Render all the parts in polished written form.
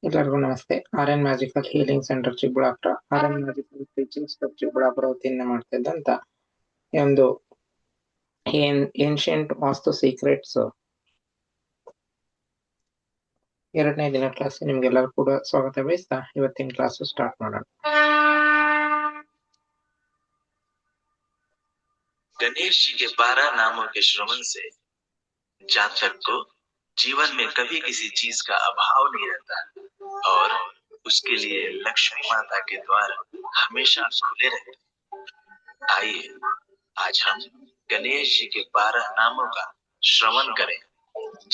ಎಲ್ಲರಿಗೂ ನಮಸ್ತೆ. RN magical healing centre Chikkaballapur, RN magical teaching staff Chikkaballapur ವತಿಯಿಂದ ಮಾಡ್ತಾ ಇದ್ದಂತ ಈ ಒಂದು ಏನ್ಷಿಯಂಟ್ ವಾಸ್ತು ಸೀಕ್ರೆಟ್ಸ್ 2ನೇ ದಿನ ಕ್ಲಾಸ್ ನಿಮ್ಗೆಲ್ಲರೂ ಕೂಡ ಸ್ವಾಗತ ಬಯಸ್ತಾ ಇವತ್ತಿನ ಕ್ಲಾಸ್ ಸ್ಟಾರ್ಟ್ ಮಾಡೋಣ. गणेश जी के 12 नामों के श्रवण से जातक को जीवन में कभी किसी चीज का अभाव नहीं रहता और उसके लिए लक्ष्मी माता के द्वार हमेशा खुले रहते। आइए आज हम गणेश जी के 12 नामों का श्रवण करें।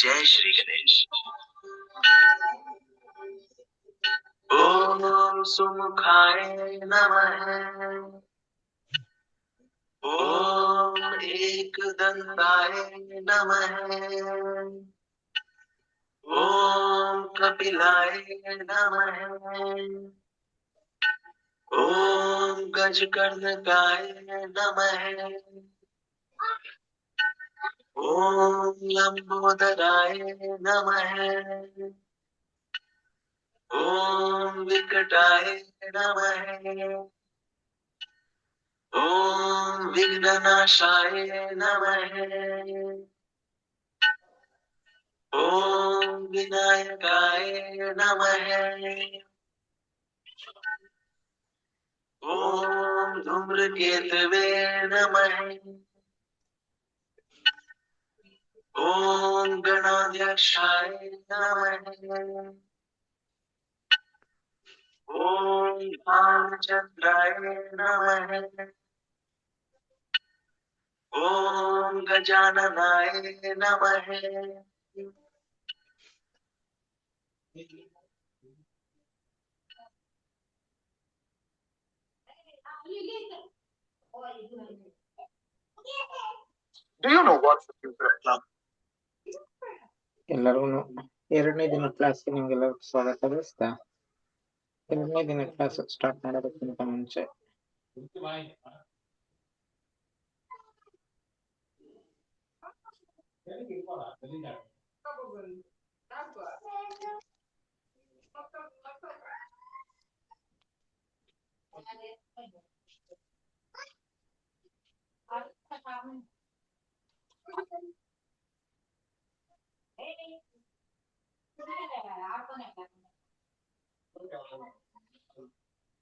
जय श्री गणेश। ओम सुमुखाय नमः। ओम एकदंताय नमः। ओम कपिलाय नमः। ओम गजकर्णकाय नमः। ओम लंबोदराय नमः। ओम विकटाय नमः। ओम विघ्ननाशाय नमः। ओम विनायकाय नमः। ओम धूम्रकेतवे नमः। ओम गणाध्यक्षाय नमः। ओम भालचंद्राय नमः। ओम गजाननाय नमः। Do you know what's the future of love? ಎಲ್ಲರಿಗೂ 2ನೇ ದಿನ ಕ್ಲಾಸ್ ನಿಮ್ಗೆಲ್ಲರಿಗೂ ಸ್ವಾಗತ ಬಯಸ್ತಾ 2ನೇ ದಿನ ಕ್ಲಾಸ್ ಸ್ಟಾರ್ಟ್ ಮಾಡೋದಕ್ಕಿಂತ ಮುಂಚೆ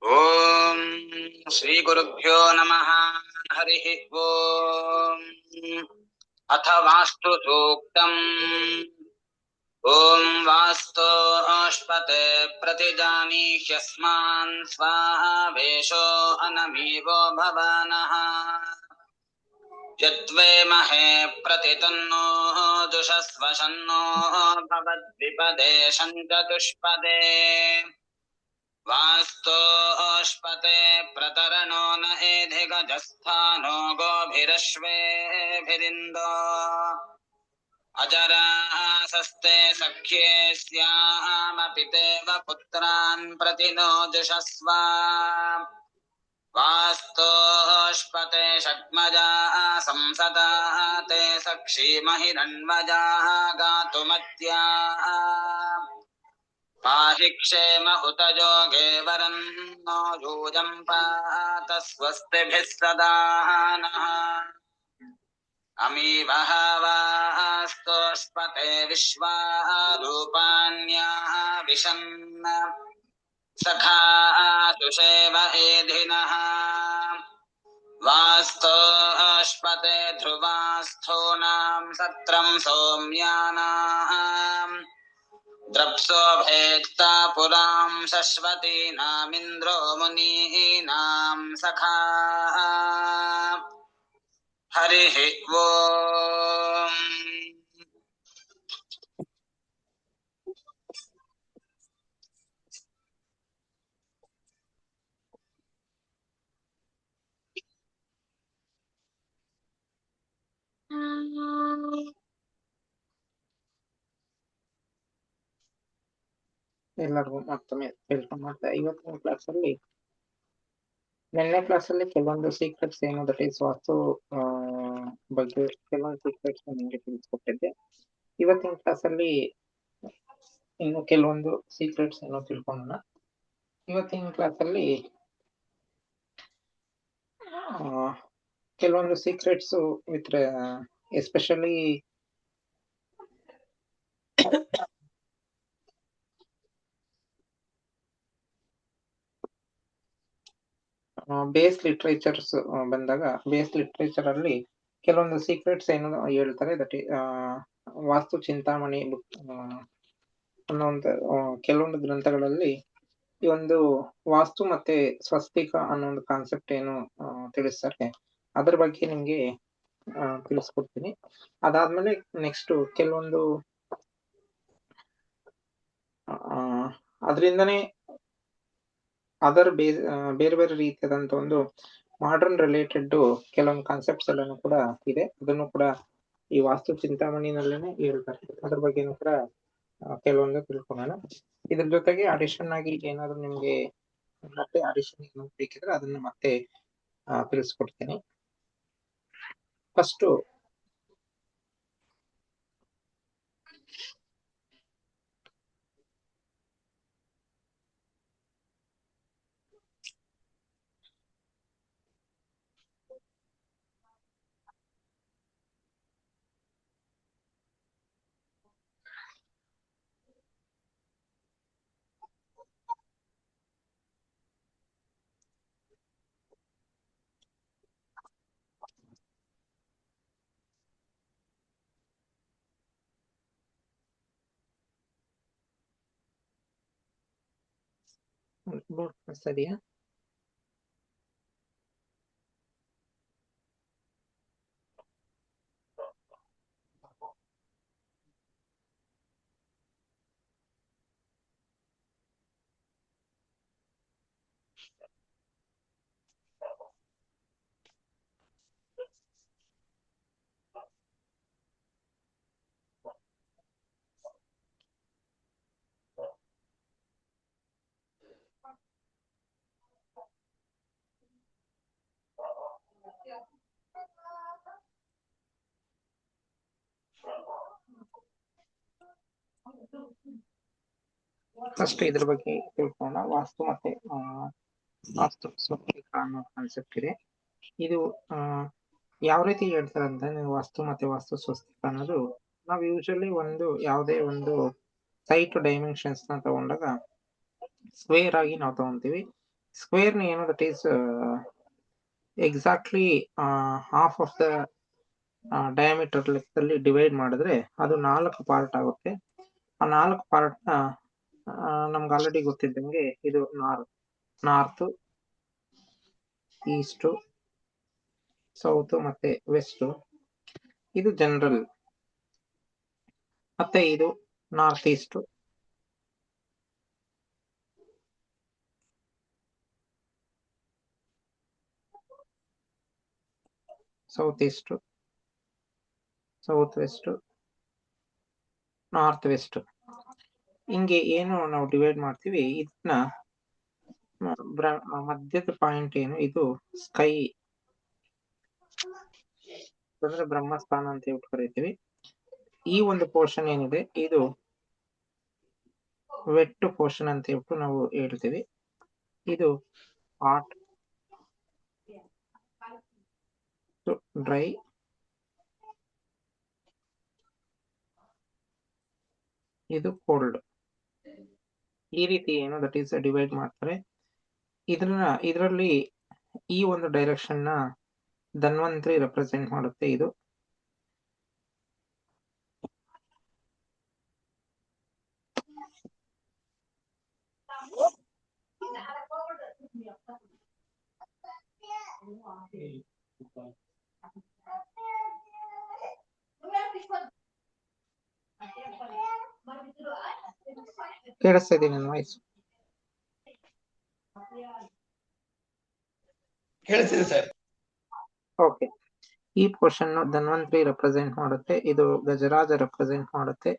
ओम श्री गुरुभ्यो नमः। हरिः ओम। अथ वास्तु सूक्तम्। ओम वास्तोष्पते प्रतिजानीह्यस्मान् स्वावेशो अनमीवो भवानः। यद्वेमहे प्रतितन्नो दुषस्वशन्नो भवद्विपदे शञ्चतुष्पदे। वास्तोष्पते प्रतरणो न एधिगजस्थानो गोभिरश्वेभिरिन्दो। अजरासस्ते सख्ये स्यामपि तेव पुत्रान् प्रतिनोजुषस्व। वास्तोष्पते षड्मजा संसदा ते सक्षीमहिरण्मजाः गातुमत्या। पाहि क्षेम उत योगे वरन्नो यूजं पात स्वस्तिभिः सदा नः। अमीवः वास्तोष्पते विश्वा रूपाण्याः विशन् सखा सुषेव एधिनः। वास्तोष्पते ध्रुवास्थूनां सत्रं सौम्यानाम्। द्रप्सो भेक्ता पुरां शश्वतीनामिन्द्रो मुनीनां सखा। हरिः ओम्। ಎಲ್ಲರಿಗೂ ಮತ್ತೊಮ್ಮೆ ವೆಲ್ಕಮ್ ಮಾಡ್ತಾ ಇವತ್ತಿನ ಕ್ಲಾಸಲ್ಲಿ ನಿನ್ನೆ ಕ್ಲಾಸಲ್ಲಿ ಕೆಲವೊಂದು ಸೀಕ್ರೆಟ್ಸ್ ಏನು ದಟ್ ಈಸ್ ವಾಸ್ತು ಬಗ್ಗೆ ಕೆಲವೊಂದು ಸೀಕ್ರೆಟ್ಸ್ ನಿಮಗೆ ತಿಳಿಸ್ಕೊಟ್ಟಿದ್ದೆ. ಇವತ್ತಿನ ಕ್ಲಾಸಲ್ಲಿ ಇನ್ನು ಕೆಲವೊಂದು ಸೀಕ್ರೆಟ್ಸ್ ಏನೋ ತಿಳ್ಕೊಳ್ಳೋಣ. ಇವತ್ತಿನ ಕ್ಲಾಸಲ್ಲಿ ಕೆಲವೊಂದು secrets with especially base literatures ಬಂದಾಗ ಬೇಸ್ ಲಿಟ್ರೇಚರ್ ಅಲ್ಲಿ ಕೆಲವೊಂದು ಸೀಕ್ರೆಟ್ಸ್ ಏನು ಹೇಳ್ತಾರೆ. ದಟ್ ವಾಸ್ತು ಚಿಂತಾಮಣಿ ಅನ್ನೋ ಕೆಲವೊಂದು ಗ್ರಂಥಗಳಲ್ಲಿ ಈ ಒಂದು ವಾಸ್ತು ಮತ್ತೆ ಸ್ವಸ್ತಿಕ ಅನ್ನೋ ಒಂದು ಕಾನ್ಸೆಪ್ಟ್ ಏನು ತಿಳಿಸ್ತಾರೆ, ಅದ್ರ ಬಗ್ಗೆ ನಿಮ್ಗೆ ತಿಳಿಸ್ಕೊಡ್ತೀನಿ. ಅದಾದ್ಮೇಲೆ ನೆಕ್ಸ್ಟ್ ಕೆಲವೊಂದು ಅದರಿಂದನೇ ಅದರ್ ಬೇರೆ ಬೇರೆ ರೀತಿಯಾದಂತ ಒಂದು ಮಾಡರ್ನ್ ರಿಲೇಟೆಡ್ ಕೆಲವೊಂದು ಕಾನ್ಸೆಪ್ಟ್ಸ್ ಎಲ್ಲಾನು ಕೂಡ ಇದೆ. ಅದನ್ನು ಕೂಡ ಈ ವಾಸ್ತು ಚಿಂತಾಮಣಿನಲ್ಲೇನೆ ಹೇಳ್ತಾರೆ. ಅದ್ರ ಬಗ್ಗೆನೂ ಕೂಡ ಕೆಲವೊಂದು ತಿಳ್ಕೊಳ್ಳೋಣ. ಇದ್ರ ಜೊತೆಗೆ ಅಡಿಷನ್ ಆಗಿ ಏನಾದ್ರು ನಿಮ್ಗೆ ಮತ್ತೆ ಅಡಿಷನ್ ಬೇಕಿದ್ರೆ ಅದನ್ನ ಮತ್ತೆ ತಿಳಿಸ್ಕೊಡ್ತೀನಿ. ಫಸ್ಟ್ ಸರಿಯಾ? ಫಸ್ಟ್ ಇದ್ರ ಬಗ್ಗೆ ತಿಳ್ಕೊಳ್ಳೋಣ. ವಾಸ್ತು ಮತ್ತೆ ವಾಸ್ತು ಸ್ವಸ್ತಿಕ ಅನ್ನೋ ಕಾನ್ಸೆಪ್ಟ್ ಇದೆ. ಇದು ಯಾವ ರೀತಿ ಹೇಳ್ತಾರೆ ಅಂತ, ನೀವು ವಾಸ್ತು ಮತ್ತೆ ವಾಸ್ತು ಸ್ವಸ್ತಿಕ ಅನ್ನೋದು ನಾವು ಯೂಶಲಿ ಯಾವುದೇ ಒಂದು ಸೈಟ್ ಡೈಮೆನ್ಷನ್ಸ್ ನ ತಗೊಂಡಾಗ ಸ್ಕ್ವೇರ್ ಆಗಿ ನಾವು ತಗೊಂತೀವಿ. ಸ್ಕ್ವೇರ್ ನ ಏನು that is exactly half of the diameter ಲೆಕ್ಕದಲ್ಲಿ ಡಿವೈಡ್ ಮಾಡಿದ್ರೆ ಅದು 4 ಪಾರ್ಟ್ ಆಗುತ್ತೆ. ಆ 4 ಪಾರ್ಟ್ ನ ನಮ್ಗೆ ಆಲ್ರೆಡಿ ಗೊತ್ತಿದ್ದಂಗೆ ಇದು ನಾರ್ತ್, ಈಸ್ಟ್, ಸೌತ್ ಮತ್ತೆ ವೆಸ್ಟ್. ಇದು ಜನರಲ್. ಮತ್ತೆ ಇದು north east, south east, south west, north west. ಹಿಂಗೆ ಏನು ನಾವು ಡಿವೈಡ್ ಮಾಡ್ತೀವಿ. ಇದನ್ನ ಮಧ್ಯದ ಪಾಯಿಂಟ್ ಏನು, ಇದು ಸ್ಕೈ ಅಂದ್ರೆ ಬ್ರಹ್ಮಸ್ಥಾನ ಅಂತ ಹೇಳ್ಬಿಟ್ಟು ಕರಿತೀವಿ. ಈ ಒಂದು ಪೋರ್ಷನ್ ಏನಿದೆ ಇದು ವೆಟ್ ಪೋರ್ಷನ್ ಅಂತ ಹೇಳ್ಬಿಟ್ಟು ನಾವು ಹೇಳ್ತೀವಿ. ಇದು ಹಾಟ್, ಡ್ರೈ, ಇದು ಕೋಲ್ಡ್. ಈ ರೀತಿ ಏನು ದಟ್ ಈಸ್ ಡಿವೈಡ್ ಮಾಡ್ತಾರೆ. ಇದರಲ್ಲಿ ಈ ಒಂದು ಡೈರೆಕ್ಷನ್ ನ ಧನ್ವಂತರಿ ರೆಪ್ರೆಸೆಂಟ್ ಮಾಡುತ್ತೆ. ಇದು ಕೇಳಿಸ್ತಾ ಇದೆ ನನ್ನ ವಾಯ್ಸ್? ಕೇಳಿಸ್ತಿದೆ ಸರ್. ಓಕೆ. ಈ ಪೋರ್ಷನ್ ಧನ್ವಂತರಿ ರೆಪ್ರೆಸೆಂಟ್ ಮಾಡುತ್ತೆ. ಇದು ಗಜರಾಜ ರೆಪ್ರೆಸೆಂಟ್ ಮಾಡುತ್ತೆ.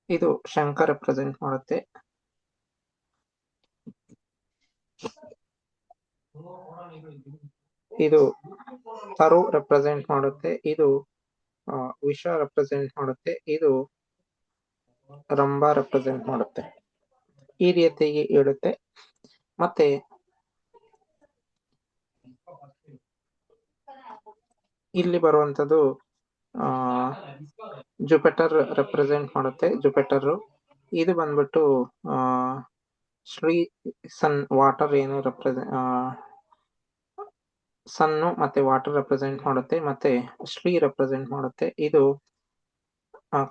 ಇದು ಶಂಕರ್ ರೆಪ್ರೆಸೆಂಟ್ ಮಾಡುತ್ತೆ. ಇದು ತರು ರೆಪ್ರೆಸೆಂಟ್ ಮಾಡುತ್ತೆ. ಇದು ವಿಷ ರೆಪ್ರೆಸೆಂಟ್ ಮಾಡುತ್ತೆ. ಇದು ರಂಭ ರೆಪ್ರೆಸೆಂಟ್ ಮಾಡುತ್ತೆ, ಈ ರೀತಿಯಾಗಿ ಇಡುತ್ತೆ. ಮತ್ತೆ ಇಲ್ಲಿ ಬರುವಂತದ್ದು ಜುಪಿಟರ್ ರೆಪ್ರೆಸೆಂಟ್ ಮಾಡುತ್ತೆ. ಜುಪಿಟರ್ ಇದು ಬಂದ್ಬಿಟ್ಟು ಶ್ರೀ ಸನ್ ವಾಟರ್ ಏನು ಸನ್ನು ಮತ್ತೆ ವಾಟರ್ ರೆಪ್ರೆಸೆಂಟ್ ಮಾಡುತ್ತೆ. ಮತ್ತೆ ಶ್ರೀ ರೆಪ್ರೆಸೆಂಟ್ ಮಾಡುತ್ತೆ. ಇದು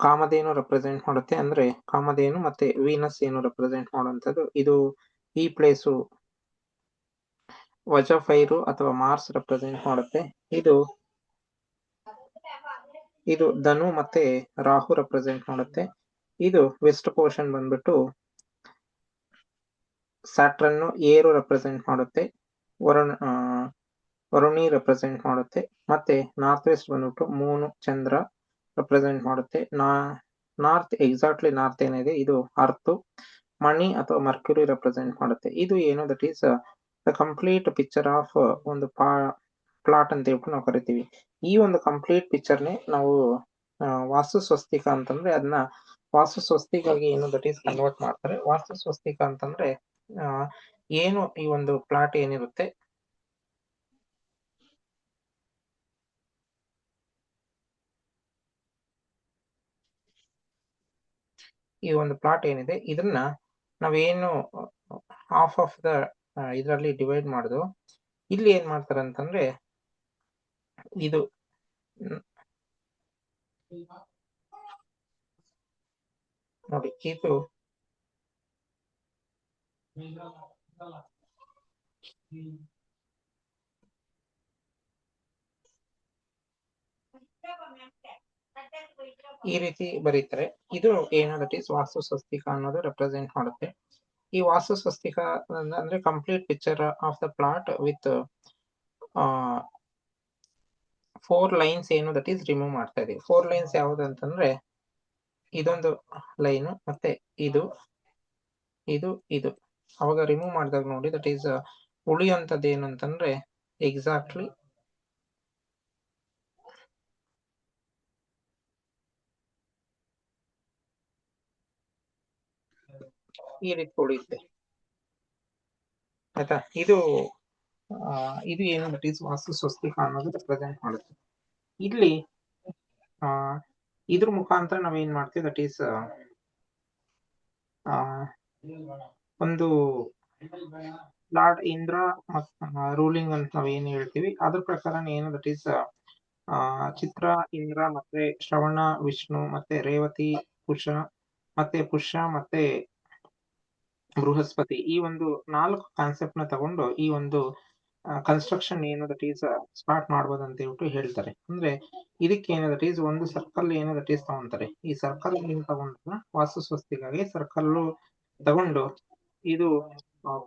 ಕಾಮಧೇನು ರೆಪ್ರೆಸೆಂಟ್ ಮಾಡುತ್ತೆ. ಅಂದ್ರೆ ಕಾಮಧೇನು ಮತ್ತೆ ವೀನಸ್ ಏನು ರೆಪ್ರೆಸೆಂಟ್ ಮಾಡುವಂಥದ್ದು. ಇದು ಈ ಪ್ಲೇಸು ವಜಫೈರು ಅಥವಾ ಮಾರ್ಸ್ ರೆಪ್ರೆಸೆಂಟ್ ಮಾಡುತ್ತೆ. ಇದು ಧನು ಮತ್ತೆ ರಾಹು ರೆಪ್ರೆಸೆಂಟ್ ಮಾಡುತ್ತೆ. ಇದು ವೆಸ್ಟ್ ಪೋರ್ಷನ್ ಬಂದ್ಬಿಟ್ಟು ಸ್ಯಾಟ್ರನ್ ಏರು ರೆಪ್ರೆಸೆಂಟ್ ಮಾಡುತ್ತೆ. ವರುಣಿ ರೆಪ್ರೆಸೆಂಟ್ ಮಾಡುತ್ತೆ. ಮತ್ತೆ ನಾರ್ತ್ ವೆಸ್ಟ್ ಬಂದ್ಬಿಟ್ಟು ಮೂನು ಚಂದ್ರ ರೆಪ್ರೆಸೆಂಟ್ ಮಾಡುತ್ತೆ. ನಾರ್ತ್ ಎಕ್ಸಾಕ್ಟ್ಲಿ ನಾರ್ತ್ ಏನಿದೆ ಇದು ಅರ್ತ್ ಮಣಿ ಅಥವಾ ಮರ್ಕ್ಯುರಿ ರೆಪ್ರೆಸೆಂಟ್ ಮಾಡುತ್ತೆ. ಇದು ಏನು that is the complete picture of ಒಂದು ಪ್ಲಾಟ್ ಅಂತ ಹೇಳ್ಬಿಟ್ಟು ನಾವು ಕರಿತೀವಿ. ಈ ಒಂದು ಕಂಪ್ಲೀಟ್ ಪಿಕ್ಚರ್ನೇ ನಾವು ವಾಸ್ತು ಸ್ವಸ್ತಿಕ ಅಂತಂದ್ರೆ ಅದನ್ನ ವಾಸ್ತು ಸ್ವಸ್ತಿಕಾಗಿ ಏನು ದಟ್ ಈಸ್ ಕನ್ವರ್ಟ್ ಮಾಡ್ತಾರೆ. ವಾಸ್ತು ಸ್ವಸ್ತಿಕ ಅಂತಂದ್ರೆ ಏನು ಈ ಒಂದು ಪ್ಲಾಟ್ ಏನಿರುತ್ತೆ ಈ ಒಂದು ಪ್ಲಾಟ್ ಏನಿದೆ ಇದನ್ನ ನಾವೇನು ಹಾಫ್ ಆಫ್ ದ ಇದರಲ್ಲಿ ಡಿವೈಡ್ ಮಾಡುದು. ಇಲ್ಲಿ ಏನ್ ಮಾಡ್ತಾರೆ ಅಂತಂದ್ರೆ ಇದು ನೋಡಿ, ಇದು ಈ ರೀತಿ ಬರೀತಾರೆ. ಇದು ಏನು ದಟ್ ಈಸ್ ವಾಸ್ತು ಸ್ವಸ್ತಿಕ ಅನ್ನೋದು ರೆಪ್ರೆಸೆಂಟ್ ಮಾಡುತ್ತೆ. ಈ ವಾಸ್ತು ಸ್ವಸ್ತಿಕ ಅಂದ್ರೆ complete picture of the plot with 4 lines ಏನು ದಟ್ ಈಸ್ ರಿಮೂವ್ ಮಾಡ್ತಾ ಇದೀವಿ. 4 ಲೈನ್ಸ್ ಯಾವ್ದು ಅಂತಂದ್ರೆ ಇದೊಂದು ಲೈನು ಮತ್ತೆ ಇದು ಅವಾಗ ರಿಮೂವ್ ಮಾಡಿದಾಗ ನೋಡಿ ದಟ್ ಈಸ್ ಉಳಿಯುವಂಥದ್ದು ಏನು ಅಂತಂದ್ರೆ ಎಕ್ಸಾಕ್ಟ್ಲಿ ಈ ರೀತಿ ಉಳಿಯುತ್ತೆ, ಆಯ್ತಾ. ಇದು ಏನು ದಟ್ ಈಸ್ ವಾಸ್ತು ಸ್ವಸ್ತಿಕ ಅನ್ನೋದು ರೆಪ್ರೆಸೆಂಟ್ ಮಾಡುತ್ತೆ. ಇಲ್ಲಿ ಇದ್ರ ಮುಖಾಂತರ ನಾವೇನ್ ಮಾಡ್ತೀವಿ ದಟ್ ಈಸ್ ಒಂದು ಲಾರ್ಡ್ ಇಂದ್ರ ರೂಲಿಂಗ್ ಅಂತ ನಾವೇನ್ ಹೇಳ್ತೀವಿ ಅದ್ರ ಪ್ರಕಾರ ಏನು ದಟ್ ಈಸ್ ಚಿತ್ರ ಇಂದ್ರ ಮತ್ತೆ ಶ್ರವಣ ವಿಷ್ಣು ಮತ್ತೆ ರೇವತಿ ಪುಷ್ಯ ಮತ್ತೆ ಬೃಹಸ್ಪತಿ, ಈ ಒಂದು 4 ಕಾನ್ಸೆಪ್ಟ್ ನ ತಗೊಂಡು ಈ ಒಂದು ಕನ್ಸ್ಟ್ರಕ್ಷನ್ ಏನು ದಟ್ ಈಸ್ ಸ್ಟಾರ್ಟ್ ಮಾಡ್ಬೋದು ಅಂತ ಹೇಳ್ಬಿಟ್ಟು ಹೇಳ್ತಾರೆ. ಅಂದ್ರೆ ಇದಕ್ಕೆ ಏನು ದಟ್ ಈಸ್ ಒಂದು ಸರ್ಕಲ್ ಏನು ದಟ್ ಈಸ್ ತಗೊಂತಾರೆ. ಈ ಸರ್ಕಲ್ ಏನು ತಗೊಂಡ್ರ ವಾಸ್ತು ಸ್ವಸ್ತಿಗಾಗಿ ಸರ್ಕಲ್ ತಗೊಂಡು ಇದು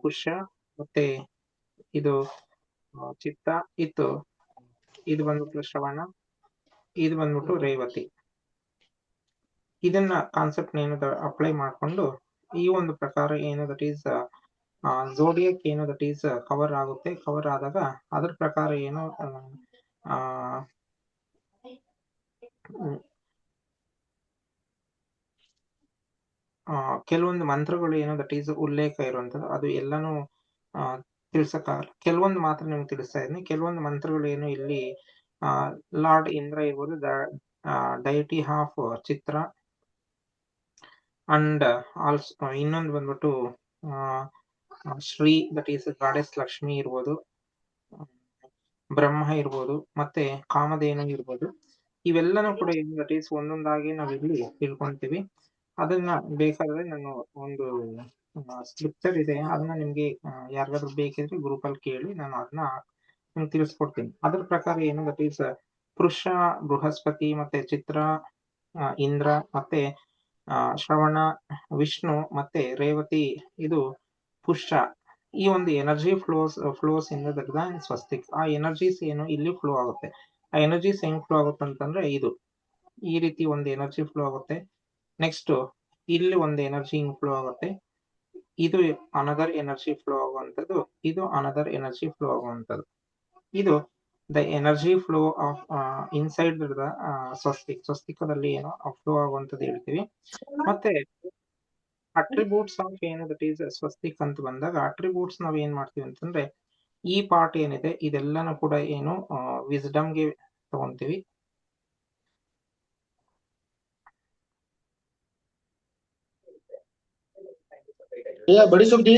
ಪುಷ್ಯ ಮತ್ತೆ ಇದು ಚಿತ್ತ ಇದು ಬಂದ್ಬಿಟ್ಟು ಶ್ರವಣ, ಇದು ಬಂದ್ಬಿಟ್ಟು ರೇವತಿ. ಇದನ್ನ ಕಾನ್ಸೆಪ್ಟ್ ಏನು ಅಪ್ಲೈ ಮಾಡ್ಕೊಂಡು ಈ ಒಂದು ಪ್ರಕಾರ ಏನು ದಟ್ ಈಸ್ ಝೋಡಿಯಕ್ ಏನು ದಟ್ ಈಸ್ ಕವರ್ ಆಗುತ್ತೆ. ಕವರ್ ಆದಾಗ ಅದ್ರ ಪ್ರಕಾರ ಏನು ಕೆಲವೊಂದು ಮಂತ್ರಗಳು ಏನು ದಟ್ ಈಸ್ ಉಲ್ಲೇಖ ಇರುವಂತದ್ದು ಅದು ಎಲ್ಲಾನು ತಿಳ್ಸಕ್ಕಾಗಲ್ಲ. ಕೆಲವೊಂದು ಮಾತ್ರ ನಿಮ್ಗೆ ತಿಳಿಸ್ತಾ ಇದೀನಿ. ಕೆಲವೊಂದು ಮಂತ್ರಗಳು ಏನು ಇಲ್ಲಿ ಲಾರ್ಡ್ ಇಂದ್ರ ಇರ್ಬೋದು, deity of Chitra and also ಇನ್ನೊಂದು ಬಂದ್ಬಿಟ್ಟು Shri that is goddess Lakshmi ಇರ್ಬೋದು, ಬ್ರಹ್ಮ ಇರ್ಬೋದು, ಮತ್ತೆ ಕಾಮಧೇನು ಇರ್ಬೋದು. ಇವೆಲ್ಲನೂ ಕೂಡ ದಟ್ ಈಸ್ ಒಂದೊಂದಾಗಿ ನಾವಿಲ್ಲಿ ತಿಳ್ಕೊಂತೀವಿ. ಅದನ್ನ ಬೇಕಾದ್ರೆ ನಾನು ಒಂದು ಸ್ಕ್ರಿಪ್ಚರ್ ಇದೆ, ಅದನ್ನ ನಿಮ್ಗೆ ಯಾರಿಗಾದ್ರೂ ಬೇಕಿದ್ರೆ ಗ್ರೂಪ್ ಅಲ್ಲಿ ಕೇಳಿ ನಾನು ಅದನ್ನ ನಿಮ್ಗೆ ತಿಳಿಸ್ಕೊಡ್ತೀನಿ. ಅದ್ರ ಪ್ರಕಾರ ಏನು ದಟ್ ಈಸ್ ಪುರುಷ ಬೃಹಸ್ಪತಿ ಮತ್ತೆ ಚಿತ್ರ ಇಂದ್ರ ಮತ್ತೆ ಶ್ರವಣ ವಿಷ್ಣು ಮತ್ತೆ ರೇವತಿ ಇದು ಪುಷ್ಯ. ಈ ಒಂದು ಎನರ್ಜಿ ಫ್ಲೋಸ್ ಇಂದ ದಟ್ ಸ್ವಸ್ತಿಕ್. ಆ ಎನರ್ಜೀಸ್ ಏನು ಇಲ್ಲಿ ಫ್ಲೋ ಆಗುತ್ತೆ. ಆ ಎನರ್ಜೀಸ್ ಹೆಂಗ್ ಫ್ಲೋ ಆಗುತ್ತೆ ಅಂತಂದ್ರೆ ಇದು ಈ ರೀತಿ ಒಂದು ಎನರ್ಜಿ ಫ್ಲೋ ಆಗುತ್ತೆ. ನೆಕ್ಸ್ಟ್ ಇಲ್ಲಿ ಒಂದು ಎನರ್ಜಿ ಫ್ಲೋ ಆಗುತ್ತೆ. ಇದು ಅನದರ್ ಎನರ್ಜಿ ಫ್ಲೋ ಆಗುವಂಥದ್ದು, ಇದು ಅನದರ್ ಎನರ್ಜಿ ಫ್ಲೋ ಆಗುವಂಥದ್ದು. ಇದು the energy flow of inside the ಸ್ವಸ್ತಿಕದಲ್ಲಿ ಏನೋ ಫ್ಲೋ ಆಗುವಂಥದ್ದು ಹೇಳ್ತೀವಿ. ಮತ್ತೆ ಅಟ್ರಿಬ್ಯೂಟ್ಸ್ ಆಫ್ ಏನು ದಟ್ ಈಸ್ ಸ್ವಸ್ತಿಕ್ ಅಂತ ಬಂದಾಗ ಅಟ್ರಿಬ್ಯೂಟ್ಸ್ ನಾವ್ ಏನ್ ಮಾಡ್ತೀವಿ ಅಂತಂದ್ರೆ ಈ ಪಾರ್ಟ್ ಏನಿದೆ ಇದೆಲ್ಲನೂ ಕೂಡ ಏನು ವಿಸ್ಡಮ್ಗೆ ತಗೊಂತೀವಿ. बड़ी सब्जी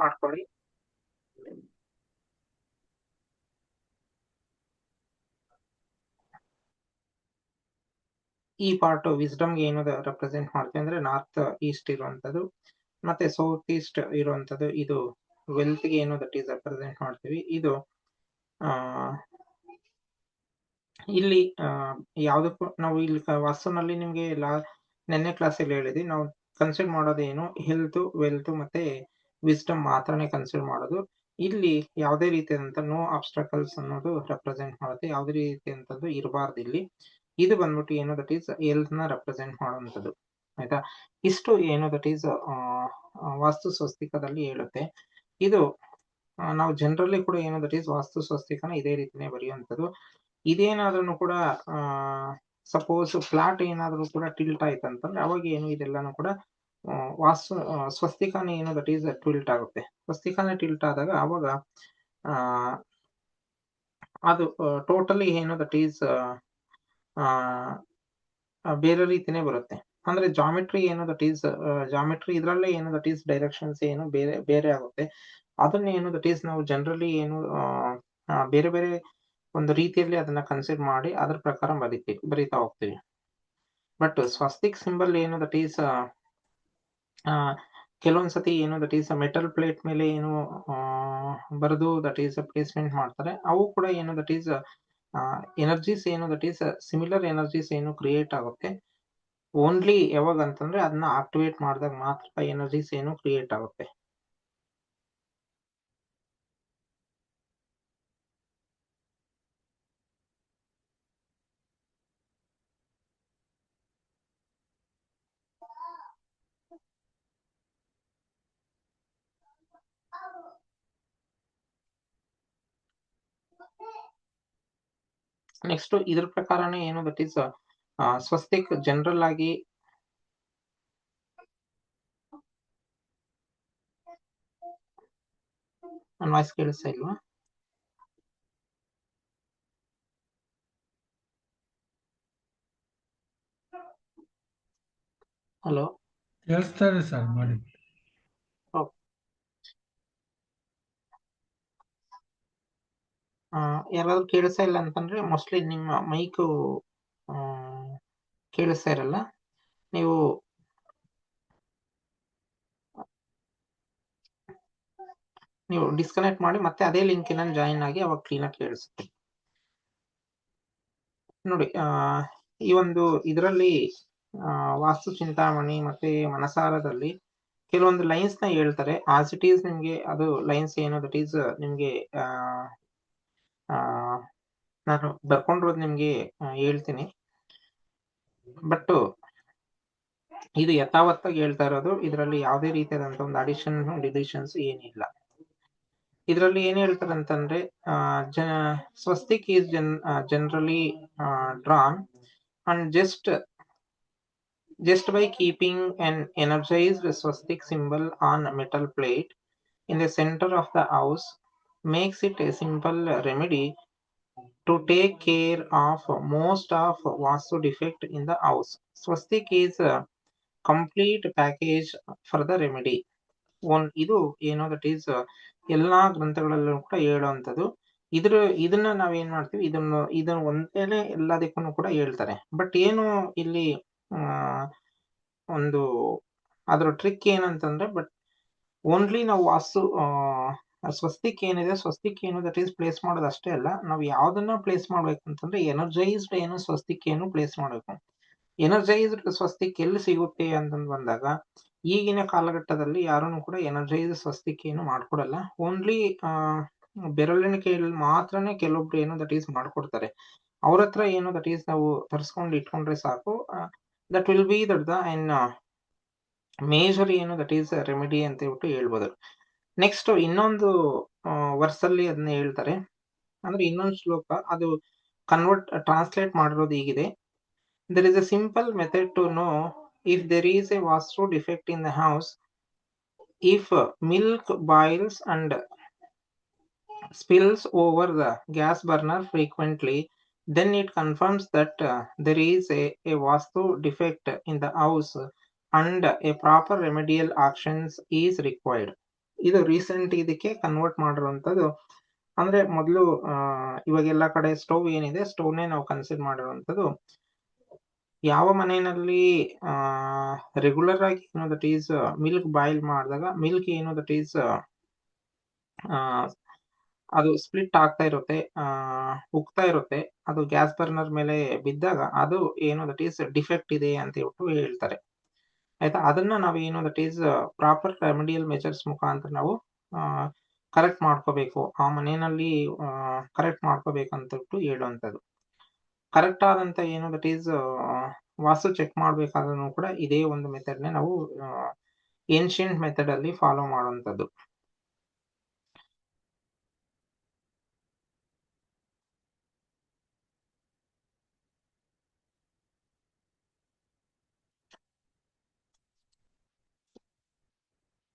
ಮಾಡ್ಕೊಳ್ಳಿ. ಈ ಪಾರ್ಟ್ ವಿಸ್ಡಮ್ಗೆ ಏನು ರೆಪ್ರೆಸೆಂಟ್ ಮಾಡ್ತೀವಿ ಅಂದ್ರೆ ನಾರ್ತ್ ಈಸ್ಟ್ ಇರುವಂತದ್ದು, ಮತ್ತೆ ಸೌತ್ ಈಸ್ಟ್ ಇರುವಂತದ್ದು ಇದು ವೆಲ್ತ್ಗೆ ಏನು ದಟ್ ಈಸ್ ರೆಪ್ರೆಸೆಂಟ್ ಮಾಡ್ತೀವಿ. ಇದು ಇಲ್ಲಿ ಯಾವ್ದಕ್ಕೂ ನಾವು ಇಲ್ಲಿ ವಾಸ್ತುನಲ್ಲಿ ನಿಮ್ಗೆ ನೆನ್ನೆ ಕ್ಲಾಸಲ್ಲಿ ಹೇಳಿದ್ವಿ ನಾವು ಕನ್ಸಿಡರ್ ಮಾಡೋದೇನು ಹೆಲ್ತ್, ವೆಲ್ತ್ ಮತ್ತೆ ವಿಸ್ಡಮ್ ಮಾತ್ರನೇ ಕನ್ಸಿಡರ್ ಮಾಡೋದು. ಇಲ್ಲಿ ಯಾವುದೇ ರೀತಿಯಾದಂತ ನೋ ಅಬ್ಸ್ಟ್ರಕಲ್ಸ್ ಅನ್ನೋದು ರೆಪ್ರೆಸೆಂಟ್ ಮಾಡುತ್ತೆ, ಯಾವುದೇ ರೀತಿಯಂತದ್ದು ಇರಬಾರ್ದು ಇಲ್ಲಿ. ಇದು ಬಂದ್ಬಿಟ್ಟು ಏನು ದಟ್ ಈಸ್ ಹೆಲ್ತ್ ನ ರೆಪ್ರೆಸೆಂಟ್ ಮಾಡುವಂಥದ್ದು. ಆಯ್ತಾ, ಇಷ್ಟು ಏನು ದಟ್ ಈಸ್ ವಾಸ್ತು ಸ್ವಸ್ತಿಕದಲ್ಲಿ ಹೇಳುತ್ತೆ. ಇದು ನಾವು ಜನರಲಿ ಕೂಡ ಏನು ದಟ್ ಈಸ್ ವಾಸ್ತು ಸ್ವಸ್ತಿಕನ ಇದೇ ರೀತಿನೇ ಬರೆಯುವಂಥದ್ದು. ಇದೇನಾದ್ರೂ ಕೂಡ ಸಪೋಸ್ ಫ್ಲಾಟ್ ಏನಾದ್ರೂ ಕೂಡ ಟಿಲ್ಟ್ ಆಯ್ತಂತಂದ್ರೆ ಅವಾಗ ಏನು ಇದೆಲ್ಲಾನು ಕೂಡ ವಾಸ್ತು ಸ್ವಸ್ತಿಕಾನ ಏನು ದಟ್ ಈಸ್ ಟಿಲ್ಟ್ ಆಗುತ್ತೆ. ಸ್ವಸ್ತಿಕಾನ ಟಿಲ್ಟ್ ಆದಾಗ ಅವಾಗ ಅದು ಟೋಟಲಿ ಏನು ದಟ್ ಈಸ್ ಬೇರೆ ರೀತಿನೇ ಬರುತ್ತೆ. ಅಂದ್ರೆ ಜಾಮೆಟ್ರಿ ಏನು ದಟ್ ಈಸ್ ಜಾಮೆಟ್ರಿ ಇದ್ರಲ್ಲೇ ಏನು ದಟ್ ಈಸ್ ಡೈರೆಕ್ಷನ್ಸ್ ಏನು ಬೇರೆ ಬೇರೆ ಆಗುತ್ತೆ. ಅದನ್ನ ಏನು ದಟ್ ಈಸ್ ನಾವು ಜನರಲಿ ಏನು ಬೇರೆ ಬೇರೆ ಒಂದು ರೀತಿಯಲ್ಲಿ ಅದನ್ನ ಕನ್ಸಿಡರ್ ಮಾಡಿ ಅದ್ರ ಪ್ರಕಾರ ಬರೀತಾ ಹೋಗ್ತೀವಿ. ಬಟ್ ಸ್ವಸ್ತಿಕ್ ಸಿಂಬಲ್ ಏನು ದಟ್ ಈಸ್ ಕೆಲವೊಂದ್ಸತಿ ಏನು ದಟ್ ಈಸ್ ಮೆಟಲ್ ಪ್ಲೇಟ್ ಮೇಲೆ ಏನು ಬರೆದು ದಟ್ ಈಸ್ ಪ್ಲೇಸ್ಮೆಂಟ್ ಮಾಡ್ತಾರೆ. ಅವು ಕೂಡ ಏನು ದಟ್ ಈಸ್ ಎನರ್ಜೀಸ್ ಏನು ದಟ್ ಈಸ್ ಸಿಮಿಲರ್ ಎನರ್ಜೀಸ್ ಏನು ಕ್ರಿಯೇಟ್ ಆಗುತ್ತೆ. ಓನ್ಲಿ ಯಾವಾಗ ಅಂತಂದ್ರೆ ಅದನ್ನ ಆಕ್ಟಿವೇಟ್ ಮಾಡಿದಾಗ ಮಾತ್ರ ಎನರ್ಜೀಸ್ ಏನು ಕ್ರಿಯೇಟ್ ಆಗುತ್ತೆ. ನೆಕ್ಸ್ಟ್ ಇದ್ರ ಪ್ರಕಾರನೇ ಏನು ದಟ್ ಈಸ್ ಸ್ವಸ್ತಿಕ್ ಜನರಲ್ ಆಗಿ ವಾಯ್ಸ್ ಕೇಳಿಸ್ತಾ ಇಲ್ವಾ? ಹಲೋ, ಕೇಳಿಸ್ತಾರೆ ಸರ್ ಮಾಡಿ. ಯಾರಾದ್ರೂ ಕೇಳಿಸ್ತಾ ಇಲ್ಲ ಅಂತಂದ್ರೆ ಮೋಸ್ಟ್ಲಿ ನಿಮ್ಮ ಮೈಕು ಕೇಳಿಸ್ತಾ ಇರಲ್ಲ. ನೀವು ಡಿಸ್ಕನೆಕ್ಟ್ ಮಾಡಿ ಮತ್ತೆ ಅದೇ ಲಿಂಕ್ ಇಂದ ಜಾಯಿನ್ ಆಗಿ ಅವಾಗ ಕ್ಲೀನಾಗಿ ಕೇಳಿಸುತ್ತೆ. ನೋಡಿ, ಈ ಒಂದು ಇದರಲ್ಲಿ ವಾಸ್ತು ಚಿಂತಾಮಣಿ ಮತ್ತೆ ಮನಸಾರದಲ್ಲಿ ಕೆಲವೊಂದು ಲೈನ್ಸ್ ನ ಹೇಳ್ತಾರೆ. ಆಸ್ ಇಟ್ ಈಸ್ ನಿಮ್ಗೆ ಅದು ಲೈನ್ಸ್ ಏನು ದಟ್ ಈಸ್ ನಿಮ್ಗೆ ನಾನು ಬರ್ಕೊಂಡಿರೋದು ನಿಮ್ಗೆ ಹೇಳ್ತೀನಿ. ಬಟ್ ಇದು ಯಥಾವತ್ತಾಗಿ ಹೇಳ್ತಾ ಇರೋದು, ಇದರಲ್ಲಿ ಯಾವುದೇ ರೀತಿಯಾದಂತ ಒಂದು ಅಡಿಷನ್ ಡಿಲಿಷನ್ಸ್ ಏನಿಲ್ಲ. ಇದರಲ್ಲಿ ಏನ್ ಹೇಳ್ತಾರೆ ಅಂತಂದ್ರೆ Swastik is generally drawn and just by keeping an energized swastik symbol on a metal plate in the center of the house makes it a simple remedy to take care of most of vastu defect in the house. Swastik is a complete package for the remedy. ಇದು ಏನೋ that is ಎಲ್ಲಾ ಗ್ರಂಥಗಳಲ್ಲೂ ಕೂಡ ಹೇಳುವಂಥದ್ದು. ಇದನ್ನ ನಾವೇನ್ ಮಾಡ್ತೀವಿ, ಇದನ್ನ ಒಂದೇನೆ ಎಲ್ಲದಕ್ಕೂ ಕೂಡ ಹೇಳ್ತಾರೆ. ಬಟ್ ಏನು ಇಲ್ಲಿ ಒಂದು ಅದ್ರ ಟ್ರಿಕ್ ಏನಂತಂದ್ರೆ, ಬಟ್ ಓನ್ಲಿ ನಾವು ವಾಸ್ತು ಸ್ವಸ್ತಿಕ್ ಏನಿದೆ, ಸ್ವಸ್ತಿಕ್ ಏನು ದಟ್ ಈಸ್ ಪ್ಲೇಸ್ ಮಾಡೋದು ಅಷ್ಟೇ ಅಲ್ಲ, ನಾವು ಯಾವ್ದನ್ನ ಪ್ಲೇಸ್ ಮಾಡ್ಬೇಕು ಅಂತಂದ್ರೆ ಎನರ್ಜೈಸ್ಡ್ ಏನು ಸ್ವಸ್ತಿಕ್ ಏನು ಪ್ಲೇಸ್ ಮಾಡ್ಬೇಕು. ಎನರ್ಜೈಸ್ಡ್ ಸ್ವಸ್ತಿಕ್ ಎಲ್ಲಿ ಸಿಗುತ್ತೆ ಅಂತಂದು ಬಂದಾಗ ಈಗಿನ ಕಾಲಘಟ್ಟದಲ್ಲಿ ಯಾರೂ ಕೂಡ ಎನರ್ಜೈಸ್ಡ್ ಸ್ವಸ್ತಿಕ್ ಏನು ಮಾಡ್ಕೊಡಲ್ಲ. ಓನ್ಲಿ ಬೆರಳಿನ ಕೈಯಲ್ಲಿ ಮಾತ್ರನೇ ಕೆಲವೊಬ್ರು ಏನು ದಟ್ ಈಸ್ ಮಾಡ್ಕೊಡ್ತಾರೆ. ಅವ್ರ ಹತ್ರ ಏನು ದಟ್ ಈಸ್ ನಾವು ತರಿಸ್ಕೊಂಡು ಇಟ್ಕೊಂಡ್ರೆ ಸಾಕು, that will be that the major ಏನು ದಟ್ ಈಸ್ ರೆಮಿಡಿ ಅಂತ ಹೇಳ್ಬಿಟ್ಟು ಹೇಳ್ಬೋದು. ನೆಕ್ಸ್ಟ್ ಇನ್ನೊಂದು ವರ್ಸಲ್ಲಿ ಅದನ್ನ ಹೇಳ್ತಾರೆ, ಅಂದ್ರೆ ಇನ್ನೊಂದು ಶ್ಲೋಕ ಅದು ಟ್ರಾನ್ಸ್ಲೇಟ್ ಮಾಡಿರೋದು ಹೀಗಿದೆ. There is a simple method to know if there is a vastu defect in the house. If milk boils and spills over the gas burner frequently, then it confirms that there is a vastu defect in the house and a proper remedial actions is required. ಇದು recent ಇದಕ್ಕೆ convert ಮಾಡಿರುವಂಥದ್ದು. ಅಂದ್ರೆ ಮೊದಲು ಇವಾಗೆಲ್ಲ ಕಡೆ stove ಏನಿದೆ ಸ್ಟವ್ನೇ ನಾವು consider ಮಾಡಿರುವಂಥದ್ದು. ಯಾವ ಮನೆಯಲ್ಲಿ ರೆಗ್ಯುಲರ್ ಆಗಿ ಏನೋ ದಟ್ ಈಸ್ ಮಿಲ್ಕ್ ಬಾಯ್ಲ್ ಮಾಡಿದಾಗ ಮಿಲ್ಕ್ ಏನೋ ದಟ್ ಈಸ್ ಅದು ಸ್ಪ್ಲಿಟ್ ಆಗ್ತಾ ಇರುತ್ತೆ, ಉಗ್ತಾ ಇರುತ್ತೆ, ಅದು ಗ್ಯಾಸ್ ಬರ್ನರ್ ಮೇಲೆ ಬಿದ್ದಾಗ ಅದು ಏನೋ ದಟ್ ಈಸ್ ಡಿಫೆಕ್ಟ್ ಇದೆ ಅಂತ ಹೇಳ್ತಾರೆ. ಆಯ್ತಾ, ಅದನ್ನ ನಾವು ಏನೋ that is proper remedial measures ಮುಖಾಂತರ ನಾವು ಕರೆಕ್ಟ್ ಮಾಡ್ಕೋಬೇಕು, ಆ ಮನೆಯಲ್ಲಿ ಕರೆಕ್ಟ್ ಮಾಡ್ಕೋಬೇಕಂತ ಹೇಳುವಂಥದ್ದು. ಕರೆಕ್ಟ್ ಆದಂತ ಏನೋ ದಟ್ ಈಸ್ ವಾಸ್ತು ಚೆಕ್ ಮಾಡ್ಬೇಕಾದ್ರೂ ಕೂಡ ಇದೇ ಒಂದು ಮೆಥಡ್ನೇ ನಾವು ಏನ್ಷಿಯಂಟ್ ಮೆಥಡ್ ಅಲ್ಲಿ ಫಾಲೋ ಮಾಡುವಂಥದ್ದು.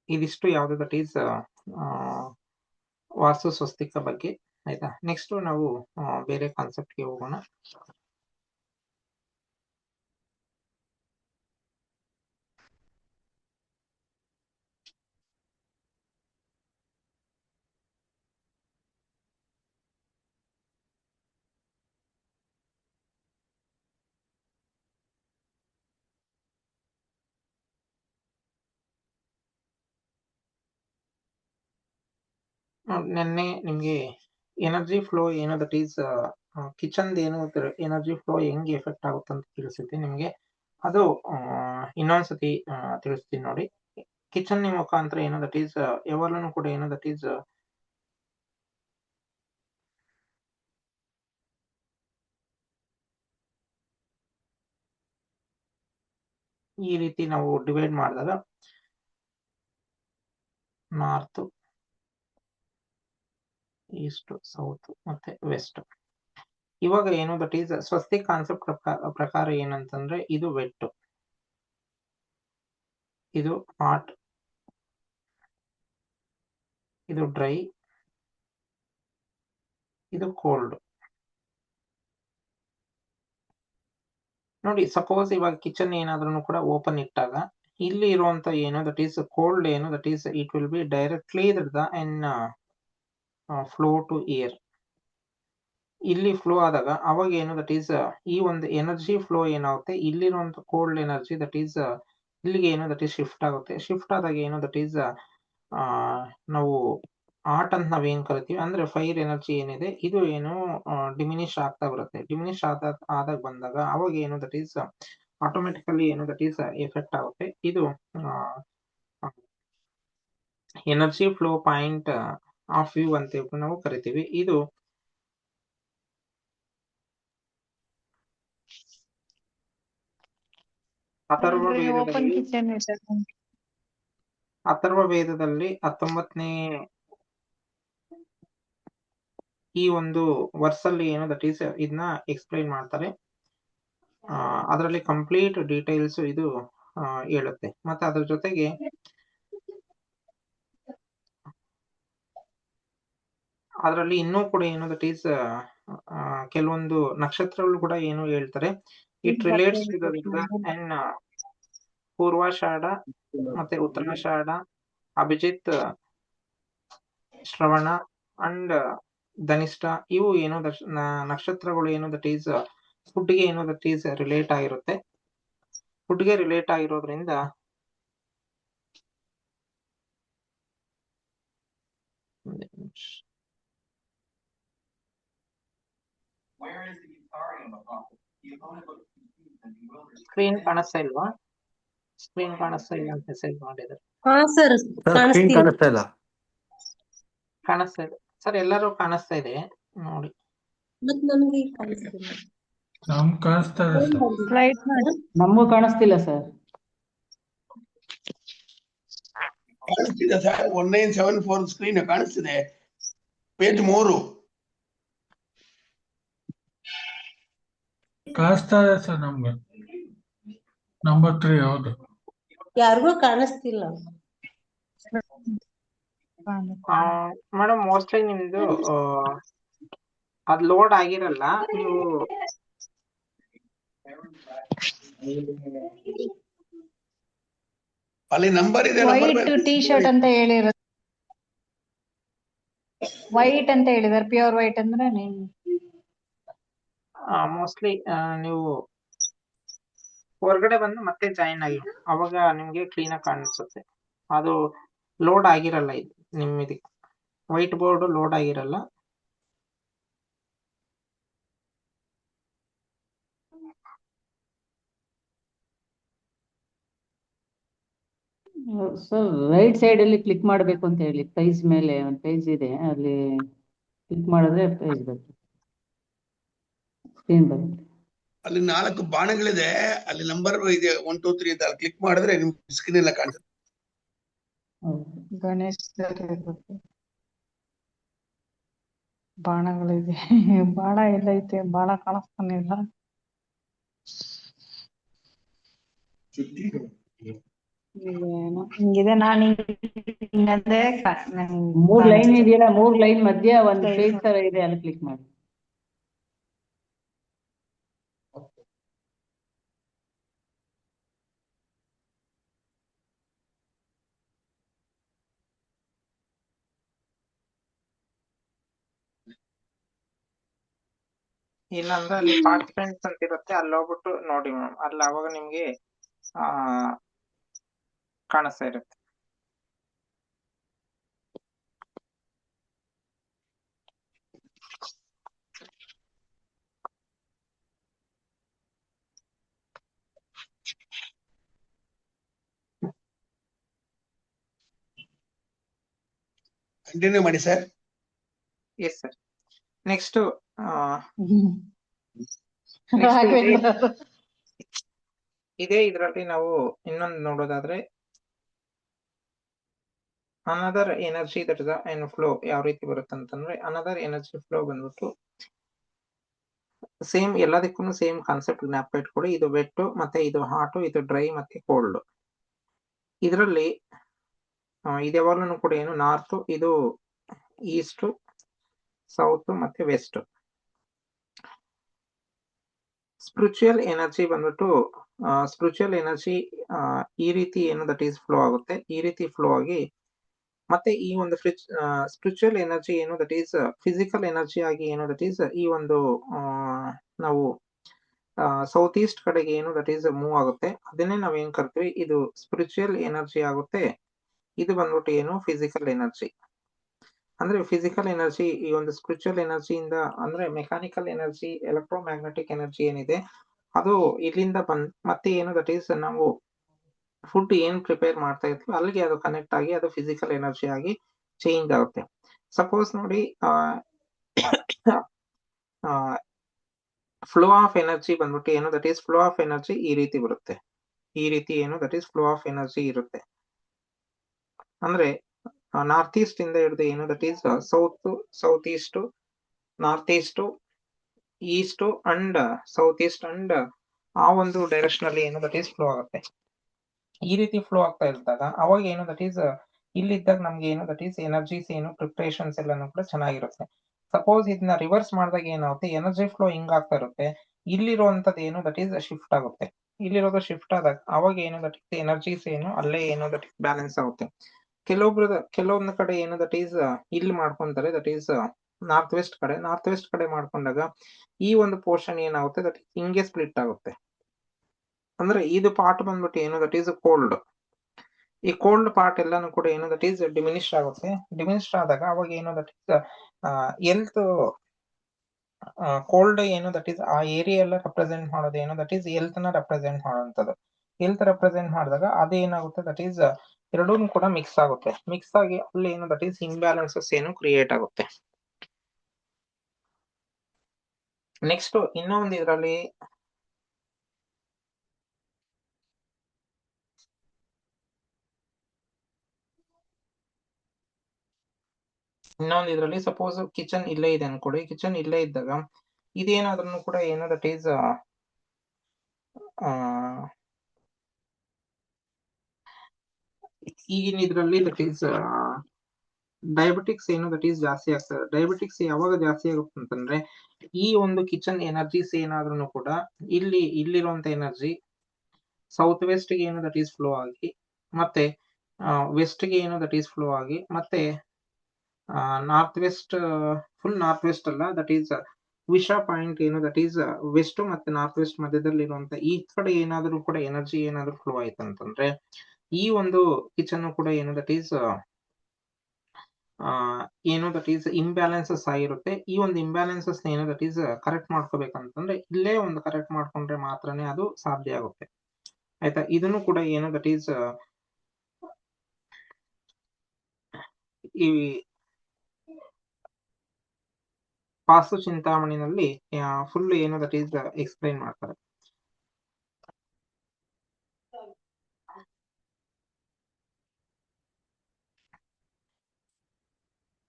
ಇದಿಷ್ಟು ಯಾವ್ದು ದಟ್ ಈಸ್ ವಾಸ್ತು ಸ್ವಸ್ತಿಕ ಬಗ್ಗೆ. ಆಯ್ತಾ, ನೆಕ್ಸ್ಟ್ ನಾವು ಬೇರೆ ಕಾನ್ಸೆಪ್ಟ್ಗೆ ಹೋಗೋಣ. ನೆನ್ನೆ ನಿಮ್ಗೆ ಎನರ್ಜಿ ಫ್ಲೋ ಏನೋ ದಟ್ ಈಸ್ ಕಿಚನ್ ಏನು ಎನರ್ಜಿ ಫ್ಲೋ ಹೆಂಗೆ ಎಫೆಕ್ಟ್ ಆಗುತ್ತೆ ಅಂತ ತಿಳಿಸಿದ್ದೆ ನಿಮ್ಗೆ. ಅದು ಇನ್ನೊಂದ್ಸತಿ ತಿಳಿಸ್ತೀನಿ ನೋಡಿ. ಕಿಚನ್ ಮುಖಾಂತರ ಏನೋ ದಟ್ ಈಸ್ ಯಾವಾಗಲೂ ಕೂಡ ಏನೋ ದಟ್ ಈಸ್ ಈ ರೀತಿ ನಾವು ಡಿವೈಡ್ ಮಾಡಿದಾಗ ನಾರ್ತ್, ಈಸ್ಟ್, ಸೌತ್ ಮತ್ತೆ ವೆಸ್ಟ್. ಇವಾಗ ಏನು ದಟ್ ಈಸ್ ಸ್ವಸ್ತಿಕ್ ಕಾನ್ಸೆಪ್ಟ್ ಪ್ರಕಾರ ಏನಂತಂದ್ರೆ ಇದು ವೆಟ್, ಇದು ಹಾಟ್, ಇದು ಡ್ರೈ, ಇದು ಕೋಲ್ಡ್. ನೋಡಿ, ಸಪೋಸ್ ಇವಾಗ ಕಿಚನ್ ಏನಾದ್ರೂ ಕೂಡ ಓಪನ್ ಇಟ್ಟಾಗ ಇಲ್ಲಿ ಇರುವಂತ ಏನೋ ದಟ್ ಈಸ್ ಕೋಲ್ಡ್ ಏನೋ that is it will be directly flow to air. ಇಲ್ಲಿ ಫ್ಲೋ ಆದಾಗ ಅವಾಗ ಏನು ದಟ್ ಈಸ್ ಈ ಒಂದು ಎನರ್ಜಿ ಫ್ಲೋ ಏನಾಗುತ್ತೆ, ಇಲ್ಲಿರುವಂತ ಕೋಲ್ಡ್ ಎನರ್ಜಿ ದಟ್ ಈಸ್ ಇಲ್ಲಿಗೆ ಏನೋ ದಟ್ ಈಸ್ ಶಿಫ್ಟ್ ಆಗುತ್ತೆ. ಶಿಫ್ಟ್ ಆದಾಗ ಏನೋ ದಟ್ ಈಸ್ ನಾವು ಆಟ್ ಅಂತ ನಾವೇನ್ ಕರಿತೀವಿ, ಅಂದ್ರೆ ಫೈರ್ ಎನರ್ಜಿ ಏನಿದೆ ಇದು ಏನು ಡಿಮಿನಿಷ್ ಆಗ್ತಾ ಬರುತ್ತೆ. ಡಿಮಿನಿಷ್ ಆದಾಗ ಬಂದಾಗ ಅವಾಗ ಏನು ದಟ್ ಈಸ್ ಆಟೋಮೆಟಿಕಲಿ ಏನು ದಟ್ ಈಸ್ ಎಫೆಕ್ಟ್ ಆಗುತ್ತೆ. ಇದು energy flow point of view ಅಂತ ನಾವು ಕರಿತೀವಿ. ಇದು ಅಥರ್ವ ವೇದದಲ್ಲಿ 19ನೇ ಈ ಒಂದು ವರ್ಸಲ್ಲಿ ಏನೋ ದಟ್ ಈಸ್ ಇದನ್ನ ಎಕ್ಸ್ಪ್ಲೈನ್ ಮಾಡ್ತಾರೆ. ಅದರಲ್ಲಿ ಕಂಪ್ಲೀಟ್ ಡೀಟೇಲ್ಸ್ ಇದು ಹೇಳುತ್ತೆ. ಮತ್ತೆ ಅದ್ರ ಜೊತೆಗೆ ಅದರಲ್ಲಿ ಇನ್ನೂ ಕೂಡ ಏನೋ ದಟ್ ಈಸ್ ಕೆಲವೊಂದು ನಕ್ಷತ್ರಗಳು ಕೂಡ ಏನು ಹೇಳ್ತಾರೆ. ಇಟ್ ರಿಲೇಟ್ಸ್ ಅಂಡ್ ಪೂರ್ವಾಷಾಢ ಮತ್ತೆ ಉತ್ತರಾಷಾಢ, ಅಭಿಜಿತ್, ಶ್ರವಣ ಅಂಡ್ ಧನಿಷ್ಠ, ಇವು ಏನೋ ನಕ್ಷತ್ರಗಳು ಏನೋ ದಟ್ ಈಸ್ ಫುಡ್ಗೆ ಏನೋ ದಟ್ ಈಸ್ ರಿಲೇಟ್ ಆಗಿರುತ್ತೆ. ಫುಡ್ಗೆ ರಿಲೇಟ್ ಆಗಿರೋದ್ರಿಂದ ಸ್ಕ್ರೀನ್ ಕಾಣಿಸ್ತಾ ಇಲ್ವಾ? ಸ್ಕ್ರೀನ್ ಕಾಣಿಸ್ತಾ ಇಲ್ಲ ಅಂತ ಮೆಸೇಜ್ ಮಾಡಿದ್ರು. ಕಾಣಿಸ್ತಾ ಇಲ್ಲ. ಕಾಣಿಸ್ತಾ ಇದೆ ಸರ್, ಎಲ್ಲರೂ ಕಾಣಿಸ್ತಾ ಇದೆ ನೋಡಿ. ನಮ್ಗೆ ಕಾಣಿಸ್ತಾ ಇದೆ ಸರ್. ನಮಗೂ ಕಾಣಿಸ್ತಿಲ್ಲ ಸರ್. ಕಾಣಿಸ್ತಿದೆ ಸರ್ 1974 ಸ್ಕ್ರೀನ್ ಕಾಣಿಸ್ತಿದೆ ಪೇಜ್ 3 ಕಾಣಿಸ್ತಾ ಇದೆ ಸರ್ ನಮ್ಗೆ ನಂಬರ್ 3 ಹೌದು. ಯಾರಿಗೂ ಕಾಣಿಸ್ತಿಲ್ಲ. ಮೇಡಮ್ ಮೋಸ್ಟ್ಲಿ ನಿಮ್ದು ಅದ್ ಲೋಡ್ ಆಗಿರಲ್ಲ. ನೀವು ಅಲ್ಲಿ ನಂಬರ್ ಇದೆ ವೈಟ್ ಟಿ ಶರ್ಟ್ ಅಂತ ಹೇಳಿರೋದು ವೈಟ್ ಅಂತ ಹೇಳಿದಾರೆ. ಪ್ಯೂರ್ ವೈಟ್ ಅಂದ್ರೆ ನೀವು ಮೋಸ್ಟ್ಲಿ ನೀವು ಹೊರಗಡೆ ಬಂದು ಮತ್ತೆ ಜಾಯಿನ್ ಆಗಿ, ಅವಾಗ ನಿಮ್ಗೆ ಕ್ಲೀನ್ ಆಗಿ ಕಾಣಿಸುತ್ತೆ. ಅದು ಲೋಡ್ ಆಗಿರಲ್ಲ. ಇದು ನಿಮ್ಮಿది ವೈಟ್ ಬೋರ್ಡ್ ಲೋಡ್ ಆಗಿರಲ್ಲ. ಸರ್ ರೈಟ್ ಸೈಡ್ ಅಲ್ಲಿ ಕ್ಲಿಕ್ ಮಾಡಬೇಕು ಅಂತ ಹೇಳಿ ಪೇಜ್ ಮೇಲೆ ಒಂದು ಪೇಜ್ ಇದೆ, ಅಲ್ಲಿ ಕ್ಲಿಕ್ ಮಾಡಿದ್ರೆ ಪೇಜ್ ಬರುತ್ತೆ, ಸ್ಕ್ರೀನ್ ಬರುತ್ತೆ. ಅಲ್ಲಿ 4 ಬಾಣಗಳಿದೆ, ಅಲ್ಲಿ ನಂಬರ್ ಇದೆ 1 2 3 ಅಂತ ಕ್ಲಿಕ್ ಮಾಡಿದ್ರೆ ನಿಮ್ ಸ್ಕ್ರೀನ್ ಎಲ್ಲ ಕಾಣಿಸುತ್ತೆ. ಗಣೇಶ್ ಬಾಣಗಳಿದೆ. ಬಾಣ ಎಲ್ಲೈತೆ? ಬಾಣ ಕಾಣಿಸ್ತಾನೆ ಇಲ್ಲ. ಏನೋ ಹಿಂಗಿದೆ. ನಾನು ಹಿಂಗಂದ್ರೆ 3 ಲೈನ್ ಇದೆಯಲ್ಲ, 3 ಲೈನ್ ಮಧ್ಯೆ ಒಂದು ಪೇಜ್ ತರ ಇದೆ, ಅಲ್ಲಿ ಕ್ಲಿಕ್ ಮಾಡಿ. ಇಲ್ಲಾಂದ್ರೆ ಅಲ್ಲಿ ಪಾರ್ಟಿಸಿಪೆಂಟ್ಸ್ ಅಂತ ಇರುತ್ತೆ, ಅಲ್ಲಿ ಹೋಗ್ಬಿಟ್ಟು ನೋಡಿ ಮ್ಯಾಮ್. ಅಲ್ಲಿ ಅವಾಗ ನಿಮ್ಗೆ ಕಾಣಿಸ್ತಾ ಇರುತ್ತೆ. ಕಂಟಿನ್ಯೂ ಮಾಡಿ ಸರ್. Yes sir. ನೆಕ್ಸ್ಟ್ ಇದೇ ಇದರಲ್ಲಿ ನಾವು ಇನ್ನೊಂದು ನೋಡೋದಾದ್ರೆ ಅನದರ್ ಎನರ್ಜಿ ದಟ್ ಇಸ್ ಏನು ಫ್ಲೋ ಯಾವ ರೀತಿ ಬರುತ್ತೆ ಅಂತಂದ್ರೆ, ಅನದರ್ ಎನರ್ಜಿ ಫ್ಲೋ ಬಂದ್ಬಿಟ್ಟು ಸೇಮ್ ಎಲ್ಲದಕ್ಕೂ ಸೇಮ್ ಕಾನ್ಸೆಪ್ಟ್ ಜ್ಞಾಪಕ ಇಟ್ಕೊಳ್ಳಿ. ಇದು ವೆಟ್, ಮತ್ತೆ ಇದು ಹಾಟ್, ಇದು ಡ್ರೈ ಮತ್ತೆ ಕೋಲ್ಡ್. ಇದರಲ್ಲಿ ಇದು ಯಾವಾಗಲೂ ಕೂಡ ಏನು ನಾರ್ತ್, ಇದು ಈಸ್ಟ್, ಸೌತ್ ಮತ್ತೆ ವೆಸ್ಟ್. ಸ್ಪಿರಿಚುವಲ್ ಎನರ್ಜಿ ಬಂದ್ಬಿಟ್ಟು ಸ್ಪಿರಿಚುವಲ್ ಎನರ್ಜಿ ಈ ರೀತಿ ಏನು ದಟ್ ಈಸ್ ಫ್ಲೋ ಆಗುತ್ತೆ, ಈ ರೀತಿ ಫ್ಲೋ ಆಗಿ ಮತ್ತೆ ಈ ಒಂದು ಸ್ಪಿರಿಚುವಲ್ ಎನರ್ಜಿ ಏನು ದಟ್ ಈಸ್ ಫಿಸಿಕಲ್ ಎನರ್ಜಿ ಆಗಿ ಏನು ದಟ್ ಈಸ್ ಈ ಒಂದು ನಾವು ಸೌತ್ ಈಸ್ಟ್ ಕಡೆಗೆ ಏನು ದಟ್ ಈಸ್ ಮೂವ್ ಆಗುತ್ತೆ. ಅದನ್ನೇ ನಾವ್ ಏನ್ ಕರಿತೀವಿ, ಇದು ಸ್ಪಿರಿಚುವಲ್ ಎನರ್ಜಿ ಆಗುತ್ತೆ. ಇದು ಬಂದ್ಬಿಟ್ಟು ಏನು ಫಿಸಿಕಲ್ ಎನರ್ಜಿ. ಅಂದ್ರೆ ಫಿಸಿಕಲ್ ಎನರ್ಜಿ ಈ ಒಂದು ಸ್ಪಿರಿಚುವಲ್ ಎನರ್ಜಿಯಿಂದ, ಅಂದ್ರೆ ಮೆಕ್ಯಾನಿಕಲ್ ಎನರ್ಜಿ, ಎಲೆಕ್ಟ್ರೋಮ್ಯಾಗ್ನೆಟಿಕ್ ಎನರ್ಜಿ ಏನಿದೆ ಅದು ಇಲ್ಲಿಂದ ಮತ್ತೆ ಏನು ದಟ್ ಈಸ್ ನಾವು ಫುಡ್ ಏನ್ ಪ್ರಿಪೇರ್ ಮಾಡ್ತಾ ಇರ್ತೀವಿ ಅಲ್ಲಿಗೆ ಅದು ಕನೆಕ್ಟ್ ಆಗಿ ಅದು ಫಿಸಿಕಲ್ ಎನರ್ಜಿ ಆಗಿ ಚೇಂಜ್ ಆಗುತ್ತೆ. ಸಪೋಸ್ ನೋಡಿ ಫ್ಲೋ ಆಫ್ ಎನರ್ಜಿ ಬಂದ್ಬಿಟ್ಟು ಏನು that is flow of energy ಈ ರೀತಿ ಬರುತ್ತೆ. ಈ ರೀತಿ ಏನು that is flow of energy ಇರುತ್ತೆ. ಅಂದ್ರೆ ನಾರ್ತ್ ಈಸ್ಟ್ ಇಂದ ಹಿಡಿದು ಏನು that is south East, north East, East and south East and ಆ ಒಂದು ಡೈರೆಕ್ಷನ್ ಅಲ್ಲಿ ಏನು ದಟ್ ಈಸ್ ಫ್ಲೋ ಆಗುತ್ತೆ. ಈ ರೀತಿ ಫ್ಲೋ ಆಗ್ತಾ ಇದ್ದಾಗ ಅವಾಗ ಏನು ದಟ್ ಈಸ್ ಇಲ್ಲಿದ್ದಾಗ ನಮ್ಗೆ ಏನು ದಟ್ ಈಸ್ ಎನರ್ಜೀಸ್ ಏನು ಪ್ರಿಪ್ರೇಷನ್ಸ್ ಎಲ್ಲಾನು ಕೂಡ ಚೆನ್ನಾಗಿರುತ್ತೆ. ಸಪೋಸ್ ಇದನ್ನ ರಿವರ್ಸ್ ಮಾಡಿದಾಗ ಏನಾಗುತ್ತೆ, ಎನರ್ಜಿ ಫ್ಲೋ ಹಿಂಗ್ ಆಗ್ತಾ ಇರುತ್ತೆ, ಇಲ್ಲಿರುವಂತದ್ದು ಏನು ದಟ್ ಈಸ್ ಶಿಫ್ಟ್ ಆಗುತ್ತೆ. ಇಲ್ಲಿರೋದು ಶಿಫ್ಟ್ ಆದಾಗ ಅವಾಗ ಏನು ದಟ್ ಈಸ್ ಎನರ್ಜೀಸ್ ಏನು ಅಲ್ಲೇ ಏನು ದಟ್ ಈಸ್ ಬ್ಯಾಲೆನ್ಸ್ ಆಗುತ್ತೆ. ಕೆಲವೊಂದು ಕಡೆ ಏನು ದಟ್ ಈಸ್ ಇಲ್ಲಿ ಮಾಡ್ಕೊಂತಾರೆ, ದಟ್ ಈಸ್ ನಾರ್ತ್ ವೆಸ್ಟ್ ಕಡೆ ಮಾಡ್ಕೊಂಡಾಗ ಈ ಒಂದು ಪೋರ್ಷನ್ ಏನಾಗುತ್ತೆ ದಟ್ ಹಿಂಗೆ ಸ್ಪ್ಲಿಟ್ ಆಗುತ್ತೆ. ಅಂದ್ರೆ ಇದು ಪಾರ್ಟ್ ಬಂದ್ಬಿಟ್ಟು ಏನು ದಟ್ ಈಸ್ ಕೋಲ್ಡ್. ಈ ಕೋಲ್ಡ್ ಪಾರ್ಟ್ ಎಲ್ಲಾನು ಕೂಡ ಏನು ದಟ್ ಈಸ್ ಡಿಮಿನಿಶ್ ಆಗುತ್ತೆ. ಡಿಮಿನಿಶ್ ಆದಾಗ ಅವಾಗ ಏನು ದಟ್ ಈಸ್ ಎಲ್ತ್ ಕೋಲ್ಡ್ ಏನು ದಟ್ ಈಸ್ ಆ ಏರಿಯಾ ಎಲ್ಲ ರೆಪ್ರೆಸೆಂಟ್ ಮಾಡೋದು ಏನು ದಟ್ ಈಸ್ ಹೆಲ್ತ್ ನ ರೆಪ್ರೆಸೆಂಟ್ ಮಾಡುವಂತದ್ದು. ಹೆಲ್ತ್ ರೆಪ್ರೆಸೆಂಟ್ ಮಾಡಿದಾಗ ಅದೇನಾಗುತ್ತೆ ದಟ್ ಈಸ್ ಎರಡೂ ಕೂಡ ಮಿಕ್ಸ್ ಆಗುತ್ತೆ. ಮಿಕ್ಸ್ ಆಗಿ ಅಲ್ಲಿ ಏನು ದಟ್ ಈಸ್ ಇಂಬ್ಯಾಲೆನ್ಸಸ್ ಏನು ಕ್ರಿಯೇಟ್ ಆಗುತ್ತೆ. ನೆಕ್ಸ್ಟ್ ಇನ್ನೊಂದು ಇದರಲ್ಲಿ ಇನ್ನೊಂದು ಇದರಲ್ಲಿ ಸಪೋಸ್ ಕಿಚನ್ ಇಲ್ಲೇ ಇದೆ ಅನ್ಕೊಡಿ, ಕಿಚನ್ ಇಲ್ಲೇ ಇದ್ದಾಗ ಇದೇನಾದ್ರೂ ಕೂಡ ಏನು ದಟ್ ಈಸ್ ಈಗಿನ ಇದರಲ್ಲಿ ದಟ್ ಈಸ್ ಡಯಾಬಿಟಿಕ್ಸ್ ಏನು ದಟ್ ಈಸ್ ಜಾಸ್ತಿ ಆಗ್ತದೆ. ಡಯಾಬಿಟಿಕ್ಸ್ ಯಾವಾಗ ಜಾಸ್ತಿ ಆಗುತ್ತೆ ಅಂತಂದ್ರೆ ಈ ಒಂದು ಕಿಚನ್ ಎನರ್ಜೀಸ್ ಏನಾದ್ರೂ ಕೂಡ ಇಲ್ಲಿರುವಂತ ಎನರ್ಜಿ ಸೌತ್ ವೆಸ್ಟ್ ಗೆ ಏನು ದಟ್ ಈಸ್ ಫ್ಲೋ ಆಗಿ, ಮತ್ತೆ ವೆಸ್ಟ್ ಗೆ ಏನು ದಟ್ ಈಸ್ ಫ್ಲೋ ಆಗಿ, ಮತ್ತೆ north west, full north west ಅಲ್ಲ, ದಟ್ ಈಸ್ ವಿಷಾ ಪಾಯಿಂಟ್ ಏನು ದಟ್ ಈಸ್ ವೆಸ್ಟ್ ಮತ್ತೆ ನಾರ್ತ್ ವೆಸ್ಟ್ ಮಧ್ಯದಲ್ಲಿ ಇರುವಂತ ಈ ಕಡೆ ಏನಾದ್ರೂ ಕೂಡ ಎನರ್ಜಿ ಏನಾದ್ರೂ ಫ್ಲೋ ಆಯ್ತು ಅಂತಂದ್ರೆ ಈ ಒಂದು ಕಿಚನ್ ಕೂಡ ಏನು ದಟ್ ಈಸ್ ಏನು ದಟ್ ಈಸ್ ಇಂಬ್ಯಾಲೆನ್ಸಸ್ ಆಗಿರುತ್ತೆ. ಈ ಒಂದು ಇಂಬ್ಯಾಲೆನ್ಸಸ್ ಏನು ದಟ್ ಈಸ್ ಕರೆಕ್ಟ್ ಮಾಡ್ಕೋಬೇಕಂತಂದ್ರೆ ಇಲ್ಲೇ ಒಂದು ಕರೆಕ್ಟ್ ಮಾಡ್ಕೊಂಡ್ರೆ ಮಾತ್ರನೇ ಅದು ಸಾಧ್ಯ ಆಗುತ್ತೆ. ಆಯ್ತಾ, ಇದನ್ನು ಕೂಡ ಏನು ದಟ್ ಈಸ್ ಈ ವಾಸ್ತು ಚಿಂತಾಮಣಿನಲ್ಲಿ ಫುಲ್ ಏನು ದಟ್ ಈಸ್ ಎಕ್ಸ್ಪ್ಲೈನ್ ಮಾಡ್ತಾರೆ.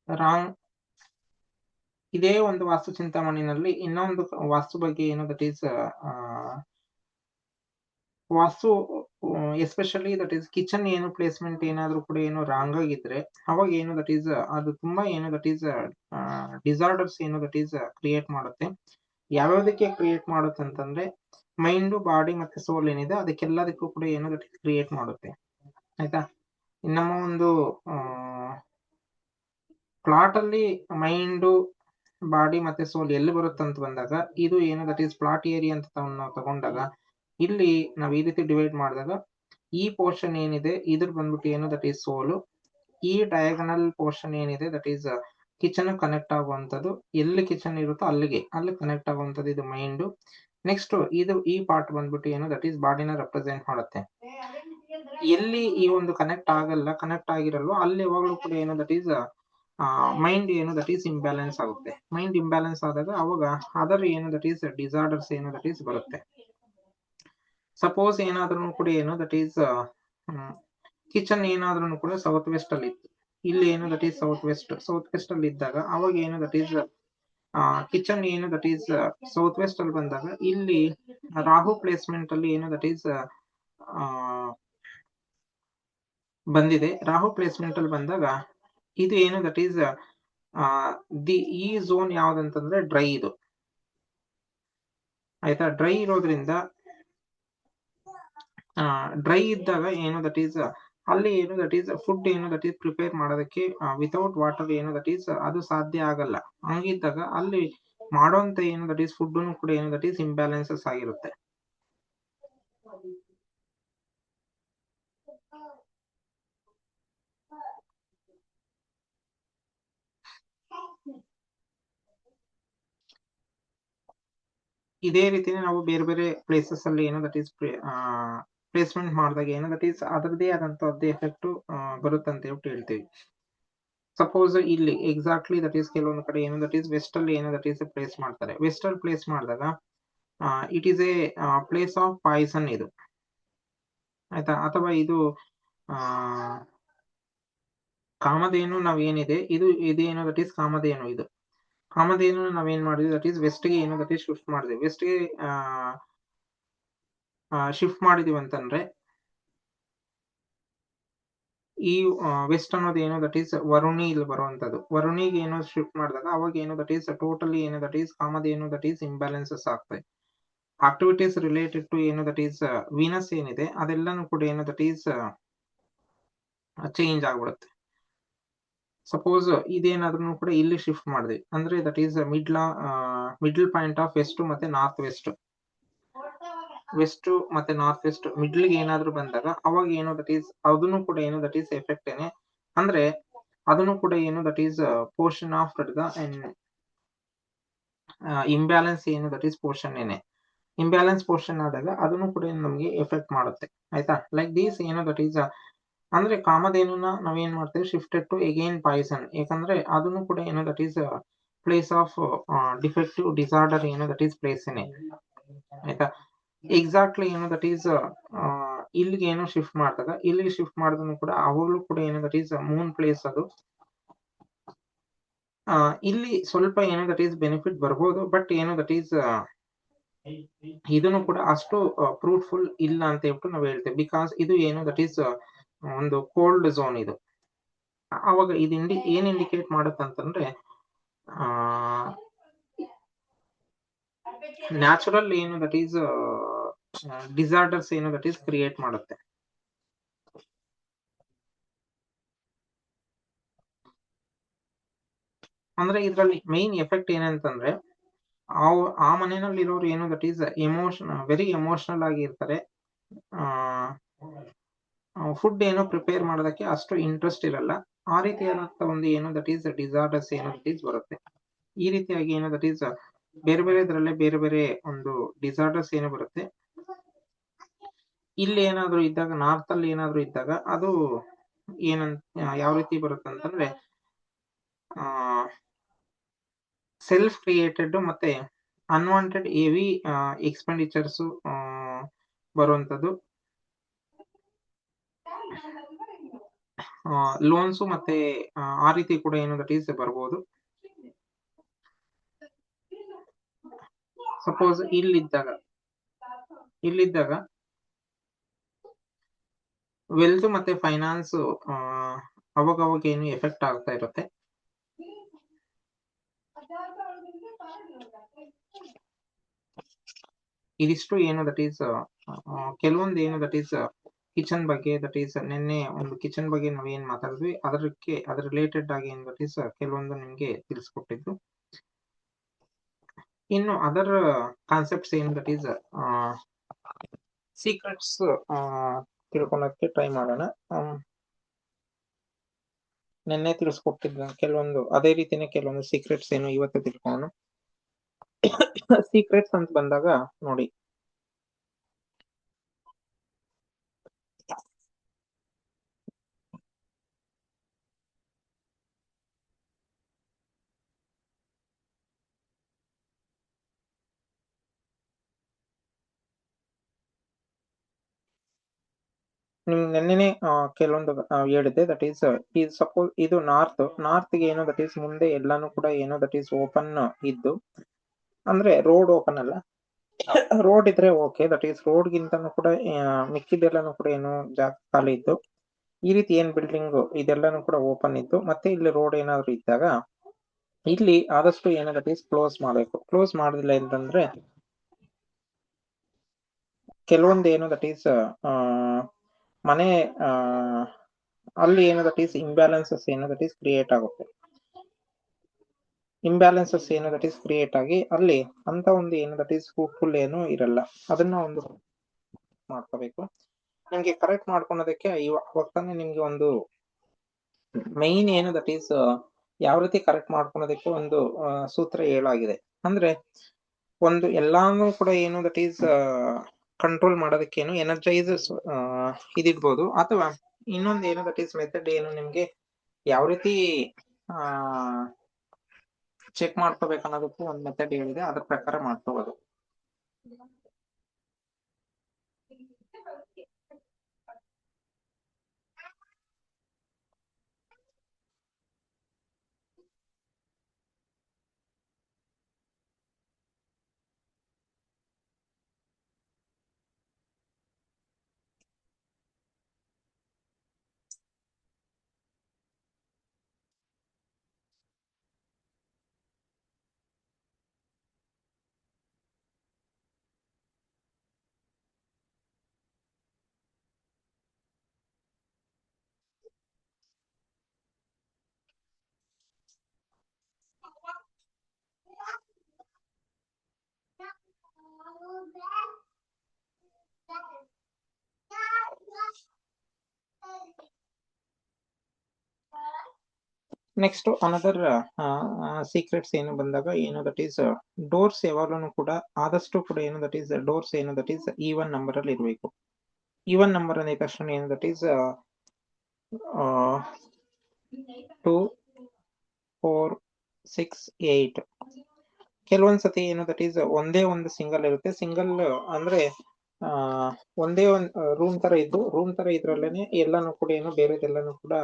ರಾಂಗ್ ಇದೇ ಒಂದು ವಾಸ್ತು ಚಿಂತಾಮಣಿನಲ್ಲಿ ಇನ್ನೊಂದು ವಾಸ್ತು ಬಗ್ಗೆ ಏನು that is vastu especially that is kitchen ಏನು ಪ್ಲೇಸ್ಮೆಂಟ್ ಏನಾದ್ರೂ ಕೂಡ ಏನು ರಾಂಗ್ ಆಗಿದ್ರೆ ಅವಾಗ ಏನು ದಟ್ ಈಸ್ ಅದು ತುಂಬಾ ಏನು ದಟ್ ಈಸ್ ಡಿಸಾರ್ಡರ್ಸ್ ಏನು ದಟ್ ಈಸ್ ಕ್ರಿಯೇಟ್ ಮಾಡುತ್ತೆ. ಯಾವ್ಯಾವ್ದಕ್ಕೆ ಕ್ರಿಯೇಟ್ ಮಾಡುತ್ತೆ ಅಂತಂದ್ರೆ ಮೈಂಡ್, ಬಾಡಿ ಮತ್ತೆ ಸೋಲ್ ಏನಿದೆ ಅದಕ್ಕೆಲ್ಲದಕ್ಕೂ ಕೂಡ ಏನು ದಟ್ ಈಸ್ ಕ್ರಿಯೇಟ್ ಮಾಡುತ್ತೆ. ಆಯ್ತಾ, ನಮ್ಮ ಒಂದು ಪ್ಲಾಟ್ ಅಲ್ಲಿ ಮೈಂಡ್, ಬಾಡಿ ಮತ್ತೆ ಸೋಲ್ ಎಲ್ಲಿ ಬರುತ್ತೆ ಅಂತ ಬಂದಾಗ ಇದು ಏನು ದಟ್ ಈಸ್ ಪ್ಲಾಟ್ ಏರಿಯಾ ಅಂತ ನಾವು ತಗೊಂಡಾಗ ಇಲ್ಲಿ ನಾವು ಈ ರೀತಿ ಡಿವೈಡ್ ಮಾಡಿದಾಗ ಈ ಪೋರ್ಷನ್ ಏನಿದೆ ಇದ್ರ ಬಂದ್ಬಿಟ್ಟು ಏನು ದಟ್ ಈಸ್ ಸೋಲು, ಈ ಡಯಾಗನಲ್ ಪೋರ್ಷನ್ ಏನಿದೆ ದಟ್ ಈಸ್ ಕಿಚನ್ ಕನೆಕ್ಟ್ ಆಗುವಂತದ್ದು, ಎಲ್ಲಿ ಕಿಚನ್ ಇರುತ್ತೋ ಅಲ್ಲಿ ಕನೆಕ್ಟ್ ಆಗುವಂತದ್ದು ಇದು ಮೈಂಡ್. ನೆಕ್ಸ್ಟ್ ಇದು ಈ ಪಾರ್ಟ್ ಬಂದ್ಬಿಟ್ಟು ಏನು ದಟ್ ಈಸ್ ಬಾಡಿನ ರೆಪ್ರೆಸೆಂಟ್ ಮಾಡುತ್ತೆ. ಎಲ್ಲಿ ಈ ಒಂದು ಕನೆಕ್ಟ್ ಆಗಿರಲ್ವೋ ಅಲ್ಲಿ ಯಾವಾಗಲೂ ಕೂಡ ಏನು ದಟ್ ಈಸ್ ಮೈಂಡ್ ಏನು ದಟ್ ಈಸ್ ಇಂಬ್ಯಾಲೆನ್ಸ್ ಆಗುತ್ತೆ. ಮೈಂಡ್ ಇಂಬ್ಯಾಲೆನ್ಸ್ ಆದಾಗ ಅವಾಗ ಅದರ್ ಏನು ದಟ್ ಈಸ್ ಡಿಸಾರ್ಡರ್ಸ್ ಏನು ದಟ್ ಈಸ್ ಬರುತ್ತೆ. ಸಪೋಸ್ ಏನಾದ್ರೂ ಕೂಡ ಏನು ದಟ್ ಈಸ್ ಕಿಚನ್ ಏನಾದ್ರೂ ಕೂಡ ಸೌತ್ ವೆಸ್ಟ್ ಅಲ್ಲಿ ಇತ್ತು, ಇಲ್ಲಿ ಏನು ದಟ್ ಈಸ್ ಸೌತ್ ವೆಸ್ಟ್ ಅಲ್ಲಿ ಇದ್ದಾಗ ಅವಾಗ ಏನು ದಟ್ ಈಸ್ ಕಿಚನ್ ಏನು ದಟ್ ಈಸ್ ಸೌತ್ ವೆಸ್ಟ್ ಅಲ್ಲಿ ಬಂದಾಗ ಇಲ್ಲಿ ರಾಹು ಪ್ಲೇಸ್ಮೆಂಟ್ ಅಲ್ಲಿ ಏನು ದಟ್ ಈಸ್ ಬಂದಿದೆ. ರಾಹು ಪ್ಲೇಸ್ಮೆಂಟ್ ಅಲ್ಲಿ ಬಂದಾಗ ಇದು ಏನು ದಟ್ ಈಸ್ ಈ ಝೋನ್ ಯಾವ್ದಂತಂದ್ರೆ ಡ್ರೈ ಇದು. ಆಯ್ತಾ, ಡ್ರೈ ಇರೋದ್ರಿಂದ ಡ್ರೈ ಇದ್ದಾಗ ಏನು ದಟ್ ಈಸ್ ಅಲ್ಲಿ ಏನು ದಟ್ ಈಸ್ ಫುಡ್ ಏನು ದಟ್ ಈಸ್ ಪ್ರಿಪೇರ್ ಮಾಡೋದಕ್ಕೆ ವಿತೌಟ್ ವಾಟರ್ ಏನು ದಟ್ ಈಸ್ ಅದು ಸಾಧ್ಯ ಆಗಲ್ಲ. ಹಂಗಿದ್ದಾಗ ಅಲ್ಲಿ ಮಾಡೋಂತ ಏನು ದಟ್ ಈಸ್ ಫುಡ್ ಕೂಡ ಏನು ದಟ್ ಈಸ್ ಇಂಬ್ಯಾಲೆನ್ಸಸ್ ಆಗಿರುತ್ತೆ. ಇದೇ ರೀತಿನೇ ನಾವು ಬೇರೆ ಬೇರೆ ಪ್ಲೇಸಸ್ ಅಲ್ಲಿ ಏನು ದಟ್ ಈಸ್ ಪ್ಲೇಸ್ಮೆಂಟ್ ಮಾಡಿದಾಗ ಏನು ದಟ್ ಈಸ್ ಅದರದೇ ಆದಂತದ್ದು ಎಫೆಕ್ಟ್ ಬರುತ್ತೆ ಅಂತ ಹೇಳ್ತೀವಿ. ಸಪೋಸ್ ಇಲ್ಲಿ ಎಕ್ಸಾಕ್ಟ್ಲಿ ದಟ್ ಈಸ್ ಕೆಲವೊಂದು ಕಡೆ ಏನು ದಟ್ ಈಸ್ ವೆಸ್ಟ್ ಅಲ್ಲಿ ಏನು ದಟ್ ಈಸ್ ಪ್ಲೇಸ್ ಮಾಡ್ತಾರೆ. ವೆಸ್ಟ್ ಅಲ್ಲಿ ಪ್ಲೇಸ್ ಮಾಡಿದಾಗ it is a place of poison ಇದು. ಆಯ್ತಾ, ಅಥವಾ ಇದು ಕಾಮಧೇನು ನಾವೇನಿದೆ ಇದೇನು ದಟ್ ಈಸ್ ಕಾಮಧೇನು ಇದು. ಕಾಮಧೇನು ನಾವೇನ್ ಮಾಡಿದ್ವಿ ದಟ್ ಈಸ್ ವೆಸ್ಟ್ ಗೆ ಏನು ದಟ್ ಈಸ್ ಶಿಫ್ಟ್ ಮಾಡಿದ್ವಿ. ವೆಸ್ಟ್ ಗೆ ಶಿಫ್ಟ್ ಮಾಡಿದೀವಿ ಅಂತಂದ್ರೆ ಈ ವೆಸ್ಟ್ ಅನ್ನೋದು ಏನು ದಟ್ ಈಸ್ ವರುಣಿ ಇಲ್ಲಿ ಬರುವಂತದ್ದು. ವರುಣಿಗೆ ಏನೋ ಶಿಫ್ಟ್ ಮಾಡಿದಾಗ ಅವಾಗ ಏನು ದಟ್ ಈಸ್ ಟೋಟಲಿ ಏನು ದಟ್ ಈಸ್ ಕಾಮಧೇನು ದಟ್ ಈಸ್ ಇಂಬ್ಯಾಲೆನ್ಸಸ್ ಆಗ್ತದೆ. ಆಕ್ಟಿವಿಟೀಸ್ ರಿಲೇಟೆಡ್ ಟು ಏನು ದಟ್ ಈಸ್ ವೀನಸ್ ಏನಿದೆ ಅದೆಲ್ಲಾನು ಕೂಡ ಏನು ದಟ್ ಈಸ್ ಚೇಂಜ್ ಆಗ್ಬಿಡುತ್ತೆ. ಸಪೋಸ್ ಇದೇನಾದ್ರೂ ಕೂಡ ಇಲ್ಲಿ ಶಿಫ್ಟ್ ಮಾಡಿದ್ವಿ ಅಂದ್ರೆ that is middle point of west ಮತ್ತೆ ನಾರ್ತ್ ವೆಸ್ಟ್ ಮತ್ತೆ ನಾರ್ತ್ ವೆಸ್ಟ್ ಮಿಡ್ಲ್ ಗೆ ಏನಾದ್ರು ಬಂದಾಗ ಅವಾಗ ಏನು ದಟ್ ಈಸ್ ಅದನ್ನು ಕೂಡ ಏನು ದಟ್ ಈಸ್ ಎಫೆಕ್ಟ್ ಏನೆ ಅಂದ್ರೆ ಅದನ್ನು ಕೂಡ ಏನು that is portion of imbalance ಏನು ದಟ್ ಈಸ್ ಪೋರ್ಷನ್ ಏನೆ. ಇಂಬ್ಯಾಲೆನ್ಸ್ ಪೋರ್ಷನ್ ಆದಾಗ ಅದನ್ನು ಕೂಡ ನಮಗೆ ಎಫೆಕ್ಟ್ ಮಾಡುತ್ತೆ. ಆಯ್ತಾ, ಲೈಕ್ ದೀಸ್ ಏನು ದಟ್ ಈಸ್ ಅಂದ್ರೆ ಕಾಮಧೇನುನ ನಾವೇನ್ ಮಾಡ್ತೇವೆ ಶಿಫ್ಟೆಡ್ ಟು ಅಗೇನ್ ಪಾಯ್ಸನ್. ಯಾಕಂದ್ರೆ ಅದನ್ನು ಕೂಡ ಏನು that is place of defective disorder ಏನು ದಟ್ ಈಸ್ ಪ್ಲೇಸ್ ಏನೆ. ಆಯ್ತಾ, ಎಕ್ಸಾಕ್ಟ್ಲಿ ಏನು ದಟ್ ಈಸ್ ಇಲ್ಲಿಗೆ ಏನೋ ಶಿಫ್ಟ್ ಮಾಡಿದಾಗ ಇಲ್ಲಿಗೆ ಶಿಫ್ಟ್ ಮಾಡಿದ್ರು ಕೂಡ ಅವಾಗಲೂ ಕೂಡ ಏನು ದಟ್ ಈಸ್ ಮೂನ್ ಪ್ಲೇಸ್ ಅದು. ಇಲ್ಲಿ ಸ್ವಲ್ಪ ಏನೋ ದಟ್ ಈಸ್ ಬೆನಿಫಿಟ್ ಬರ್ಬೋದು, ಬಟ್ ಏನೋ ದಟ್ ಈಸ್ ಇದನ್ನು ಕೂಡ ಅಷ್ಟು ಫ್ರೂಟ್ಫುಲ್ ಇಲ್ಲ ಅಂತ ಹೇಳ್ಬಿಟ್ಟು ನಾವು ಹೇಳ್ತೇವೆ. ಬಿಕಾಸ್ ಇದು ಏನು ದಟ್ ಈಸ್ ಒಂದು ಕೋಲ್ಡ್ ಝೋನ್ ಇದು. ಅವಾಗ ಇದು ಏನ್ ಇಂಡಿಕೇಟ್ ಮಾಡುತ್ತೆ ಅಂತಂದ್ರೆ ನ್ಯಾಚುರಲ್ ಏನು ದಟ್ ಈಸ್ ಡಿಸಾರ್ಡರ್ಸ್ ಏನು ದಟ್ ಈಸ್ ಕ್ರಿಯೇಟ್ ಮಾಡುತ್ತೆ. ಅಂದ್ರೆ ಇದ್ರಲ್ಲಿ ಮೈನ್ ಎಫೆಕ್ಟ್ ಏನಂತಂದ್ರೆ ಆ ಮನೆಯಲ್ಲಿ ಇರೋರು ಏನು ದಟ್ ಈಸ್ ವೆರಿ ಎಮೋಷನಲ್ ಆಗಿ ಇರ್ತಾರೆ. ಫುಡ್ ಏನೋ ಪ್ರಿಪೇರ್ ಮಾಡೋದಕ್ಕೆ ಅಷ್ಟು ಇಂಟ್ರೆಸ್ಟ್ ಇರಲ್ಲ. ಆ ರೀತಿಯಾದಂತ ಒಂದು ಏನು ದಟ್ ಈಸ್ ಡಿಸಾರ್ಡರ್ಸ್ ಏನು ದಟ್ ಈಸ್ ಬರುತ್ತೆ. ಈ ರೀತಿಯಾಗಿ ಏನು ದಟ್ ಈಸ್ ಬೇರೆ ಬೇರೆ ಇದರಲ್ಲೇ ಬೇರೆ ಬೇರೆ ಒಂದು ಡಿಸಾರ್ಡರ್ಸ್ ಏನು ಬರುತ್ತೆ. ಇಲ್ಲಿ ಏನಾದ್ರು ಇದ್ದಾಗ, ನಾರ್ತ್ ಅಲ್ಲಿ ಏನಾದ್ರು ಇದ್ದಾಗ ಅದು ಯಾವ ರೀತಿ ಬರುತ್ತೆ ಅಂತಂದ್ರೆ ಸೆಲ್ಫ್ ಕ್ರಿಯೇಟೆಡ್ ಮತ್ತೆ ಅನ್ವಾಂಟೆಡ್ ಹೆವಿ ಎಕ್ಸ್ಪೆಂಡಿಚರ್ಸ್ ಬರುವಂತದ್ದು, ಲೋನ್ಸ್ ಮತ್ತೆ ಆ ರೀತಿ ಕೂಡ ಏನು ದಟ್ ಈಸ್ ಬರ್ಬೋದು. ಸಪೋಸ್ ಇಲ್ಲಿದ್ದಾಗ ವೆಲ್ತ್ ಮತ್ತೆ ಫೈನಾನ್ಸ್ ಅವಾಗ ಏನು ಎಫೆಕ್ಟ್ ಆಗ್ತಾ ಇರುತ್ತೆ. ಇದಿಷ್ಟು ಏನು ದಟ್ ಈಸ್ ಕೆಲವೊಂದು ಏನು ದಟ್ ಈಸ್ ಕಿಚನ್ ಬಗ್ಗೆ, ದಟ್ ಈಸ್ ನಿನ್ನೆ ಒಂದು ಕಿಚನ್ ಬಗ್ಗೆ ನಾವೇನ್ ಮಾತಾಡಿದ್ವಿ ಅದ್ರ ರಿಲೇಟೆಡ್ ಆಗಿ ಏನು ದಟ್ ಈಸ್ ಕೆಲವೊಂದು ನಿಮ್ಗೆ ತಿಳಿಸ್ಕೊಟ್ಟಿದ್ದು. ಇನ್ನು ಅದರ್ ಕಾನ್ಸೆಪ್ಟ್ಸ್ ಏನು ದಟ್ ಈಸ್ ಸೀಕ್ರೆಟ್ಸ್ ತಿಳ್ಕೊಳಕ್ಕೆ ಟ್ರೈ ಮಾಡೋಣ. ನಿನ್ನೆ ತಿಳಿಸ್ಕೊಟ್ಟಿದ್ದ ಕೆಲವೊಂದು ಅದೇ ರೀತಿನೇ ಕೆಲವೊಂದು ಸೀಕ್ರೆಟ್ಸ್ ಏನು ಇವತ್ತು ತಿಳ್ಕೊಳ್ಳೋಣ. ಸೀಕ್ರೆಟ್ಸ್ ಅಂತ ಬಂದಾಗ ನೋಡಿ, ನಿಮ್ಗೆ ನೆನ್ನೆನೆ ಕೆಲವೊಂದು ಹೇಳಿದ್ದೆ. ದಟ್ ಈಸ್ ಸಪೋಸ್ ಇದು ನಾರ್ತ್ ಗೆ ಏನೋ ದಟ್ ಈಸ್ ಮುಂದೆ ಎಲ್ಲಾನು ಕೂಡ ಏನೋ ದಟ್ ಈಸ್ ಓಪನ್ ಇದ್ದು, ಅಂದ್ರೆ ರೋಡ್ ಓಪನ್ ಅಲ್ಲ, ರೋಡ್ ಇದ್ರೆ ಓಕೆ. ದಟ್ ಈಸ್ ರೋಡ್ ಗಿಂತನೂ ಕೂಡ ಮಿಕ್ಕಿದೆಲ್ಲಾನು ಕೂಡ ಏನೋ ಜಾಗ ಖಾಲಿ ಇದ್ದು, ಈ ರೀತಿ ಏನ್ ಬಿಲ್ಡಿಂಗ್ ಇದೆಲ್ಲಾನು ಕೂಡ ಓಪನ್ ಇದ್ದು, ಮತ್ತೆ ಇಲ್ಲಿ ರೋಡ್ ಏನಾದ್ರು ಇದ್ದಾಗ ಇಲ್ಲಿ ಆದಷ್ಟು ಏನೋ ದಟ್ ಈಸ್ ಕ್ಲೋಸ್ ಮಾಡ್ಬೇಕು. ಕ್ಲೋಸ್ ಮಾಡೋದಿಲ್ಲ ಅಂತಂದ್ರೆ ಕೆಲವೊಂದು ಏನು ದಟ್ ಈಸ್ ಮನೆ ಅಲ್ಲಿ ಏನು ದಟ್ ಈಸ್ ಇಂಬ್ಯಾಲೆನ್ಸಸ್ ಏನು ದಟ್ ಈಸ್ ಕ್ರಿಯೇಟ್ ಆಗುತ್ತೆ. ಇಂಬ್ಯಾಲೆನ್ಸಸ್ ಏನು ದಟ್ ಈಸ್ ಕ್ರಿಯೇಟ್ ಆಗಿ ಅಲ್ಲಿ ಅಂತ ಒಂದು ಏನು ದಟ್ ಈಸ್ ಫ್ರೂಟ್ಫುಲ್ ಏನು ಇರಲ್ಲ. ಅದನ್ನ ಒಂದು ಮಾಡ್ಕೋಬೇಕು. ನಿಮ್ಗೆ ಕರೆಕ್ಟ್ ಮಾಡ್ಕೊಳೋದಕ್ಕೆ ಅವಾಗ ತಾನೇ ನಿಮ್ಗೆ ಒಂದು ಮೈನ್ ಏನು ದಟ್ ಈಸ್ ಯಾವ ರೀತಿ ಕರೆಕ್ಟ್ ಮಾಡ್ಕೊಳೋದಕ್ಕೆ ಒಂದು ಸೂತ್ರ ಹೇಳಾಗಿದೆ. ಅಂದ್ರೆ ಒಂದು ಎಲ್ಲಾನು ಕೂಡ ಏನು ದಟ್ ಈಸ್ ಕಂಟ್ರೋಲ್ ಮಾಡೋದಕ್ಕೆ ಏನು ಎನರ್ಜೈಸಸ್ ಇದಿರ್ಬೋದು, ಅಥವಾ ಇನ್ನೊಂದು ಏನು ದಟ್ ಈಸ್ ಮೆಥಡ್ ಏನು ನಿಮ್ಗೆ ಯಾವ ರೀತಿ ಚೆಕ್ ಮಾಡ್ಕೋಬೇಕು ಅನ್ನೋದಕ್ಕೂ ಒಂದು ಮೆಥಡ್ ಹೇಳಿದೆ. ಅದ್ರ ಪ್ರಕಾರ ಮಾಡ್ಕೋಬಹುದು. ನೆಕ್ಸ್ಟ್ ಅನದರ್ ಸೀಕ್ರೆಟ್ಸ್ ಏನು ಬಂದಾಗ ಏನು ದಟ್ ಈಸ್ ಡೋರ್ಸ್ ಯಾವಾಗಲೂ ಕೂಡ ಆದಷ್ಟು ಕೂಡ ಏನು ದಟ್ ಈಸ್ ಡೋರ್ಸ್ ಏನು ದಟ್ ಈಸ್ ಈವನ್ ನಂಬರ್ ಅಲ್ಲಿ ಇರಬೇಕು. ಈವನ್ ನಂಬರ್ ಅಂದ ತಕ್ಷಣ ಏನು ದಟ್ ಈಸ್ 2, 4, 6, 8. ಕೆಲವೊಂದ್ಸತಿ ಏನು ದಟ್ ಈಸ್ ಒಂದೇ ಒಂದು ಸಿಂಗಲ್ ಇರುತ್ತೆ. ಸಿಂಗಲ್ ಅಂದ್ರೆ ಒಂದೇ ಒಂದು ರೂಮ್ ತರ ಇದ್ದು, ರೂಮ್ ತರ ಇದ್ರಲ್ಲೇನೆ ಎಲ್ಲಾನು ಕೂಡ ಏನು ಬೇರೆದೆಲ್ಲಾನು ಕೂಡ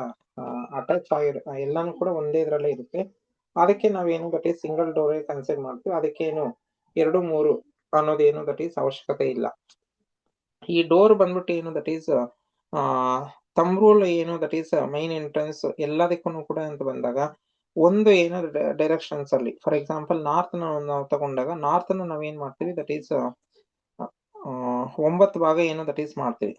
ಅಟ್ಯಾಚ್ ಆಗಿರೋ ಎಲ್ಲಾನು ಕೂಡ ಒಂದೇ ಇದ್ರಲ್ಲೇ ಇರುತ್ತೆ. ಅದಕ್ಕೆ ನಾವೇನು that is single door consider ಮಾಡ್ತೀವಿ. ಅದಕ್ಕೇನು 2, 3 ಅನ್ನೋದೇನು ದಟ್ ಈಸ್ ಅವಶ್ಯಕತೆ ಇಲ್ಲ. ಈ ಡೋರ್ ಬಂದ್ಬಿಟ್ಟು ಏನು ದಟ್ ಈಸ್ ಥಂಬ್ ರೂಲ್ ಏನು ದಟ್ ಈಸ್ ಮೈನ್ ಎಂಟ್ರೆನ್ಸ್ ಎಲ್ಲದಕ್ಕೂ ಕೂಡ ಅಂತ ಬಂದಾಗ ಒಂದು ಏನು ಡೈರೆಕ್ಷನ್ಸ್ ಅಲ್ಲಿ, ಫಾರ್ ಎಕ್ಸಾಂಪಲ್ ನಾರ್ತ್ ನಾವು ತಗೊಂಡಾಗ ನಾರ್ತ್ ನಾವೇನ್ ಮಾಡ್ತೀವಿ ದಟ್ ಈಸ್ 9 ಭಾಗ ಏನು ದಟ್ ಈಸ್ ಮಾಡ್ತೀವಿ.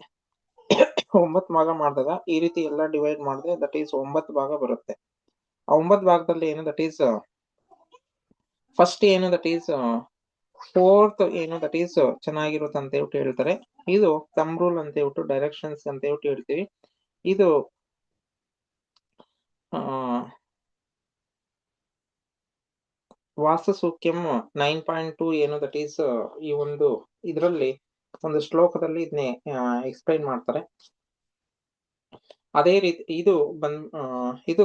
9 ಭಾಗ ಮಾಡಿದಾಗ ಈ ರೀತಿ ಎಲ್ಲ ಡಿವೈಡ್ ಮಾಡಿದ್ರೆ ದಟ್ ಈಸ್ 9 ಭಾಗ ಬರುತ್ತೆ. ಆ 9 ಭಾಗದಲ್ಲಿ ಏನು ದಟ್ ಈಸ್ ಫಸ್ಟ್ ಏನು ದಟ್ ಈಸ್ 4th ಏನು ದಟ್ ಈಸ್ ಚೆನ್ನಾಗಿರುತ್ತೆ ಅಂತ ಹೇಳ್ತಾರೆ. ಇದು ಥಂಬ್ ರೂಲ್ ಅಂತ ಹೇಳ್ಬಿಟ್ಟು ಡೈರೆಕ್ಷನ್ಸ್ ಅಂತ ಹೇಳ್ತೀವಿ. ಇದು ವಾಸ್ತು ಸೂಕ್ಷ್ಮ 9.2 ಏನು ದಟ್ ಈಸ್ ಈ ಒಂದು ಇದರಲ್ಲಿ ಒಂದು ಶ್ಲೋಕದಲ್ಲಿ ಇದನ್ನೇ ಎಕ್ಸ್ಪ್ಲೈನ್ ಮಾಡ್ತಾರೆ. ಅದೇ ರೀತಿ ಇದು ಇದು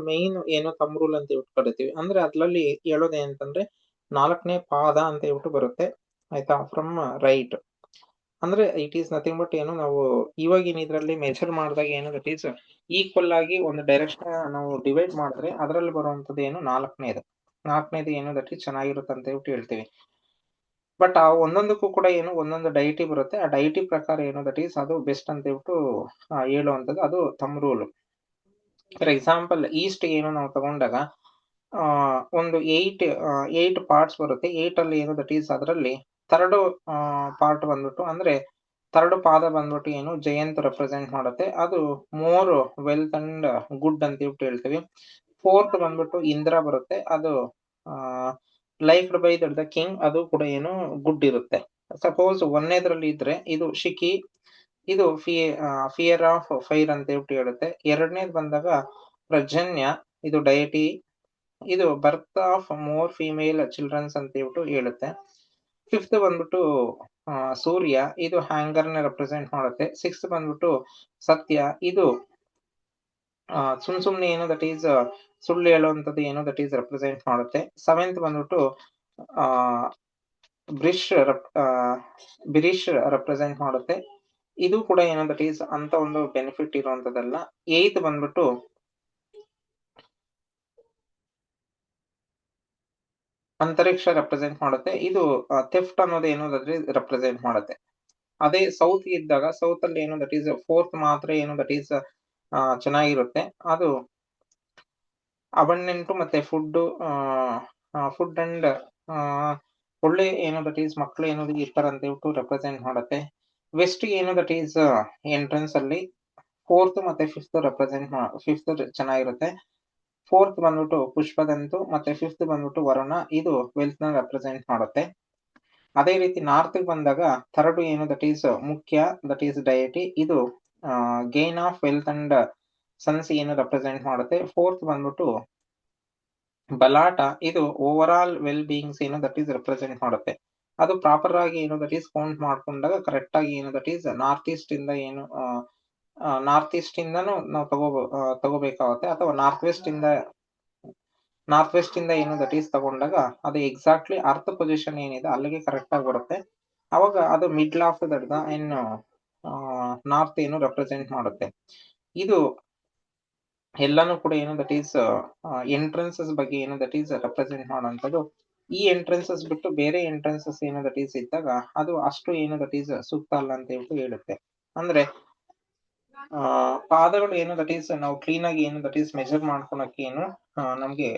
ಮೈನ್ ಏನು ಥಂಬ್ ರೂಲ್ ಅಂತ ಹೇಳ್ಬಿಟ್ಟು ಕರಿತೀವಿ. ಅಂದ್ರೆ ಅದ್ರಲ್ಲಿ ಹೇಳೋದು ಏನಂತಂದ್ರೆ 4ನೇ ಪಾದ ಅಂತ ಹೇಳ್ಬಿಟ್ಟು ಬರುತ್ತೆ ಆಯ್ತಾ, ಫ್ರಮ್ ರೈಟ್. ಅಂದ್ರೆ ಇಟ್ ಈಸ್ ನಥಿಂಗ್ ಬಟ್ ಏನು ನಾವು ಇವಾಗಿನ ಇದ್ರಲ್ಲಿ ಮೆಜರ್ ಮಾಡಿದಾಗ ಏನು ದಟ್ ಈಸ್ ಈಕ್ವಲ್ ಆಗಿ ಒಂದು ಡೈರೆಕ್ಷನ್ ನಾವು ಡಿವೈಡ್ ಮಾಡಿದ್ರೆ ಅದರಲ್ಲಿ ಬರುವಂತದ್ದು ಏನು 4ನೇದು ಏನು ದಟ್ ಈಸ್ ಚೆನ್ನಾಗಿರುತ್ತೆ ಅಂತ ಹೇಳ್ಬಿಟ್ಟು ಹೇಳ್ತೀವಿ. ಬಟ್ ಆ ಒಂದೊಂದಕ್ಕೂ ಕೂಡ ಏನು ಒಂದೊಂದು ಡೈಟಿ ಬರುತ್ತೆ. ಆ ಡೈಟಿ ಪ್ರಕಾರ ಏನು ದಟ್ ಈಸ್ ಅದು ಬೆಸ್ಟ್ ಅಂತ ಹೇಳ್ಬಿಟ್ಟು ಹೇಳುವಂಥದ್ದು ಅದು thumb rule. For example East ಏನು ನಾವು ತಗೊಂಡಾಗ ಒಂದು 8 ಪಾರ್ಟ್ಸ್ ಬರುತ್ತೆ. 8 ಅಲ್ಲಿ ಏನು ದಟ್ ಈಸ್ ಅದರಲ್ಲಿ 3rd ಪಾರ್ಟ್ ಬಂದ್ಬಿಟ್ಟು ಅಂದ್ರೆ 3rd ಪಾದ ಬಂದ್ಬಿಟ್ಟು ಏನು ಜಯಂತ್ ರೆಪ್ರೆಸೆಂಟ್ ಮಾಡುತ್ತೆ. ಅದು ಮೋರ್ ವೆಲ್ತ್ ಅಂಡ್ ಗುಡ್ ಅಂತ ಹೇಳ್ಬಿಟ್ಟು ಹೇಳ್ತೀವಿ. 4th ಬಂದ್ಬಿಟ್ಟು ಇಂದ್ರ ಬರುತ್ತೆ. ಅದು ಲೈಕ್ಡ್ ಬೈ ದ ಕಿಂಗ್, ಅದು ಕೂಡ ಏನು ಗುಡ್ ಇರುತ್ತೆ. ಸಪೋಸ್ 1ನೇದ್ರಲ್ಲಿ ಇದ್ರೆ ಇದು ಶಿಖಿ, ಇದು ಫಿಯರ್ ಆಫ್ ಫೈರ್ ಅಂತ ಹೇಳ್ಬಿಟ್ಟು ಹೇಳುತ್ತೆ. 2ನೇದು ಬಂದಾಗ ಪ್ರಜನ್ಯ, ಇದು ಡೈಟಿ, ಇದು birth of more female childrens ಅಂತ ಹೇಳ್ಬಿಟ್ಟು ಹೇಳುತ್ತೆ. 5th ಬಂದ್ಬಿಟ್ಟು ಸೂರ್ಯ, ಇದು ಹ್ಯಾಂಗರ್ ನ ರೆಪ್ರೆಸೆಂಟ್ ಮಾಡುತ್ತೆ. 6th ಬಂದ್ಬಿಟ್ಟು ಸತ್ಯ, ಇದು ಸುಮ್ನೆ ಏನು ದಟ್ ಈಸ್ ಸುಳ್ಳು ಹೇಳುವಂಥದ್ದು ಏನು ದಟ್ ಈಸ್ ರೆಪ್ರೆಸೆಂಟ್ ಮಾಡುತ್ತೆ. 7th ಬಂದ್ಬಿಟ್ಟು ಬಿರಿಶ್ ರೆಪ್ರೆಸೆಂಟ್ ಮಾಡುತ್ತೆ. ಇದು ಕೂಡ ಏನು ದಟ್ ಈಸ್ ಅಂತ ಒಂದು ಬೆನಿಫಿಟ್ ಇರುವಂತದ್ದಲ್ಲ. 8th ಬಂದ್ಬಿಟ್ಟು ಅಂತರಿಕ್ಷ ರೆಪ್ರೆಸೆಂಟ್ ಮಾಡುತ್ತೆ. ಇದು ಥೆಫ್ಟ್ ಅನ್ನೋದು ಏನು ರೆಪ್ರೆಸೆಂಟ್ ಮಾಡುತ್ತೆ. ಅದೇ ಸೌತ್ ಇದ್ದಾಗ ಸೌತ್ ಅಲ್ಲಿ ಏನು ದಟ್ ಈಸ್ 4th ಮಾತ್ರ ಏನು ದಟ್ ಈಸ್ ಚೆನ್ನಾಗಿರುತ್ತೆ. ಅದು ಅಬಂಡೆಂಟ್ ಮತ್ತೆ ಫುಡ್ ಅಂಡ್ ಒಳ್ಳೆ ಏನು ದಟ್ ಈಸ್ ಮಕ್ಕಳು ಏನೋ ಇರ್ತಾರೆ ಅಂತ ಹೇಳ್ಬಿಟ್ಟು ರೆಪ್ರೆಸೆಂಟ್ ಮಾಡುತ್ತೆ. ವೆಸ್ಟ್ ಏನು ದಟ್ ಈಸ್ ಎಂಟ್ರೆನ್ಸ್ ಅಲ್ಲಿ 4th ಮತ್ತೆ 5th ರೆಪ್ರೆಸೆಂಟ್ 5th ಚೆನ್ನಾಗಿರುತ್ತೆ. 4th ಬಂದ್ಬಿಟ್ಟು ಪುಷ್ಪದಂತು ಮತ್ತೆ 5th ಬಂದ್ಬಿಟ್ಟು ವರುಣ, ಇದು ವೆಲ್ತ್ ನ ರೆಪ್ರೆಸೆಂಟ್ ಮಾಡುತ್ತೆ. ಅದೇ ರೀತಿ ನಾರ್ತ್ ಬಂದಾಗ 3rd ಏನು ದಟ್ ಈಸ್ ಮುಖ್ಯ, ದಟ್ ಈಸ್ ಡಯಟಿ, ಇದು gain of wealth and sons ಏನು ರೆಪ್ರೆಸೆಂಟ್ ಮಾಡುತ್ತೆ. 4th ಬಂದ್ಬಿಟ್ಟು ಬಲಾಟ, ಇದು ಓವರ್ ಆಲ್ ವೆಲ್ ಬೀಯಿಂಗ್ಸ್ ಏನು ದಟ್ ಈಸ್ ರೆಪ್ರೆಸೆಂಟ್ ಮಾಡುತ್ತೆ. ಅದು ಪ್ರಾಪರ್ ಆಗಿ ಏನು ದಟ್ ಈಸ್ ಕೌಂಟ್ ಮಾಡ್ಕೊಂಡಾಗ ಕರೆಕ್ಟ್ ಆಗಿ ಏನು ದಟ್ ಈಸ್ ನಾರ್ತ್ ಈಸ್ಟ್ ಇಂದ ಏನು ನಾರ್ತ್ ಈಸ್ಟ್ ಇಂದನೂ ನಾವು ತಗೋಬೇಕಾಗುತ್ತೆ, ಅಥವಾ ನಾರ್ತ್ ವೆಸ್ಟ್ ಇಂದ ಏನು ದಟ್ ಈಸ್ ತಗೊಂಡಾಗ ಅದು ಎಕ್ಸಾಕ್ಟ್ಲಿ ಅರ್ತ್ ಪೊಸಿಷನ್ ಏನಿದೆ ಅಲ್ಲಿಗೆ ಕರೆಕ್ಟ್ ಆಗಿ ಬರುತ್ತೆ. ಅವಾಗ ಅದು ಮಿಡ್ಲ್ ಆಫ್ ದಟ್ ಏನು ನಾರ್ತ್ ಏನು ರೆಪ್ರೆಸೆಂಟ್ ಮಾಡುತ್ತೆ. ಇದು ಎಲ್ಲಾನು ಕೂಡ ಏನು ದಟ್ ಈಸ್ ಎಂಟ್ರೆನ್ಸಸ್ ಬಗ್ಗೆ ಏನು ದಟ್ ಈಸ್ ರೆಪ್ರೆಸೆಂಟ್ ಮಾಡುವಂಥದ್ದು. ಈ ಎಂಟ್ರೆನ್ಸಸ್ ಬಿಟ್ಟು ಬೇರೆ ಎಂಟ್ರೆನ್ಸಸ್ ಏನು ದಟ್ ಈಸ್ ಇದ್ದಾಗ ಅದು ಅಷ್ಟು ಏನು ದಟ್ ಈಸ್ ಸೂಕ್ತ ಅಲ್ಲ ಅಂತ ಹೇಳ್ಬಿಟ್ಟು ಹೇಳುತ್ತೆ. ಅಂದ್ರೆ ಪಾದಗಳು ಏನು ದಟ್ ಈಸ್ ನಾವು ಕ್ಲೀನ್ ಆಗಿ ಏನು ದಟ್ ಈಸ್ ಮೆಜರ್ ಮಾಡ್ಕೊಳಕ್ಕೆ ಏನು ನಮ್ಗೆ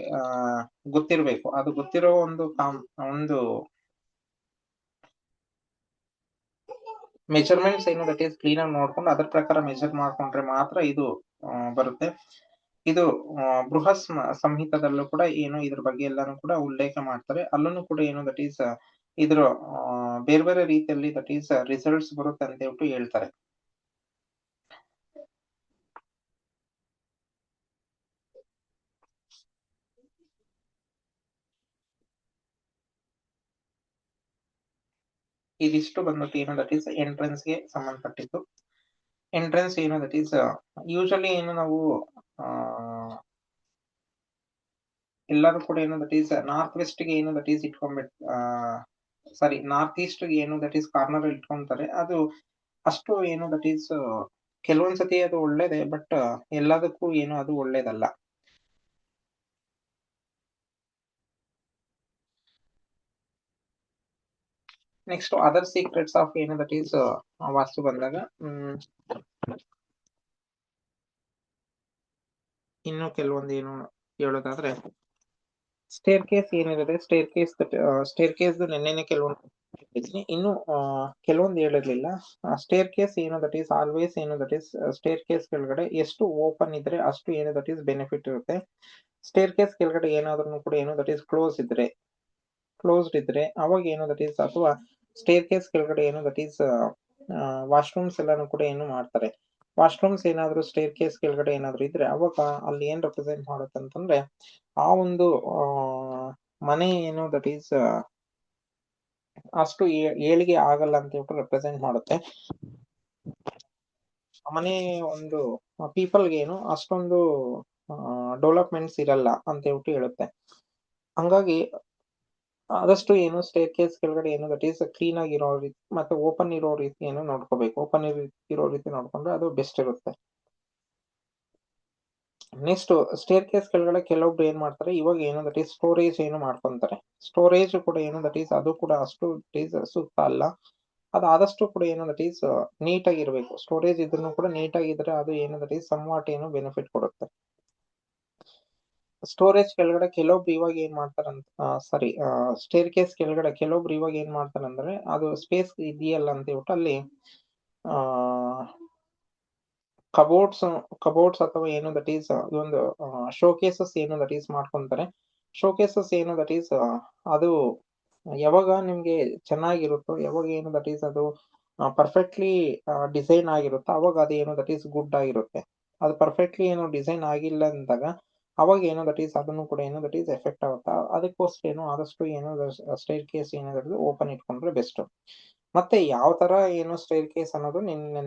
ಗೊತ್ತಿರ್ಬೇಕು. ಅದು ಗೊತ್ತಿರೋ ಒಂದು ಮೆಜರ್ಮೆಂಟ್ಸ್ ಏನು ದಟ್ ಈಸ್ ಕ್ಲೀನ್ ಆಗಿ ನೋಡ್ಕೊಂಡು ಅದ್ರ ಪ್ರಕಾರ ಮೆಜರ್ ಮಾಡ್ಕೊಂಡ್ರೆ ಮಾತ್ರ ಇದು ಬರುತ್ತೆ. ಇದು ಬೃಹತ್ ಸಂಹಿತದಲ್ಲೂ ಕೂಡ ಏನು ಇದ್ರ ಬಗ್ಗೆ ಎಲ್ಲಾನು ಕೂಡ ಉಲ್ಲೇಖ ಮಾಡ್ತಾರೆ. ಅಲ್ಲೂ ಕೂಡ ಏನು ದಟ್ ಈಸ್ ಇದ್ರ ಬೇರೆ ಬೇರೆ ರೀತಿಯಲ್ಲಿ ದಟ್ ಈಸ್ ರಿಸಲ್ಟ್ಸ್ ಬರುತ್ತೆ ಅಂತ ಹೇಳ್ಬಿಟ್ಟು ಹೇಳ್ತಾರೆ. ಇದಿಷ್ಟು ಬಂದ್ಬಿಟ್ಟು ಏನು ದಟ್ ಈಸ್ ಎಂಟ್ರೆನ್ಸ್ ಗೆ ಸಂಬಂಧಪಟ್ಟಿದ್ದು. ಎಂಟ್ರೆನ್ಸ್ ಏನು ದಟ್ ಈಸ್ ಯೂಶಲಿ ಏನು ನಾವು ಎಲ್ಲರೂ ಕೂಡ ಏನು ದಟ್ ಈಸ್ ನಾರ್ತ್ ವೆಸ್ಟ್ ಗೆ ಏನು ದಟ್ ಈಸ್ ನಾರ್ತ್ ಈಸ್ಟ್ ಗೆ ಏನು ದಟ್ ಈಸ್ ಕಾರ್ನರ್ ಇಟ್ಕೊಂತಾರೆ. ಅದು ಅಷ್ಟು ಏನು ದಟ್ ಈಸ್ ಕೆಲವೊಂದ್ಸತಿ ಅದು ಒಳ್ಳೇದೇ, ಬಟ್ ಎಲ್ಲದಕ್ಕೂ ಏನು ಅದು ಒಳ್ಳೇದಲ್ಲ. ನೆಕ್ಸ್ಟ್ ಅದರ್ ಸೀಕ್ರೆಟ್ಸ್ ಆಫ್ ಏನು ದಟ್ ಈಸ್ ವಾಸ್ತು ಬಂದಾಗ ಇನ್ನು ಕೆಲವೊಂದು ಏನು ಹೇಳೋದಾದ್ರೆ ಸ್ಟೇರ್ ಕೇಸ್ ಏನಿರುತ್ತೆ ಸ್ಟೇರ್ ಕೇಸ್ ನೆನ್ನೆನೆ ಕೆಲವೊಂದು ಹೇಳಿದ್ದೀನಿ. ಇನ್ನು ಕೆಲವೊಂದು ಹೇಳಿರ್ಲಿಲ್ಲ. ಸ್ಟೇರ್ ಕೇಸ್ ಏನು ದಟ್ ಈಸ್ ಆಲ್ವೇಸ್ ಏನು ದಟ್ ಈಸ್ ಸ್ಟೇರ್ ಕೇಸ್ ಕೆಳಗಡೆ ಎಷ್ಟು ಓಪನ್ ಇದ್ರೆ ಅಷ್ಟು ಏನು ದಟ್ ಈಸ್ ಬೆನಿಫಿಟ್ ಇರುತ್ತೆ. ಸ್ಟೇರ್ ಕೇಸ್ ಕೆಳಗಡೆ ಏನಾದ್ರೂ ಕೂಡ ಏನು ದಟ್ ಈಸ್ ಕ್ಲೋಸ್ಡ್ ಇದ್ರೆ ಅವಾಗ ಏನು ದಟ್ ಈಸ್, ಅಥವಾ ಸ್ಟೇರ್ ಕೇಸ್ ಕೆಳಗಡೆ ಏನು ದಟ್ ಈಸ್ ವಾಶ್ರೂಮ್ಸ್ ಎಲ್ಲಾನು ಕೂಡ ಏನು ಮಾಡ್ತಾರೆ. ವಾಶ್ರೂಮ್ಸ್ ಏನಾದ್ರು ಸ್ಟೇರ್ ಕೇಸ್ ಕೆಳಗಡೆ ಏನಾದ್ರು ಇದ್ರೆ ಅವಾಗ ಅಲ್ಲಿ ಏನ್ ರೆಪ್ರೆಸೆಂಟ್ ಮಾಡುತ್ತೆ ಅಂತಂದ್ರೆ ಆ ಒಂದು ಮನೆ ಏನು ದಟ್ ಈಸ್ ಅಷ್ಟು ಏಳಿಗೆ ಆಗಲ್ಲ ಅಂತ ಹೇಳ್ಬಿಟ್ಟು ರೆಪ್ರೆಸೆಂಟ್ ಮಾಡುತ್ತೆ. ಮನೆ ಒಂದು ಪೀಪಲ್ಗೆ ಏನು ಅಷ್ಟೊಂದು ಡೆವಲಪ್ಮೆಂಟ್ಸ್ ಇರಲ್ಲ ಅಂತ ಹೇಳ್ಬಿಟ್ಟು ಹೇಳುತ್ತೆ. ಹಂಗಾಗಿ ಆದಷ್ಟು ಏನು ಸ್ಟೇರ್ ಕೇಸ್ ಕೆಳಗಡೆ ಏನು ದಟ್ ಈಸ್ ಕ್ಲೀನ್ ಆಗಿರೋ ರೀತಿ ಮತ್ತೆ ಓಪನ್ ಇರೋ ರೀತಿ ಏನು ನೋಡ್ಕೋಬೇಕು. ಓಪನ್ ಇರೋ ರೀತಿ ನೋಡ್ಕೊಂಡ್ರೆ ಅದು ಬೆಸ್ಟ್ ಇರುತ್ತೆ. ನೆಕ್ಸ್ಟ್ ಸ್ಟೇರ್ ಕೇಸ್ ಕೆಳಗಡೆ ಕೆಲವೊಬ್ರು ಏನ್ ಮಾಡ್ತಾರೆ, ಇವಾಗ ಏನು ದಟ್ ಈಸ್ ಸ್ಟೋರೇಜ್ ಏನು ಮಾಡ್ಕೊಂತಾರೆ. ಸ್ಟೋರೇಜ್ ಕೂಡ ಏನು ದಟ್ ಈಸ್ ಅದು ಕೂಡ ಅಷ್ಟು ಸೂಕ್ತ ಅಲ್ಲ. ಅದು ಆದಷ್ಟು ಕೂಡ ಏನು ದಟ್ ಈಸ್ ನೀಟ್ ಆಗಿರ್ಬೇಕು. ಸ್ಟೋರೇಜ್ ಇದ್ರೂ ಕೂಡ ನೀಟ್ ಆಗಿದ್ರೆ ಅದು ಏನು ದಟ್ ಈಸ್ ಸಮ್ವಾಟ್ ಏನು ಬೆನಿಫಿಟ್ ಕೊಡುತ್ತೆ. ಸ್ಟೋರೇಜ್ ಕೆಳಗಡೆ ಕೆಲವೊಬ್ರು ಇವಾಗ ಏನ್ ಮಾಡ್ತಾರಂತ ಸ್ಟೇರ್ ಕೇಸ್ ಕೆಳಗಡೆ ಕೆಲವೊಬ್ರು ಇವಾಗ ಏನ್ ಮಾಡ್ತಾರಂದ್ರೆ ಅದು ಸ್ಪೇಸ್ ಇದೆಯಲ್ಲ ಅಂತ ಹೇಳ್ಬಿಟ್ಟು ಅಲ್ಲಿ ಕಬೋರ್ಡ್ಸ್ ಅಥವಾ ಏನು ದಟ್ ಈಸ್ ಒಂದು ಶೋಕೇಸಸ್ ಏನು ದಟ್ ಈಸ್ ಮಾಡ್ಕೊಂತಾರೆ. ಶೋಕೇಸಸ್ ಏನು ದಟ್ ಈಸ್ ಅದು ಯಾವಾಗ ನಿಮ್ಗೆ ಚೆನ್ನಾಗಿರುತ್ತೋ, ಯಾವಾಗ ಏನು ದಟ್ ಈಸ್ ಅದು ಪರ್ಫೆಕ್ಟ್ಲಿ ಡಿಸೈನ್ ಆಗಿರುತ್ತೋ ಅವಾಗ ಅದು ಏನು ದಟ್ ಈಸ್ ಗುಡ್ ಆಗಿರುತ್ತೆ. ಅದು ಪರ್ಫೆಕ್ಟ್ಲಿ ಏನು ಡಿಸೈನ್ ಆಗಿಲ್ಲ ಅಂದಾಗ ಅವಾಗ ಏನು ದಟ್ ಈಸ್ ಅದನ್ನು ಕೂಡ ಏನು ದಟ್ ಈಸ್ ಎಫೆಕ್ಟ್ ಆಗುತ್ತೆ. ಅದಕ್ಕೋಸ್ಕರ ಏನು ಆದಷ್ಟು ಏನು ಸ್ಟೇರ್ ಕೇಸ್ ಏನಾದ್ರು ಓಪನ್ ಇಟ್ಕೊಂಡ್ರೆ ಬೆಸ್ಟ್. ಮತ್ತೆ ಯಾವ ತರ ಏನು ಸ್ಟೇರ್ ಕೇಸ್ ಅನ್ನೋದು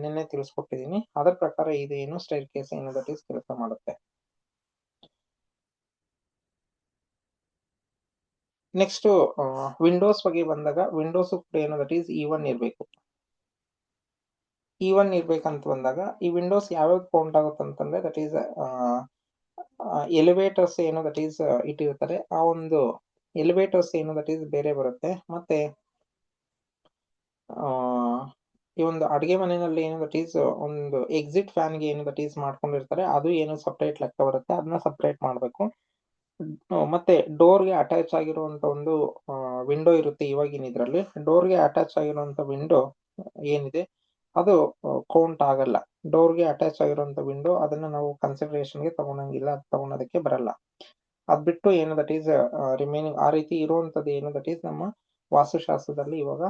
ನಿನ್ನೆ ತಿಳಿಸ್ಕೊಟ್ಟಿದೀನಿ. ಅದರ ಪ್ರಕಾರ ಇದು ಏನು ಸ್ಟೇರ್ ಕೇಸ್ ಏನು ದಟ್ ಈಸ್ ಕೆಲಸ ಮಾಡುತ್ತೆ. ನೆಕ್ಸ್ಟ್ ವಿಂಡೋಸ್ ಬಗ್ಗೆ ಬಂದಾಗ ವಿಂಡೋಸ್ ಕೂಡ ಏನು ದಟ್ ಈಸ್ ಈವನ್ ಇರ್ಬೇಕು. ಈವನ್ ಇರ್ಬೇಕಂತ ಬಂದಾಗ ಈ ವಿಂಡೋಸ್ ಯಾವ್ಯಾವ ಕೌಂಟ್ ಆಗುತ್ತೆ ಅಂತಂದ್ರೆ ದಟ್ ಈಸ್ ಎಲಿವೇಟರ್ಸ್ ಏನು ದಟ್ ಈಸ್ ಇಟ್ಟಿರ್ತಾರೆ. ಆ ಒಂದು ಎಲಿವೇಟರ್ಸ್ ಏನು ದಟ್ ಈಸ್ ಬೇರೆ ಬರುತ್ತೆ. ಮತ್ತೆ ಈ ಒಂದು ಅಡಿಗೆ ಮನೆಯಲ್ಲಿ ಏನು ದಟ್ ಈಸ್ ಒಂದು ಎಕ್ಸಿಟ್ ಫ್ಯಾನ್ಗೆ ಏನು ದಟ್ ಈಸ್ ಮಾಡ್ಕೊಂಡಿರ್ತಾರೆ, ಅದು ಏನು ಸಪ್ರೇಟ್ ಲೆಕ್ಕ ಬರುತ್ತೆ. ಅದನ್ನ ಸಪ್ರೇಟ್ ಮಾಡ್ಬೇಕು. ಮತ್ತೆ ಡೋರ್ಗೆ ಅಟ್ಯಾಚ್ ಆಗಿರುವಂತ ಒಂದು ವಿಂಡೋ ಇರುತ್ತೆ. ಇವಾಗಿನ ಇದ್ರಲ್ಲಿ ಡೋರ್ಗೆ ಅಟ್ಯಾಚ್ ಆಗಿರುವಂತ ವಿಂಡೋ ಏನಿದೆ ಅದು ಕೌಂಟ್ ಆಗಲ್ಲ. ಡೋರ್ಗೆ ಅಟ್ಯಾಚ್ ಆಗಿರುವಂತ ವಿಂಡೋ ಅದನ್ನ ನಾವು ಕನ್ಸಿಡರೇಷನ್ಗೆ ತಗೊಳಂಗಿಲ್ಲ, ಅದು ತಗೊಳೋದಕ್ಕೆ ಬರಲ್ಲ. ಅದ್ ಬಿಟ್ಟು ಏನು ದಟ್ ಈಸ್ ರಿಮೈನಿಂಗ್ ಆ ರೀತಿ ಇರುವಂತದ್ದು ಏನು ದಟ್ ಈಸ್ ನಮ್ಮ ವಾಸ್ತುಶಾಸ್ತ್ರದಲ್ಲಿ ಇವಾಗ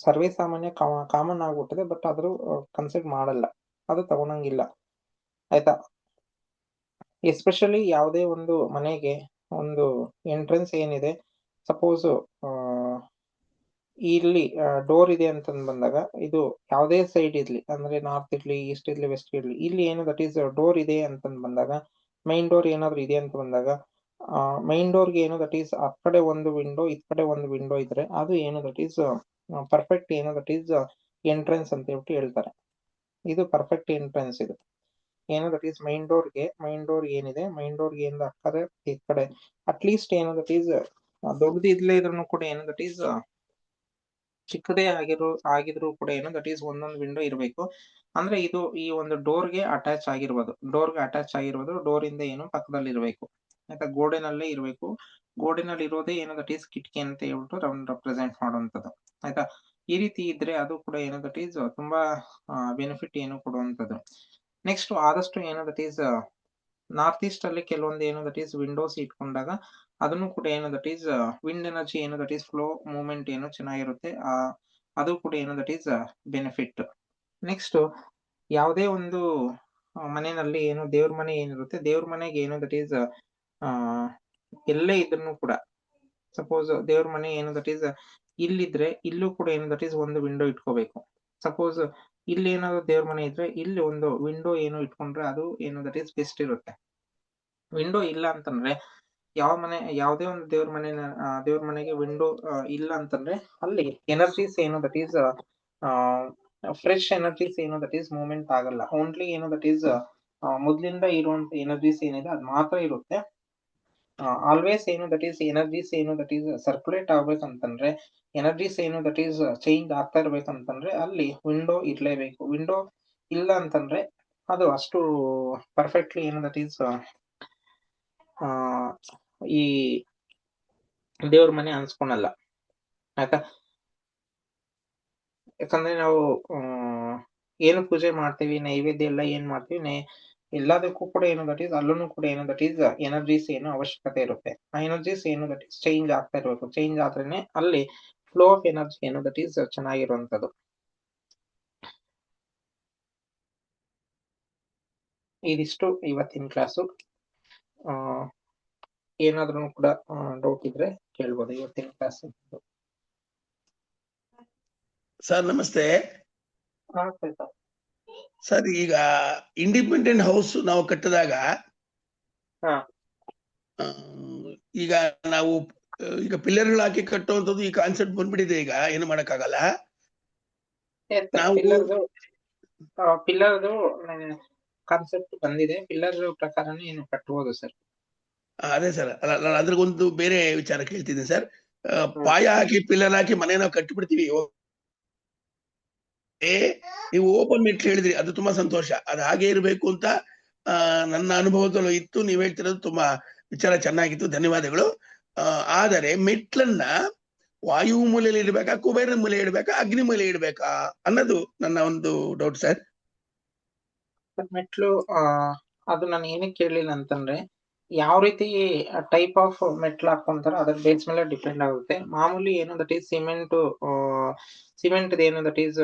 ಸರ್ವೇ ಸಾಮಾನ್ಯ ಕಾಮನ್ ಆಗ್ಬಿಟ್ಟಿದೆ. ಬಟ್ ಆದ್ರೂ ಕನ್ಸಿಡರ್ ಮಾಡಲ್ಲ, ಅದು ತಗೊಳಂಗಿಲ್ಲ. ಆಯ್ತಾ. ಎಸ್ಪೆಷಲಿ ಯಾವುದೇ ಒಂದು ಮನೆಗೆ ಒಂದು ಎಂಟ್ರೆನ್ಸ್ ಏನಿದೆ, ಸಪೋಸ್ ಇಲ್ಲಿ ಡೋರ್ ಇದೆ ಅಂತಂದ್ ಬಂದಾಗ ಇದು ಯಾವುದೇ ಸೈಡ್ ಇರ್ಲಿ, ಅಂದ್ರೆ ನಾರ್ತ್ ಇರ್ಲಿ, ಈಸ್ಟ್ ಇರ್ಲಿ, ವೆಸ್ಟ್ ಇರ್ಲಿ, ಇಲ್ಲಿ ಏನು ದಟ್ ಈಸ್ ಡೋರ್ ಇದೆ ಅಂತಂದ್ ಬಂದಾಗ, ಮೈನ್ ಡೋರ್ ಏನಾದ್ರು ಇದೆ ಅಂತ ಬಂದಾಗ ಮೈನ್ ಡೋರ್ಗೆ ಏನು ದಟ್ ಈಸ್ ಆ ಕಡೆ ಒಂದು ವಿಂಡೋ ಈ ಕಡೆ ಒಂದು ವಿಂಡೋ ಇದ್ರೆ ಅದು ಏನು ದಟ್ ಈಸ್ ಪರ್ಫೆಕ್ಟ್ ಏನು ದಟ್ ಈಸ್ ಎಂಟ್ರೆನ್ಸ್ ಅಂತ ಹೇಳ್ಬಿಟ್ಟು ಹೇಳ್ತಾರೆ. ಇದು ಪರ್ಫೆಕ್ಟ್ ಎಂಟ್ರೆನ್ಸ್. ಇದು ಏನು ದಟ್ ಈಸ್ ಮೈನ್ ಡೋರ್ ಏನಿದೆ, ಮೈನ್ ಡೋರ್ಗೆ ಏನು ಹಾಕದೆ ಈ ಕಡೆ ಅಟ್ಲೀಸ್ಟ್ ಏನು ದಟ್ ಈಸ್ ದೊಡ್ಡದು ಇದ್ಲೇ ಇದ್ರೂ ಕೂಡ ಏನು ದಟ್ ಈಸ್ ಚಿಕ್ಕದೇ ಆಗಿದ್ರು ಕೂಡ ಏನು ದಟ್ ಈಸ್ ಒಂದೊಂದು ವಿಂಡೋ ಇರಬೇಕು. ಅಂದ್ರೆ ಇದು ಈ ಒಂದು ಡೋರ್ಗೆ ಅಟ್ಯಾಚ್ ಆಗಿರ್ಬೋದು. ಡೋರ್ ಇಂದ ಏನು ಪಕ್ಕದಲ್ಲಿ ಇರಬೇಕು. ಆಯ್ತಾ. ಗೋಡೆನಲ್ಲೇ ಇರಬೇಕು. ಗೋಡೆನಲ್ಲಿ ಇರೋದೇ ಏನು ದಟ್ ಈಸ್ ಕಿಟಕಿ ಅಂತ ಹೇಳ್ಬಿಟ್ಟು ರೆಪ್ರೆಸೆಂಟ್ ಮಾಡುವಂಥದ್ದು. ಆಯ್ತಾ. ಈ ರೀತಿ ಇದ್ರೆ ಅದು ಕೂಡ ಏನು ದಟ್ ಈಸ್ ತುಂಬಾ ಬೆನಿಫಿಟ್ ಏನು ಕೊಡುವಂಥದ್ದು. ನೆಕ್ಸ್ಟ್ ಆದಷ್ಟು ಏನು ದಟ್ ಈಸ್ ನಾರ್ತ್ ಈಸ್ಟ್ ಅಲ್ಲಿ ಕೆಲವೊಂದು ಏನು ದಟ್ ಈಸ್ ವಿಂಡೋಸ್ ಇಟ್ಕೊಂಡಾಗ ಅದನ್ನು ಕೂಡ ಏನು ದಟ್ ಈಸ್ ವಿಂಡ್ ಎನರ್ಜಿ ಏನು ದಟ್ ಈಸ್ ಫ್ಲೋ ಮೂವ್ಮೆಂಟ್ ಏನು ಚೆನ್ನಾಗಿರುತ್ತೆ. ಅದು ಕೂಡ ಏನು ದಟ್ ಈಸ್ ಬೆನಿಫಿಟ್. ನೆಕ್ಸ್ಟ್ ಯಾವುದೇ ಒಂದು ಮನೆಯಲ್ಲಿ ಏನು ದೇವ್ರ ಮನೆ ಏನಿರುತ್ತೆ, ದೇವ್ರ ಮನೆಗೆ ಏನು ದಟ್ ಈಸ್ ಎಲ್ಲೇ ಇದ್ರೂ ಕೂಡ ಸಪೋಸ್ ದೇವ್ರ ಮನೆ ಏನು ದಟ್ ಈಸ್ ಇಲ್ಲಿದ್ರೆ ಇಲ್ಲೂ ಕೂಡ ಏನು ದಟ್ ಈಸ್ ಒಂದು ವಿಂಡೋ ಇಟ್ಕೋಬೇಕು. ಸಪೋಸ್ ಇಲ್ಲಿ ಏನಾದ್ರು ದೇವ್ರ ಮನೆ ಇದ್ರೆ ಇಲ್ಲಿ ಒಂದು ವಿಂಡೋ ಏನು ಇಟ್ಕೊಂಡ್ರೆ ಅದು ಏನು ದಟ್ ಈಸ್ ಬೆಸ್ಟ್ ಇರುತ್ತೆ. ವಿಂಡೋ ಇಲ್ಲ ಅಂತಂದ್ರೆ ಯಾವುದೇ ಒಂದು ದೇವ್ರ ಮನೆಗೆ ವಿಂಡೋ ಇಲ್ಲ ಅಂತಂದ್ರೆ ಅಲ್ಲಿ ಎನರ್ಜೀಸ್ ಏನು ದಟ್ ಈಸ್ ಫ್ರೆಶ್ ಎನರ್ಜೀಸ್ ಏನು ದಟ್ ಈಸ್ ಮೂವ್ಮೆಂಟ್ ಆಗಲ್ಲ. ಓನ್ಲಿ ಏನು ದಟ್ ಈಸ್ ಮೊದ್ಲಿಂದ ಇರುವಂತ ಎನರ್ಜೀಸ್ ಏನಿದೆ ಅದು ಮಾತ್ರ ಇರುತ್ತೆ. ಆಲ್ವೇಸ್ ಏನು ದಟ್ ಈಸ್ ಎನರ್ಜೀಸ್ ಏನು ದಟ್ ಈಸ್ ಸರ್ಕ್ಯುಲೇಟ್ ಆಗ್ಬೇಕಂತಂದ್ರೆ, ಎನರ್ಜೀಸ್ ಏನು ದಟ್ ಈಸ್ ಚೇಂಜ್ ಆಗ್ತಾ ಇರ್ಬೇಕಂತಂದ್ರೆ ಅಲ್ಲಿ ವಿಂಡೋ ಇರ್ಲೇಬೇಕು. ವಿಂಡೋ ಇಲ್ಲ ಅಂತಂದ್ರೆ ಅದು ಅಷ್ಟು ಪರ್ಫೆಕ್ಟ್ಲಿ ಏನು ದಟ್ ಈಸ್ ಈ ದೇವ್ರ ಮನೆ ಅನ್ಸ್ಕೊಳಲ್ಲ. ಯಾಕಂದ್ರೆ ನಾವು ಏನು ಪೂಜೆ ಮಾಡ್ತೀವಿ, ನೈವೇದ್ಯ ಎಲ್ಲ ಏನ್ ಮಾಡ್ತೀವಿ, ಎಲ್ಲದಕ್ಕೂ ಕೂಡ ಏನು ದಟ್ ಈಸ್ ಅಲ್ಲೂ ಕೂಡ ಏನು ದಟ್ ಈಸ್ ಎನರ್ಜೀಸ್ ಏನು ಅವಶ್ಯಕತೆ ಇರುತ್ತೆ. ಆ ಎನರ್ಜೀಸ್ ಏನು ದಟ್ ಈಸ್ ಚೇಂಜ್ ಆಗ್ತಾ ಇರ್ಬೇಕು. ಚೇಂಜ್ ಆದ್ರೇನೆ ಅಲ್ಲಿ ಫ್ಲೋ ಆಫ್ ಎನರ್ಜಿ ಏನು ದಟ್ ಈಸ್ ಚೆನ್ನಾಗಿರುವಂತದ್ದು. ಇದಿಷ್ಟು ಇವತ್ತಿನ ಕ್ಲಾಸು. ಏನಾದ್ರೂ ಕೂಡ ಡೌಟ್ ಇದ್ರೆ ಕೇಳ್ಬೋದು ಇವತ್ತಿನ ಕ್ಲಾಸ್. ಸರ್ ನಮಸ್ತೆ. ಸರ್ ಈಗ ಇಂಡಿಪೆಂಡೆಂಟ್ ಹೌಸ್ ನಾವು ಕಟ್ಟಿದಾಗ ಈಗ ನಾವು ಈಗ ಪಿಲ್ಲರ್ಗಳು ಹಾಕಿ ಕಟ್ಟುವಂಥದ್ದು ಈ ಕಾನ್ಸೆಪ್ಟ್ ಬಂದ್ಬಿಟ್ಟಿದೆ. ಈಗ ಏನು ಮಾಡಕ್ಕಾಗಲ್ಲ. ನಾವು ಪಿಲ್ಲರ್ದು ಕಾನ್ಸೆಪ್ಟ್ ಬಂದಿದೆ. ಪಿಲ್ಲರ್ ಪ್ರಕಾರನೇ ಏನು ಕಟ್ಟಬಹುದು ಸರ್. ಅದೇ ಸರ್, ನಾನು ಅದ್ರಿಗೊಂದು ಬೇರೆ ವಿಚಾರ ಕೇಳ್ತಿದ್ದೀನಿ ಸರ್. ಪಾಯ ಹಾಕಿ ಪಿಲ್ಲರ್ ಹಾಕಿ ಮನೆ ನಾವು ಕಟ್ಟಿಬಿಡ್ತೀವಿ. ನೀವು ಓಪನ್ ಮೆಟ್ಲು ಹೇಳಿದ್ರಿ, ಅದು ತುಂಬಾ ಸಂತೋಷ. ಅದು ಹಾಗೆ ಇರಬೇಕು ಅಂತ ನನ್ನ ಅನುಭವದಲ್ಲೂ ಇತ್ತು. ನೀವ್ ಹೇಳ್ತಿರೋದು ತುಂಬಾ ವಿಚಾರ ಚೆನ್ನಾಗಿತ್ತು, ಧನ್ಯವಾದಗಳು. ಆದರೆ ಮೆಟ್ಲನ್ನ ವಾಯು ಮೂಲೆಯಲ್ಲಿ ಇಡ್ಬೇಕಾ, ಕುಬೇರ ಮೂಲೆ ಇಡ್ಬೇಕಾ, ಅಗ್ನಿ ಮೂಲೆ ಇಡ್ಬೇಕಾ ಅನ್ನೋದು ನನ್ನ ಒಂದು ಡೌಟ್ ಸರ್. ಮೆಟ್ಲು ಅದು ನಾನು ಏನಕ್ಕೆ ಕೇಳಲಿಲ್ಲ ಅಂತಂದ್ರೆ, ಯಾವ ರೀತಿ ಟೈಪ್ ಆಫ್ ಮೆಟ್ಲು ಹಾಕೊಂತಾರೋ ಅದ್ರ ಬೇಸ್ ಮೇಲೆ ಡಿಪೆಂಡ್ ಆಗುತ್ತೆ. ಮಾಮೂಲಿ ಏನು ದಟ್ ಈಸ್ ಸಿಮೆಂಟ್ ಏನು ದಟ್ ಈಸ್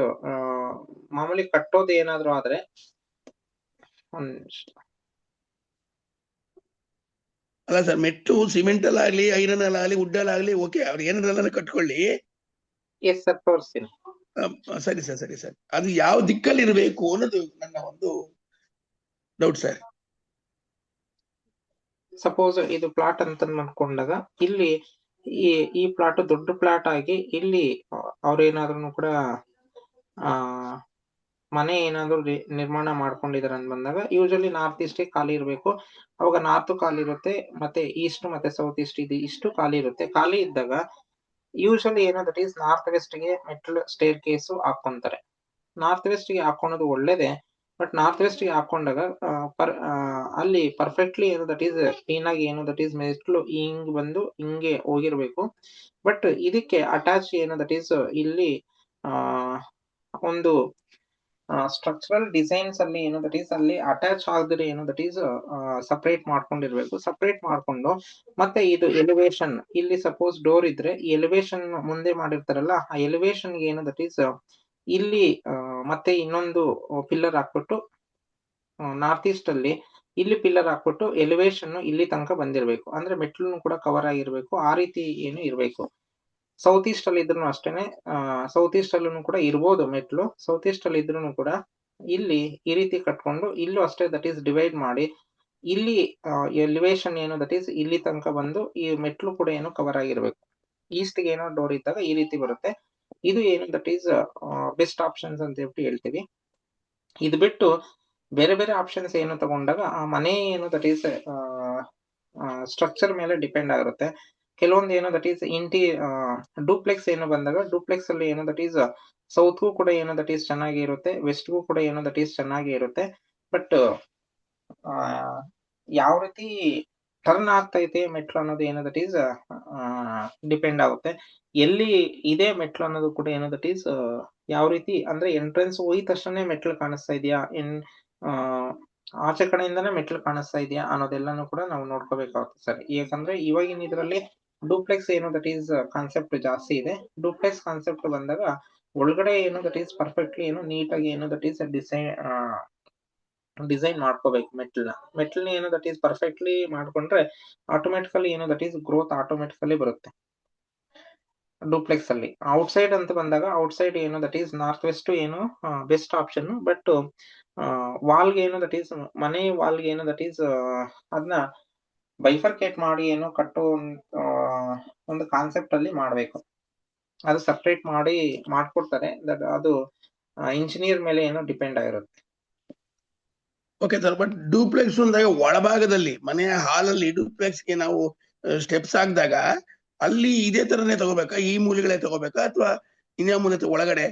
ಮಾಮೂಲಿ ಕಟ್ಟೋದು ಏನಾದ್ರು ಆದ್ರೆ ಅಲ್ಲ ಸರ್, ಮೆಟ್ಟು ಸಿಮೆಂಟ್ ಅಲ್ಲಾಗ್ಲಿ, ಐರನ್ ಅಲ್ಲಾಗ್ಲಿ, ವುಡ್ ಅಲ್ಲಾಗ್ಲಿ, ಓಕೆ, ಅವ್ರು ಏನಾದ್ರಲ್ಲ ಕಟ್ಕೊಳ್ಳಿ. ಎಸ್ ಸರ್, ತೋರಿಸ್ತೀನಿ. ಸರಿ ಸರ್, ಸರಿ ಸರ್. ಅದು ಯಾವ ದಿಕ್ಕಲ್ಲಿ ಇರಬೇಕು ಅನ್ನೋದು ನನ್ನ ಒಂದು ಡೌಟ್ ಸರ್. ಸಪೋಸ್ ಇದು ಪ್ಲಾಟ್ ಅಂತ ಮಾಡ್ಕೊಂಡಾಗ ಇಲ್ಲಿ ಈ ಪ್ಲಾಟ್ ದೊಡ್ಡ ಪ್ಲಾಟ್ ಆಗಿ ಇಲ್ಲಿ ಅವ್ರೇನಾದ್ರೂ ಕೂಡ ಮನೆ ಏನಾದ್ರು ನಿರ್ಮಾಣ ಮಾಡ್ಕೊಂಡಿದಾರೆ ಅಂತ ಬಂದಾಗ ಯೂಶಲಿ ನಾರ್ತ್ ಈಸ್ಟ್ ಖಾಲಿ ಇರ್ಬೇಕು. ಅವಾಗ ನಾರ್ತ್ ಖಾಲಿ ಇರುತ್ತೆ, ಮತ್ತೆ ಈಸ್ಟ್ ಮತ್ತೆ ಸೌತ್ ಈಸ್ಟ್ ಇಷ್ಟು ಖಾಲಿ ಇರುತ್ತೆ. ಖಾಲಿ ಇದ್ದಾಗ ಯೂಶಲಿ ಏನೋ ದಟ್ ಈಸ್ ನಾರ್ತ್ ವೆಸ್ಟ್ ಗೆ ಮೆಟ್ಲ್ ಸ್ಟೇರ್ ಕೇಸು ಹಾಕೊಂತಾರೆ. ನಾರ್ತ್ ವೆಸ್ಟ್ ಗೆ ಹಾಕೊಳೋದು ಒಳ್ಳೇದೇ, ಬಟ್ ನಾರ್ತ್ ವೆಸ್ಟ್ ಗೆ ಹಾಕೊಂಡಾಗ ಅಲ್ಲಿ ಪರ್ಫೆಕ್ಟ್ಲಿ ಏನು ದಟ್ ಈಸ್ ಕ್ಲೀನ್ ಆಗಿ ಏನು ದಟ್ ಈಸ್ ಮೆಟ್ಲು ಹಿಂಗ್ ಬಂದು ಹಿಂಗೆ ಹೋಗಿರ್ಬೇಕು. ಬಟ್ ಇದಕ್ಕೆ ಅಟ್ಯಾಚ್ ಏನು ದಟ್ ಈಸ್ ಇಲ್ಲಿ ಒಂದು ಸ್ಟ್ರಕ್ಚರಲ್ ಡಿಸೈನ್ಸ್ ಅಲ್ಲಿ ಏನು ದಟ್ ಈಸ್ ಅಲ್ಲಿ ಅಟ್ಯಾಚ್ ಆಗದ್ರೆ ಏನು ದಟ್ ಈಸ್ ಸಪರೇಟ್ ಮಾಡ್ಕೊಂಡಿರ್ಬೇಕು. ಸಪರೇಟ್ ಮಾಡ್ಕೊಂಡು ಮತ್ತೆ ಇದು ಎಲಿವೇಶನ್, ಇಲ್ಲಿ ಸಪೋಸ್ ಡೋರ್ ಇದ್ರೆ ಎಲಿವೇಶನ್ ಮುಂದೆ ಮಾಡಿರ್ತಾರಲ್ಲ, ಆ ಎಲಿವೇಶನ್ ಏನು ದಟ್ ಈಸ್ ಇಲ್ಲಿ ಮತ್ತೆ ಇನ್ನೊಂದು ಪಿಲ್ಲರ್ ಹಾಕ್ಬಿಟ್ಟು ನಾರ್ತ್ ಈಸ್ಟ್ ಅಲ್ಲಿ ಇಲ್ಲಿ ಪಿಲ್ಲರ್ ಹಾಕ್ಬಿಟ್ಟು ಎಲಿವೇಶನ್ ಇಲ್ಲಿ ತನಕ ಬಂದಿರ್ಬೇಕು. ಅಂದ್ರೆ ಮೆಟ್ಲು ಕೂಡ ಕವರ್ ಆಗಿರ್ಬೇಕು. ಆ ರೀತಿ ಏನು ಇರ್ಬೇಕು. ಸೌತ್ ಈಸ್ಟ್ ಅಲ್ಲಿ ಇದ್ರು ಅಷ್ಟೇನೆ, ಸೌತ್ ಈಸ್ಟ್ ಅಲ್ಲೂ ಕೂಡ ಇರ್ಬೋದು ಮೆಟ್ಲು. ಸೌತ್ ಈಸ್ಟ್ ಅಲ್ಲಿ ಇದ್ರು ಕೂಡ ಇಲ್ಲಿ ಈ ರೀತಿ ಕಟ್ಕೊಂಡು ಇಲ್ಲೂ ಅಷ್ಟೇ ದಟ್ ಈಸ್ ಡಿವೈಡ್ ಮಾಡಿ ಇಲ್ಲಿ ಎಲಿವೇಶನ್ ಏನು ದಟ್ ಈಸ್ ಇಲ್ಲಿ ತನಕ ಬಂದು ಈ ಮೆಟ್ಲು ಕೂಡ ಏನು ಕವರ್ ಆಗಿರ್ಬೇಕು. ಈಸ್ಟ್ ಗೆ ಏನೋ ಡೋರ್ ಇದ್ದಾಗ ಈ ರೀತಿ ಬರುತ್ತೆ. ಇದು ಏನು ದಟ್ ಈಸ್ ಬೆಸ್ಟ್ ಆಪ್ಷನ್ಸ್ ಅಂತ ಹೇಳ್ತೀವಿ. ಇದು ಬಿಟ್ಟು ಬೇರೆ ಬೇರೆ ಆಪ್ಷನ್ಸ್ ಏನು ತಗೊಂಡಾಗ ಆ ಮನೆ ಏನು ದಟ್ ಈಸ್ ಸ್ಟ್ರಕ್ಚರ್ ಮೇಲೆ ಡಿಪೆಂಡ್ ಆಗಿರುತ್ತೆ. ಕೆಲವೊಂದು ಏನೋ ದಟ್ ಈಸ್ ಡೂಪ್ಲೆಕ್ಸ್ ಏನು ಬಂದಾಗ ಡೂಪ್ಲೆಕ್ಸ್ ಅಲ್ಲಿ ಏನೋ ದಟ್ ಈಸ್ ಸೌತ್ಗೂ ಕೂಡ ಏನೋ ದಟ್ ಈಸ್ ಚೆನ್ನಾಗಿ ಇರುತ್ತೆ, ವೆಸ್ಟ್ಗೂ ಕೂಡ ಏನೋ ದಟ್ ಈಸ್ ಚೆನ್ನಾಗಿ ಇರುತ್ತೆ. ಬಟ್ ಯಾವ ರೀತಿ ಟರ್ನ್ ಆಗ್ತೈತೆ ಮೆಟ್ಲು ಅನ್ನೋದು ಏನೋ ದಟ್ ಈಸ್ ಡಿಪೆಂಡ್ ಆಗುತ್ತೆ. ಎಲ್ಲಿ ಇದೆ ಮೆಟ್ಲು ಅನ್ನೋದು ಕೂಡ ಏನೋ ದಟ್ ಈಸ್ ಯಾವ ರೀತಿ ಅಂದ್ರೆ ಎಂಟ್ರೆನ್ಸ್ ಹೋಗಿದ ತಕ್ಷಣ ಮೆಟ್ಲು ಕಾಣಿಸ್ತಾ ಇದೆಯಾ, ಆಚೆ ಕಡೆಯಿಂದಾನೇ ಮೆಟ್ಲು ಕಾಣಿಸ್ತಾ ಇದೆಯಾ ಅನ್ನೋದೆಲ್ಲಾನು ಕೂಡ ನಾವು ನೋಡ್ಕೋಬೇಕಾಗುತ್ತೆ ಸರ್. ಯಾಕಂದ್ರೆ ಇವಾಗಿನ ಇದರಲ್ಲಿ ಡೂಪ್ಲೆಕ್ಸ್ ಏನು ದಟ್ ಈಸ್ ಕಾನ್ಸೆಪ್ಟ್ ಜಾಸ್ತಿ ಇದೆ. ಡೂಪ್ಲೆಕ್ಸ್ ಕಾನ್ಸೆಪ್ಟ್ ಬಂದಾಗ ಒಳಗಡೆ ಏನು ದಟ್ ಈಸ್ ಪರ್ಫೆಕ್ಟ್ಲಿ ಏನು ನೀಟಾಗಿ ಏನು ದಟ್ ಈಸ್ ಡಿಸೈನ್ ಮಾಡ್ಕೋಬೇಕು. ಮೆಟ್ಲನ್ನ ಏನು ದಟ್ ಈಸ್ ಪರ್ಫೆಕ್ಟ್ಲಿ ಮಾಡ್ಕೊಂಡ್ರೆ ಆಟೋಮೆಟಿಕಲಿ ಏನು ದಟ್ ಈಸ್ ಗ್ರೋತ್ ಆಟೋಮೆಟಿಕಲಿ ಬರುತ್ತೆ. ಡೂಪ್ಲೆಕ್ಸ್ ಅಲ್ಲಿ ಔಟ್ಸೈಡ್ ಅಂತ ಬಂದಾಗ ಔಟ್ಸೈಡ್ ಏನು ದಟ್ ಈಸ್ ನಾರ್ತ್ ವೆಸ್ಟ್ ಏನು ಬೆಸ್ಟ್ ಆಪ್ಷನ್. ಬಟ್ ವಾಲ್ಗೆ ಏನು ದಟ್ ಈಸ್ ಮನೆ ವಾಲ್ಗೆ ಏನು ದಟ್ ಈಸ್ ಅದನ್ನ ಬೈಫರ್ಕೇಟ್ ಮಾಡಿ ಏನು ಕಟ್ಟೋ ಒಂದು ಕಾನ್ಸೆಪ್ಟ್ ಅಲ್ಲಿ ಮಾಡ್ಬೇಕು. ಅದು ಸಪ್ರೇಟ್ ಮಾಡಿ ಮಾಡ್ಕೊಡ್ತಾರೆ. ಅದು ಇಂಜಿನಿಯರ್ ಮೇಲೆ ಏನೋ ಡಿಪೆಂಡ್ ಆಗಿರುತ್ತೆ. ಓಕೆ ಸರ್, ಬಟ್ ಡೂಪ್ಲೆಕ್ಸ್ ಅಂದಾಗ ಒಳಭಾಗದಲ್ಲಿ ಮನೆಯ ಹಾಲಲ್ಲಿ ಡೂಪ್ಲೆಕ್ಸ್ ಗೆ ನಾವು ಸ್ಟೆಪ್ಸ್ ಆಗಿದಾಗ ಅಲ್ಲಿ ಇದೇ ತರನೇ ತಗೋಬೇಕಾ, ಈ ಮೂಲೆಗಳೇ ತಗೋಬೇಕಾ ಅಥವಾ ಇನ್ಯಾವ ಮೂಲೆ ಒಳಗಡೆ?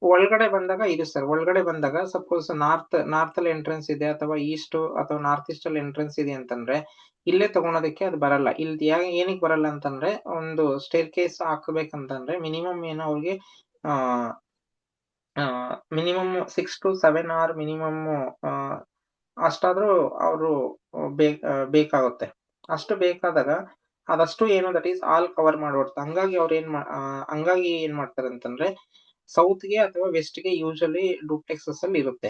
ಒಳಗಡೆ ಬಂದಾಗ ಇದು ಸರ್, ಒಳಗಡೆ ಬಂದಾಗ ಸಪೋಸ್ ನಾರ್ತ್ ಅಲ್ಲಿ ಎಂಟ್ರೆನ್ಸ್ ಇದೆ ಅಥವಾ ಈಸ್ಟ್ ಅಥವಾ ನಾರ್ತ್ ಈಸ್ಟ್ ಅಲ್ಲಿ ಎಂಟ್ರೆನ್ಸ್ ಇದೆ ಅಂತಂದ್ರೆ ಇಲ್ಲೇ ತಗೊಳೋದಕ್ಕೆ ಅದು ಬರಲ್ಲ. ಇಲ್ಲಿ ಏನಕ್ಕೆ ಬರಲ್ಲ ಅಂತಂದ್ರೆ ಒಂದು ಸ್ಟೇರ್ ಕೇಸ್ ಹಾಕಬೇಕಂತಂದ್ರೆ ಮಿನಿಮಮ್ ಏನೋ ಅವ್ರಿಗೆ ಮಿನಿಮಮ್ 6 to 7 hour ಮಿನಿಮಮ್ ಅಷ್ಟಾದ್ರೂ ಅವರು ಬೇಕಾಗುತ್ತೆ. ಅಷ್ಟು ಬೇಕಾದಾಗ ಅದಷ್ಟು ಏನು ದಟ್ ಈಸ್ ಆಲ್ ಕವರ್ ಮಾಡ್ಬಿಡ್ತಾರೆ. ಹಂಗಾಗಿ ಏನ್ ಮಾಡ್ತಾರೆ ಅಂತಂದ್ರೆ ಸೌತ್ಗೆ ಅಥವಾ ವೆಸ್ಟ್ಗೆ ಯೂಶಲಿ ಡೂಪ್ಲೆಕ್ಸಸ್ ಅಲ್ಲಿ ಇರುತ್ತೆ.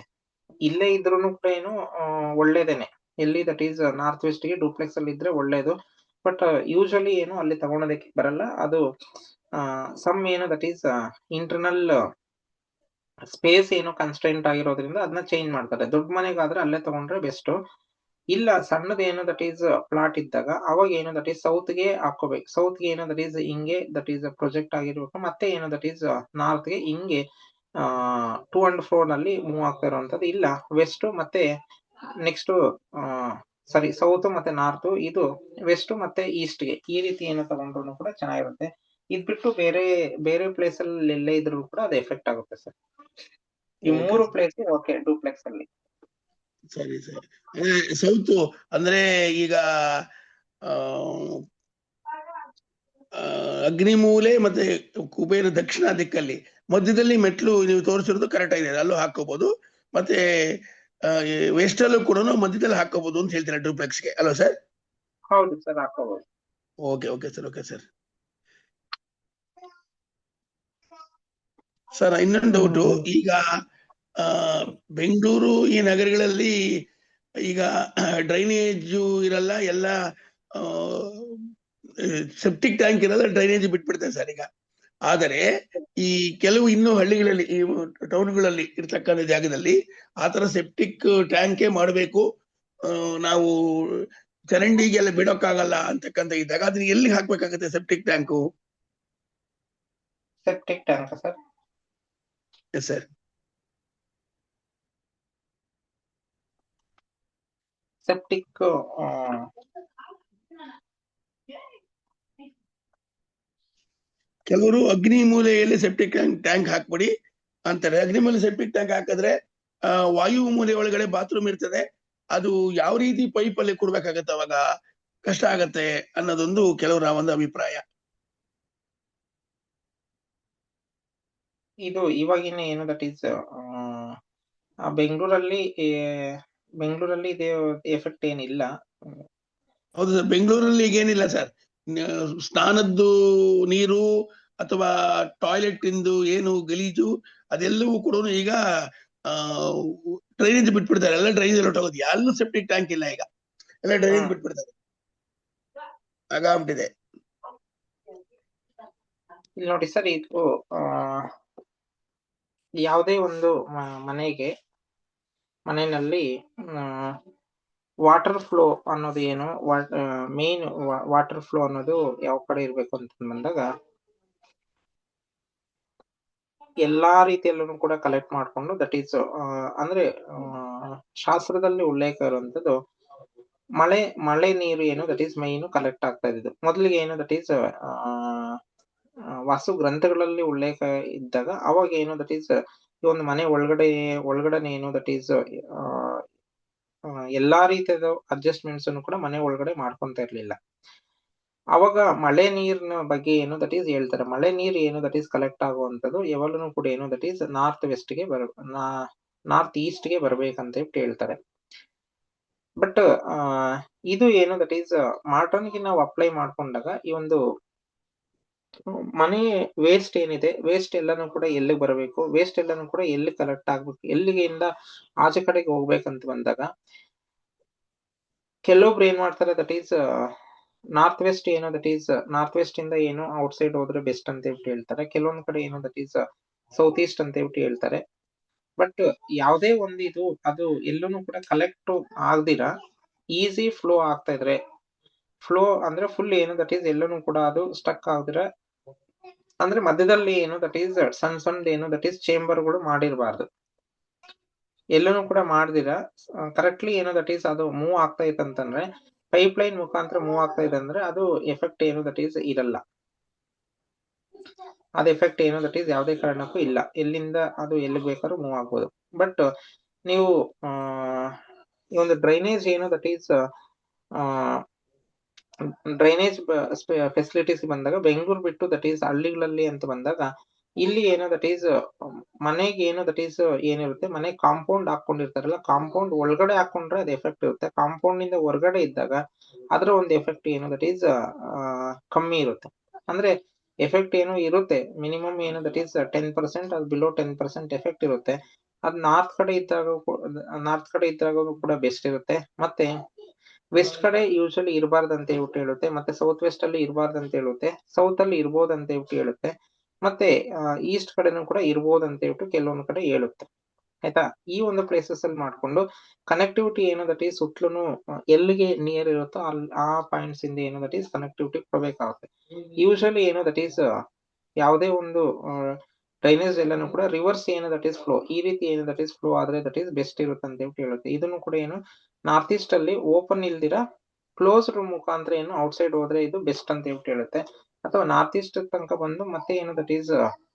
ಇಲ್ಲೇ ಇದ್ರೂನು ಕೂಡ ಏನು ಒಳ್ಳೇದೇನೆ, ಎಲ್ಲಿ ದಟ್ ಈಸ್ ನಾರ್ತ್ ವೆಸ್ಟ್ ಗೆ ಡೂಪ್ಲೆಕ್ಸ್ ಅಲ್ಲಿ ಇದ್ರೆ ಒಳ್ಳೇದು. ಬಟ್ ಯೂಶಲಿ ಏನು ಅಲ್ಲಿ ತಗೊಳೋದಕ್ಕೆ ಬರಲ್ಲ. ಅದು ಸಮ್ ಏನು ದಟ್ ಈಸ್ ಇಂಟರ್ನಲ್ ಸ್ಪೇಸ್ ಏನು ಕನ್ಸ್ಟೆಂಟ್ ಆಗಿರೋದ್ರಿಂದ ಅದನ್ನ ಚೇಂಜ್ ಮಾಡ್ತಾರೆ. ದೊಡ್ಡ ಮನೆಗಾದ್ರೆ ಅಲ್ಲೇ ತಗೊಂಡ್ರೆ ಬೆಸ್ಟ್. ಇಲ್ಲ ಸಣ್ಣದ ಏನು ದಟ್ ಈಸ್ ಪ್ಲಾಟ್ ಇದ್ದಾಗ ಅವಾಗ ಏನು ದಟ್ ಈಸ್ ಸೌತ್ಗೆ ಹಾಕೋಬೇಕು. ಸೌತ್ಗೆ ಏನು ದಟ್ ಈಸ್ ಹಿಂಗೆ ದಟ್ ಈಸ್ ಪ್ರೊಜೆಕ್ಟ್ ಆಗಿರ್ಬೇಕು. ಮತ್ತೆ ಏನು ದಟ್ ಈಸ್ ನಾರ್ತ್ಗೆ ಹಿಂಗೆ 2 and 4 ನಲ್ಲಿ ಮೂವ್ ಆಗ್ತಾ ಇರುವಂತದ್ದು. ಇಲ್ಲ ವೆಸ್ಟ್ ಮತ್ತೆ ನೆಕ್ಸ್ಟ್ ಸಾರಿ ಸೌತ್ ಮತ್ತೆ ನಾರ್ತ್, ಇದು ವೆಸ್ಟ್ ಮತ್ತೆ ಈಸ್ಟ್ಗೆ ಈ ರೀತಿ ಏನು ತಗೊಂಡ್ರು ಕೂಡ ಚೆನ್ನಾಗಿರುತ್ತೆ. ಇದ್ ಬಿಟ್ಟು ಬೇರೆ ಪ್ಲೇಸ್ ಅಲ್ಲಿ ಎಲ್ಲೇ ಇದ್ರು ಕೂಡ ಅದು ಎಫೆಕ್ಟ್ ಆಗುತ್ತೆ ಸರ್. ಈ Okay. 3 ಪ್ಲೇಸ್ ಓಕೆ ಡೂಪ್ಲೆಕ್ಸ್ ಅಲ್ಲಿ. ಸರಿ ಸರಿ. ಸೌತ್ ಅಂದ್ರೆ ಈಗ ಅಗ್ನಿಮೂಲೆ ಮತ್ತೆ ಕುಬೇರ ದಕ್ಷಿಣ ದಿಕ್ಕಲ್ಲಿ ಮಧ್ಯದಲ್ಲಿ ಮೆಟ್ಲು ನೀವು ತೋರಿಸಿರೋದು ಕರೆಕ್ಟ್ ಆಗಿದೆ, ಅಲ್ಲೂ ಹಾಕೋಬಹುದು. ಮತ್ತೆ ವೆಸ್ಟ್ ಅಲ್ಲೂ ಕೂಡ ಮಧ್ಯದಲ್ಲಿ ಹಾಕೋಬಹುದು ಅಂತ ಹೇಳ್ತೀರಾ ಡೂಪ್ಲೆಕ್ಸ್ಗೆ, ಅಲ್ವಾ ಸರ್? ಹೌದು ಸರ್, ಹಾಕೋಬಹುದು. Okay okay sir, okay sir. Sir ಇನ್ನೊಂದು ಡೌಟು, ಈಗ ಬೆಂಗಳೂರು ಈ ನಗರಗಳಲ್ಲಿ ಈಗ ಡ್ರೈನೇಜು ಇರಲ್ಲ, ಎಲ್ಲ ಸೆಪ್ಟಿಕ್ ಟ್ಯಾಂಕ್ ಇರಲ್ಲ, ಡ್ರೈನೇಜ್ ಬಿಟ್ಬಿಡ್ತಾರೆ ಸರ್ ಈಗ. ಆದರೆ ಈ ಕೆಲವು ಇನ್ನೂ ಹಳ್ಳಿಗಳಲ್ಲಿ ಈ ಟೌನ್ಗಳಲ್ಲಿ ಇರ್ತಕ್ಕಂಥ ಜಾಗದಲ್ಲಿ ಆತರ ಸೆಪ್ಟಿಕ್ ಟ್ಯಾಂಕೇ ಮಾಡಬೇಕು, ನಾವು ಚರಂಡಿಗೆಲ್ಲ ಬಿಡೋಕ್ಕಾಗಲ್ಲ ಅಂತಕ್ಕಂಥ ಇದ್ದಾಗ ಅದನ್ನ ಎಲ್ಲಿ ಹಾಕ್ಬೇಕಾಗತ್ತೆ septic tank? Septic tank sir? Yes sir. Septic ಕೆಲವರು ಅಗ್ನಿ ಮೂಲೆಯಲ್ಲಿ ಸೆಪ್ಟಿಕ್ ಟ್ಯಾಂಕ್ ಹಾಕ್ಬಿಡಿ ಅಂತಾರೆ. ಅಗ್ನಿ ಮೂಲೆ ಸೆಪ್ಟಿಕ್ ಟ್ಯಾಂಕ್ ಹಾಕಿದ್ರೆ ವಾಯು ಮೂಲೆ ಒಳಗಡೆ ಬಾತ್ರೂಮ್ ಇರ್ತದೆ, ಅದು ಯಾವ ರೀತಿ ಪೈಪ್ ಅಲ್ಲಿ ಕೊಡ್ಬೇಕಾಗತ್ತೆ, ಅವಾಗ ಕಷ್ಟ ಆಗತ್ತೆ ಅನ್ನೋದೊಂದು ಕೆಲವರ ಒಂದು ಅಭಿಪ್ರಾಯ. ಇದು ಇವಾಗಿನ ಏನು ದಟ್ ಈಸ್ ಬೆಂಗಳೂರಲ್ಲಿ ಇದೆ ಎಫೆಕ್ಟ್ ಏನಿಲ್ಲ. ಹೌದು ಸರ್, ಬೆಂಗಳೂರಲ್ಲಿ ಈಗ ಏನಿಲ್ಲ ಸರ್, ಸ್ನಾನದ್ದು ನೀರು ಅಥವಾ ಟಾಯ್ಲೆಟ್ ಇಂದು ಏನು ಗಲೀಜು ಅದೆಲ್ಲವೂ ಕೂಡ ಈಗ ಡ್ರೈನೇಜ್ ಬಿಟ್ಬಿಡ್ತಾರೆ, ಎಲ್ಲ ಡ್ರೈನೇಜ್ ಹೊರಟೋಗೋದು, ಎಲ್ಲೂ ಸೆಪ್ಟಿಕ್ ಟ್ಯಾಂಕ್ ಇಲ್ಲ ಈಗ, ಎಲ್ಲ ಡ್ರೈನೇಜ್ ಬಿಟ್ಬಿಡ್ತಾರೆ, ಹಾಗಾಗ್ಬಿಟ್ಟಿದೆ. ಇಲ್ಲಿ ನೋಡಿ ಸರ್, ಇದು ಯಾವುದೇ ಒಂದು ಮನೆಯಲ್ಲಿ ವಾಟರ್ ಫ್ಲೋ ಅನ್ನೋದು ಏನು, ಮೇನ್ ವಾಟರ್ ಫ್ಲೋ ಅನ್ನೋದು ಯಾವ ಕಡೆ ಇರ್ಬೇಕು ಅಂತ ಬಂದಾಗ ಎಲ್ಲಾ ರೀತಿಯಲ್ಲೂ ಕೂಡ ಕಲೆಕ್ಟ್ ಮಾಡ್ಕೊಂಡು ದಟ್ ಈಸ್ ಅಂದ್ರೆ ಶಾಸ್ತ್ರದಲ್ಲಿ ಉಲ್ಲೇಖ ಇರುವಂತದ್ದು ಮಳೆ ನೀರು ಏನು ದಟ್ ಈಸ್ ಮೈನು ಕಲೆಕ್ಟ್ ಆಗ್ತಾ ಇದ್ದು. ಮೊದಲಿಗೆ ಏನು ದಟ್ ಈಸ್ ವಾಸ್ತು ಗ್ರಂಥಗಳಲ್ಲಿ ಉಲ್ಲೇಖ ಇದ್ದಾಗ ಅವಾಗ ಏನು ದಟ್ ಈಸ್ ಈ ಒಂದು ಮನೆ ಒಳಗಡೆ ಏನು ದಟ್ ಈಸ್ ಎಲ್ಲಾ ರೀತಿಯ ಅಡ್ಜಸ್ಟ್ಮೆಂಟ್ಸ್ ಅನ್ನು ಕೂಡ ಮನೆ ಒಳಗಡೆ ಮಾಡ್ಕೊಂತ ಇರ್ಲಿಲ್ಲ. ಅವಾಗ ಮಳೆ ನೀರಿನ ಬಗ್ಗೆ ಏನು ದಟ್ ಈಸ್ ಹೇಳ್ತಾರೆ, ಮಳೆ ನೀರು ಏನು ದಟ್ ಈಸ್ ಕಲೆಕ್ಟ್ ಆಗುವಂತದ್ದು ಯಾವಾಗಲೂ ಕೂಡ ಏನು ದಟ್ ಈಸ್ ನಾರ್ತ್ ಈಸ್ಟ್ ಗೆ ಬರ್ಬೇಕಂತ ಹೇಳ್ತಾರೆ. ಬಟ್ ಇದು ಏನು ದಟ್ ಈಸ್ ಮಾಡರ್ನ್ ಗೆ ನಾವು ಅಪ್ಲೈ ಮಾಡ್ಕೊಂಡಾಗ ಈ ಒಂದು ಮನೆ ವೇಸ್ಟ್ ಏನಿದೆ, ವೇಸ್ಟ್ ಎಲ್ಲಾನು ಕೂಡ ಎಲ್ಲಿಗೆ ಬರಬೇಕು, ವೇಸ್ಟ್ ಎಲ್ಲಾನು ಕೂಡ ಎಲ್ಲಿ ಕಲೆಕ್ಟ್ ಆಗ್ಬೇಕು, ಎಲ್ಲಿಗೆಯಿಂದ ಆಚೆ ಕಡೆಗೆ ಹೋಗ್ಬೇಕಂತ ಬಂದಾಗ ಕೆಲವೊಬ್ರು ಏನ್ ಮಾಡ್ತಾರೆ ದಟ್ ಈಸ್ ನಾರ್ತ್ ವೆಸ್ಟ್ ಏನು ದಟ್ ಈಸ್ ನಾರ್ತ್ ವೆಸ್ಟ್ ಇಂದ ಏನು ಔಟ್ ಸೈಡ್ ಹೋದ್ರೆ ಬೆಸ್ಟ್ ಅಂತ ಹೇಳ್ತಾರೆ. ಕೆಲವೊಂದ್ ಕಡೆ ಏನು ದಟ್ ಈಸ್ ಸೌತ್ ಈಸ್ಟ್ ಅಂತ ಹೇಳ್ತಾರೆ. ಬಟ್ ಯಾವುದೇ ಒಂದು ಇದು ಅದು ಎಲ್ಲೂ ಕೂಡ ಕಲೆಕ್ಟ್ ಆಗದಿರ ಈಸಿ ಫ್ಲೋ ಆಗ್ತಾ ಇದ್ರೆ, ಫ್ಲೋ ಅಂದ್ರೆ ಫುಲ್ ಏನು ದಟ್ ಈಸ್ ಎಲ್ಲೂ ಕೂಡ ಅದು ಸ್ಟಕ್ ಆಗದಿರ, ಅಂದ್ರೆ ಮಧ್ಯದಲ್ಲಿ ಏನು ದಟ್ ಈಸ್ ಸಣ್ಣ ಏನು ದಟ್ ಈಸ್ ಚೇಂಬರ್ಗಳು ಮಾಡಿರಬಾರ್ದು, ಎಲ್ಲೂ ಕೂಡ ಮಾಡ್ದಿರ ಕರೆಕ್ಟ್ಲಿ ಏನು ದಟ್ ಈಸ್ ಅದು ಮೂವ್ ಆಗ್ತಾ ಇತ್ತಂತಂದ್ರೆ ಪೈಪ್ ಲೈನ್ ಮುಖಾಂತರ ಮೂವ್ ಆಗ್ತಾ ಇದೆ ಅಂದ್ರೆ ಅದು ಎಫೆಕ್ಟ್ ಏನು ದಟ್ ಈಸ್ ಇರಲ್ಲ. ಅದ್ ಎಫೆಕ್ಟ್ ಏನು ದಟ್ ಈಸ್ ಯಾವುದೇ ಕಾರಣಕ್ಕೂ ಇಲ್ಲ. ಎಲ್ಲಿಂದ ಅದು ಎಲ್ಲಿಗೆ ಬೇಕಾದ್ರೂ ಮೂವ್ ಆಗ್ಬೋದು. ಬಟ್ ನೀವು ಈ ಒಂದು ಡ್ರೈನೇಜ್ ಏನು ದಟ್ ಈಸ್ ಡ್ರೈನೇಜ್ ಫೆಸಿಲಿಟೀಸ್ ಬಂದಾಗ ಬೆಂಗಳೂರು ಬಿಟ್ಟು ದಟ್ ಈಸ್ ಹಳ್ಳಿಗಳಲ್ಲಿ ಅಂತ ಬಂದಾಗ ಇಲ್ಲಿ ಏನೋ ದಟ್ ಈಸ್ ಮನೆಗೆ ಏನೋ ದಟ್ ಈಸ್ ಏನಿರುತ್ತೆ, ಮನೆ ಕಾಂಪೌಂಡ್ ಹಾಕೊಂಡಿರ್ತಾರಲ್ಲ, ಕಾಂಪೌಂಡ್ ಒಳಗಡೆ ಹಾಕೊಂಡ್ರೆ ಅದು ಎಫೆಕ್ಟ್ ಇರುತ್ತೆ. ಕಾಂಪೌಂಡ್ ನಿಂದ ಹೊರಗಡೆ ಇದ್ದಾಗ ಅದರ ಒಂದು ಎಫೆಕ್ಟ್ ಏನು ದಟ್ ಈಸ್ ಕಮ್ಮಿ ಇರುತ್ತೆ. ಅಂದ್ರೆ ಎಫೆಕ್ಟ್ ಏನು ಇರುತ್ತೆ, ಮಿನಿಮಮ್ ಏನು ದಟ್ ಈಸ್ 10%, ಅದು ಬಿಲೋ 10% ಎಫೆಕ್ಟ್ ಇರುತ್ತೆ. ಅದು ನಾರ್ತ್ ಕಡೆ ಇದ್ದಾಗ ಕೂಡ ಬೆಸ್ಟ್ ಇರುತ್ತೆ. ಮತ್ತೆ ವೆಸ್ಟ್ ಕಡೆ ಯೂಶಲಿ ಇರಬಾರ್ದು ಅಂತ ಹೇಳ್ಬಿಟ್ಟು ಹೇಳುತ್ತೆ. ಮತ್ತೆ ಸೌತ್ ವೆಸ್ಟ್ ಅಲ್ಲಿ ಇರಬಾರ್ದು ಅಂತ ಹೇಳುತ್ತೆ. ಸೌತ್ ಅಲ್ಲಿ ಇರ್ಬೋದು ಅಂತ ಹೇಳ್ಬಿಟ್ಟು ಹೇಳುತ್ತೆ. ಮತ್ತೆ ಈಸ್ಟ್ ಕಡೆನೂ ಕೂಡ ಇರ್ಬೋದು ಅಂತ ಹೇಳ್ಬಿಟ್ಟು ಕೆಲವೊಂದು ಕಡೆ ಹೇಳುತ್ತೆ. ಆಯ್ತಾ? ಈ ಒಂದು ಪ್ಲೇಸಸ್ ಅಲ್ಲಿ ಮಾಡ್ಕೊಂಡು ಕನೆಕ್ಟಿವಿಟಿ ಏನೋ ದಟ್ ಈಸ್ ಸುತ್ತಲೂ ಎಲ್ಲಿಗೆ ನಿಯರ್ ಇರುತ್ತೋ ಆ ಪಾಯಿಂಟ್ಸ್ ಇಂದ ಏನೋ ದಟ್ ಈಸ್ ಕನೆಕ್ಟಿವಿಟಿ ಕೊಡಬೇಕಾಗುತ್ತೆ. ಯೂಶಲಿ ಏನೋ ದಟ್ ಈಸ್ ಯಾವುದೇ ಒಂದು ಡ್ರೈನೇಜ್ ಎಲ್ಲಾನು ಕೂಡ ರಿವರ್ಸ್ ಏನೋ ದಟ್ ಈಸ್ ಫ್ಲೋ, ಈ ರೀತಿ ಏನೋ ದಟ್ ಈಸ್ ಫ್ಲೋ ಆದ್ರೆ ದಟ್ ಈಸ್ ಬೆಸ್ಟ್ ಇರುತ್ತೆ ಅಂತ ಹೇಳ್ಬಿಟ್ಟು ಹೇಳುತ್ತೆ. ಇದನ್ನು ಕೂಡ ಏನು ನಾರ್ತ್ ಈಸ್ಟ್ ಅಲ್ಲಿ ಓಪನ್ ಇಲ್ದಿರ ಕ್ಲೋಸ್ಡ್ ಮುಖಾಂತರ ಏನು ಔಟ್ಸೈಡ್ ಹೋದ್ರೆ ಇದು ಬೆಸ್ಟ್ ಅಂತ ಹೇಳ್ಬಿಟ್ಟು ಹೇಳುತ್ತೆ. ಅಥವಾ ನಾರ್ತ್ ಈಸ್ಟ್ ತನಕ ಬಂದು ಮತ್ತೆ ಏನು ದಟ್ ಈಸ್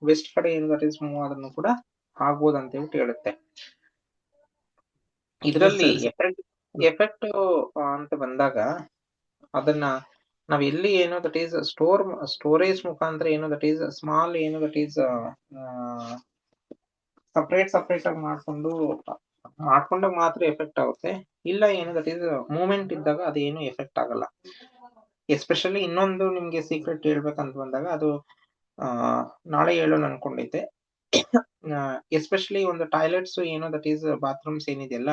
ವೆಸ್ಟ್ ಕಡೆ ಏನು ದಟ್ ಈಸ್ ಮೂವ್ ಆದ್ರೂ ಕೂಡ ಆಗ್ಬೋದು ಅಂತ ಹೇಳ್ಬಿಟ್ಟು ಹೇಳುತ್ತೆ. ಇದರಲ್ಲಿ ಎಫೆಕ್ಟ್ ಅಂತ ಬಂದಾಗ ಅದನ್ನ ನಾವ್ ಎಲ್ಲಿ ಏನೋ ದಟ್ ಈಸ್ ಸ್ಟೋರೇಜ್ ಮುಖಾಂತರ ಏನೋ ದಟ್ ಈಸ್ ಸ್ಮಾಲ್ ಏನೋ ದಟ್ ಈಸ್ ಸಪರೇಟ್ ಆಗಿ ಮಾಡ್ಕೊಂಡಾಗ ಮಾತ್ರ ಎಫೆಕ್ಟ್ ಆಗುತ್ತೆ. ಇಲ್ಲ ಏನೋ ದಟ್ ಈಸ್ ಮೂವ್ಮೆಂಟ್ ಇದ್ದಾಗ ಅದೇನು ಎಫೆಕ್ಟ್ ಆಗಲ್ಲ. ಎಸ್ಪೆಷಲಿ ಇನ್ನೊಂದು ನಿಮ್ಗೆ ಸೀಕ್ರೆಟ್ ಹೇಳ್ಬೇಕಂತ ಬಂದಾಗ ಅದು ನಾಳೆ ಹೇಳೋಣ ಅನ್ಕೊಂಡಿದ್ದೆ. ಎಸ್ಪೆಷಲಿ ಒಂದು ಟಾಯ್ಲೆಟ್ಸ್ ಏನೋ ದಟ್ ಈಸ್ ಬಾತ್ರೂಮ್ಸ್ ಏನಿದೆಯಲ್ಲ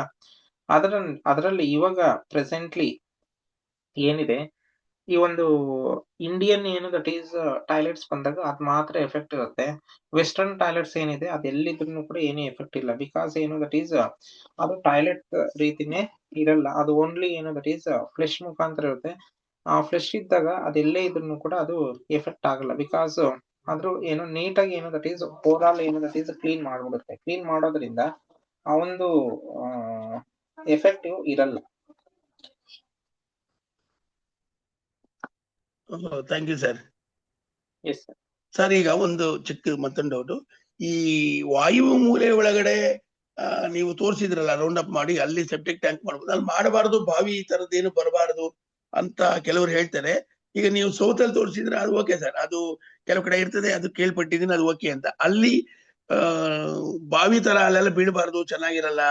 ಅದರಲ್ಲಿ ಇವಾಗ ಪ್ರೆಸೆಂಟ್ಲಿ ಏನಿದೆ, ಈ ಒಂದು ಇಂಡಿಯನ್ ಏನು ದಟ್ ಈಸ್ ಟಾಯ್ಲೆಟ್ಸ್ ಬಂದಾಗ ಅದ್ ಮಾತ್ರ ಎಫೆಕ್ಟ್ ಇರುತ್ತೆ. ವೆಸ್ಟರ್ನ್ ಟಾಯ್ಲೆಟ್ಸ್ ಏನಿದೆ ಅದೆಲ್ಲಿದ್ರು ಕೂಡ ಏನು ಎಫೆಕ್ಟ್ ಇಲ್ಲ. ಬಿಕಾಸ್ ಏನು ದಟ್ ಈಸ್ ಅದು ಟಾಯ್ಲೆಟ್ ರೀತಿನೇ ಇರಲ್ಲ. ಅದು ಓನ್ಲಿ ಏನು ದಟ್ ಈಸ್ ಫ್ಲೆಶ್ ಮುಖಾಂತರ ಇರುತ್ತೆ. ಆ ಫ್ಲೆಶ್ ಇದ್ದಾಗ ಅದೆಲ್ಲೇ ಇದ್ರು ಕೂಡ ಅದು ಎಫೆಕ್ಟ್ ಆಗಲ್ಲ. ಬಿಕಾಸ್ ಆದ್ರೂ ಏನು ನೀಟಾಗಿ ಏನು ದಟ್ ಈಸ್ ಓವರಾಲ್ ಏನು ದಟ್ ಈಸ್ ಕ್ಲೀನ್ ಮಾಡ್ಬಿಡುತ್ತೆ. ಕ್ಲೀನ್ ಮಾಡೋದ್ರಿಂದ ಆ ಒಂದು ಎಫೆಕ್ಟಿವ್ ಇರಲ್ಲ. Thank you sir. Yes sir. Sir ಈಗ ಒಂದು ಚಿಕ್ಕ ಮತ್ತೊಂದು ಡೌಟು, ಈ ವಾಯು ಮೂಲೆ ಒಳಗಡೆ ನೀವು ತೋರಿಸಿದ್ರಲ್ಲ ರೌಂಡ್ ಅಪ್ ಮಾಡಿ ಅಲ್ಲಿ ಸೆಪ್ಟಿಕ್ ಟ್ಯಾಂಕ್ ಮಾಡ್ಬೋದು, ಅಲ್ಲಿ ಮಾಡಬಾರದು, ಬಾವಿ ಈ ತರದ್ದೇನು ಬರಬಾರದು ಅಂತ ಕೆಲವರು ಹೇಳ್ತಾರೆ. ಈಗ ನೀವು ಸೌತ್ ಅಲ್ಲಿ ತೋರಿಸಿದ್ರೆ ಅದು ಓಕೆ ಸರ್, ಅದು ಕೆಲವು ಕಡೆ ಇರ್ತದೆ, ಅದು ಕೇಳ್ಪಟ್ಟಿದ್ದೀನಿ, ಅದು ಓಕೆ ಅಂತ. ಅಲ್ಲಿ ಬಾವಿ ತರ ಅಲ್ಲೆಲ್ಲ ಬೀಳಬಾರ್ದು, ಚೆನ್ನಾಗಿರಲ್ಲ,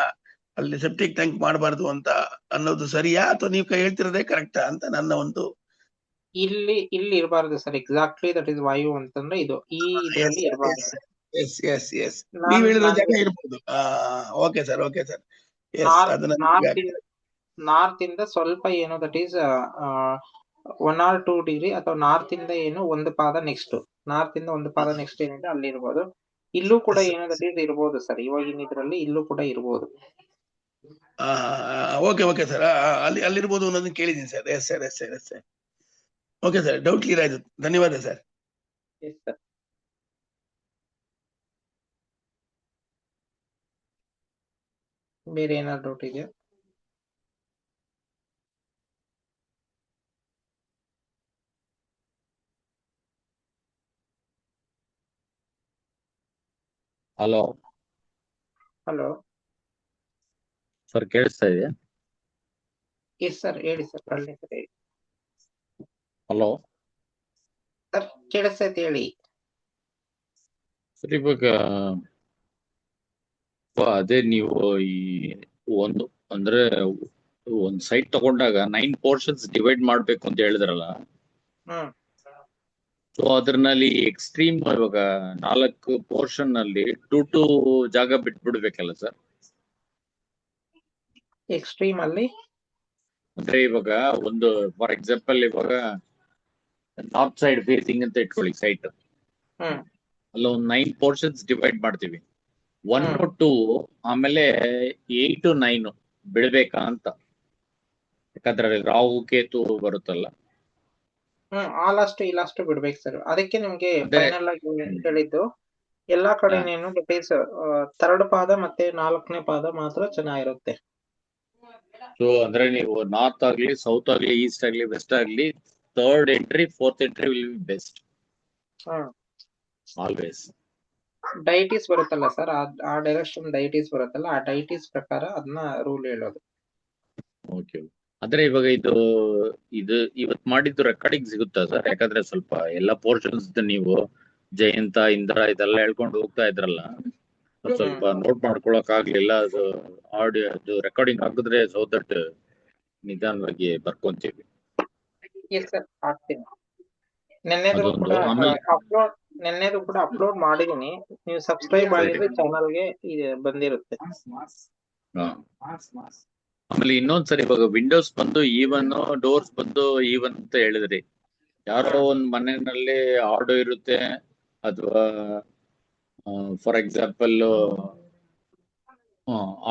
ಅಲ್ಲಿ ಸೆಪ್ಟಿಕ್ ಟ್ಯಾಂಕ್ ಮಾಡಬಾರ್ದು ಅಂತ ಅನ್ನೋದು ಸರಿಯಾ ಅಥವಾ ನೀವು ಹೇಳ್ತಿರೋದೇ ಕರೆಕ್ಟಾ ಅಂತ ನನ್ನ ಒಂದು. ಇಲ್ಲಿ ಇರಬಾರ್ದು ಸರ್. ಎಕ್ಸಾಕ್ಟ್ಲಿ ದಟ್ ಇಸ್ ವಾಯು ಅಂತಂದ್ರೆ ಇದು ಈ ಇದರಲ್ಲಿ ಇರಬಾರ್ದು. ನೀವ್ ಹೇಳಿರೋ ಜಾಗ ಇರ್ಬೋದು. Okay sir, okay sir. North ಇಂದ ಸ್ವಲ್ಪ ಏನೋ ದಟ್ ಈಸ್ 1 or 2 ಡಿಗ್ರಿ ಅಥವಾ ನಾರ್ತ್ ಇಂದ ಏನು ಒಂದು ಪಾದ ನೆಕ್ಸ್ಟ್ ಏನಿದೆ ಅಲ್ಲಿ ಇರ್ಬೋದು. ಇಲ್ಲೂ ಕೂಡ ಏನೋ ದಟ್ ಈಸ್ ಇರ್ಬೋದು ಸರ್. ಇವಾಗಿನ ಇದ್ರಲ್ಲಿ ಇಲ್ಲೂ ಕೂಡ ಇರ್ಬೋದು. ಓಕೆ ಸರ್, ಅಲ್ಲಿರ್ಬೋದು ಅನ್ನೋದನ್ನ ಕೇಳಿದೀನಿ sir. Yes sir. Okay sir, doubt clear ಆಯ್ತು. ಧನ್ಯವಾದ ಸರ್. Yes sir. ಬೇರೆ ಏನಾದ್ರು ಡೌಟ್ ಇದೆಯಾ? ಹಲೋ ಸರ್, ಕೇಳಿಸ್ತಾ ಇದೆಯಾ? ಎಸ್ ಸರ್, ಹೇಳಿ ಸರ್. ಹಲೋ ಸರ್, ಕೇಳಿಸ್ತೈತೆ ಹೇಳಿ. ಸರ್, ಇವಾಗ ಅದೇ ನೀವು ಈ ಒಂದು ಅಂದ್ರೆ ಒಂದ್ ಸೈಟ್ ತಗೊಂಡಾಗ 9 ಪೋರ್ಷನ್ಸ್ ಡಿವೈಡ್ ಮಾಡ್ಬೇಕು ಅಂತ ಹೇಳಿದ್ರಲ್ಲ. ಸೊ ಅದ್ರಲ್ಲಿ ಎಕ್ಸ್ಟ್ರೀಮ್ ಇವಾಗ 4 ಪೋರ್ಷನ್ ಅಲ್ಲಿ 2 ಜಾಗ ಬಿಟ್ಬಿಡ್ಬೇಕಲ್ಲ ಸರ್? ಎಕ್ಸ್ಟ್ರೀಮ್ ಅಲ್ಲಿ ಅಂದ್ರೆ ಇವಾಗ ಒಂದು ಫಾರ್ ಎಕ್ಸಾಂಪಲ್ ಇವಾಗ ನಾರ್ತ್ ಸೈಡ್ ಫೇಸಿಂಗ್ ಅಂತ ಇಟ್ಕೊಳ್ಳಿ ಸೈಟ್, ಅಲ್ಲ ಒಂದು 9 ಪೋರ್ಷನ್ಸ್ ಡಿವೈಡ್ ಮಾಡ್ತೀವಿ. 1 to 2 ಆಮೇಲೆ 8 to 9 ಬಿಡ್ಬೇಕಾ ಅಂತ. ಯಾಕಂದ್ರೆ ರಾಹು ಕೇತು ಬರುತ್ತಲ್ಲ. ಇಲ್ಲಷ್ಟು ಬಿಡ್ಬೇಕು ಸರ್. ಅದಕ್ಕೆ ನಿಮ್ಗೆ ಫೈನಲ್ ಆಗಿ ಹೇಳಿದ್ದು ಎಲ್ಲಾ ಕಡೆನೇನು ಥರ್ಡ್ ಪಾದ ಮತ್ತೆ 4ನೇ ಪಾದ ಮಾತ್ರ ಚೆನ್ನಾಗಿರುತ್ತೆ. ಸೊ ಅಂದ್ರೆ ನೀವು ನಾರ್ತ್ ಆಗ್ಲಿ, ಸೌತ್ ಆಗ್ಲಿ, ಈಸ್ಟ್ ಆಗ್ಲಿ, ವೆಸ್ಟ್ ಆಗ್ಲಿ, third entry, fourth entry will be best always. Deities ಬರುತ್ತಲ್ಲ ಸರ್, ಆ ಡೈರೆಕ್ಷನ್ ಡೈಟೀಸ್ ಬರುತ್ತಲ್ಲ, ಆ ಡೈಟೀಸ್ ಪ್ರಕಾರ ಅದನ್ನ ರೂಲ್ ಹೇಳೋದು. ಓಕೆ. ಅಂದ್ರೆ ಇವಾಗ ಇದು ಇವತ್ ಮಾಡಿದ್ದು ರೆಕಾರ್ಡಿಂಗ್ ಸಿಗುತ್ತಾ ಸರ್? ಯಾಕಂದ್ರೆ ಸ್ವಲ್ಪ ಎಲ್ಲಾ ಪೋರ್ಷನ್ಸ್ ನೀವು ಜಯಂತ, ಇಂದ್ರ ಇದೆಲ್ಲ ಹೇಳ್ಕೊಂಡು ಹೋಗ್ತಾ ಇದ್ರಲ್ಲ, ಸ್ವಲ್ಪ ನೋಟ್ ಮಾಡ್ಕೊಳಕ್ ಆಗ್ಲಿಲ್ಲ. ಅದು ಆಡಿಯೋ ಅದು ರೆಕಾರ್ಡಿಂಗ್ ಆಗಿದ್ರೆ ಸೊ ದಟ್ ನಿಧಾನವಾಗಿ ಬರ್ಕೊಂತೀವಿ. ಎಸ್ ಸರ್, ಆಗ್ತೀನಿ. ನೆನ್ನೆದು ಅದೊಂದು. ಕೂಡ ಆಮೇಲೆ ನೆನ್ನೆದು ಕೂಡ ಅಪ್ಲೋಡ್ ಮಾಡಿದೀನಿ. ನೀವು ಸಬ್ಸ್ಕ್ರೈಬ್ ಆಗಿದ್ರೆ ಚಾನಲ್ಗೆ ಬಂದಿರುತ್ತೆ. ಆಮೇಲೆ ಇನ್ನೊಂದ್ಸರಿ ಇವಾಗ ವಿಂಡೋಸ್ ಬಂದು ಈವನ್, ಡೋರ್ಸ್ ಬಂದು ಈವನ್ ಅಂತ ಹೇಳಿದ್ರಿ. ಯಾರೋ ಒಂದ್ ಮನೆಯಲ್ಲಿ ಆರ್ಡೋ ಇರುತ್ತೆ, ಅಥವಾ ಫಾರ್ ಎಕ್ಸಾಂಪಲ್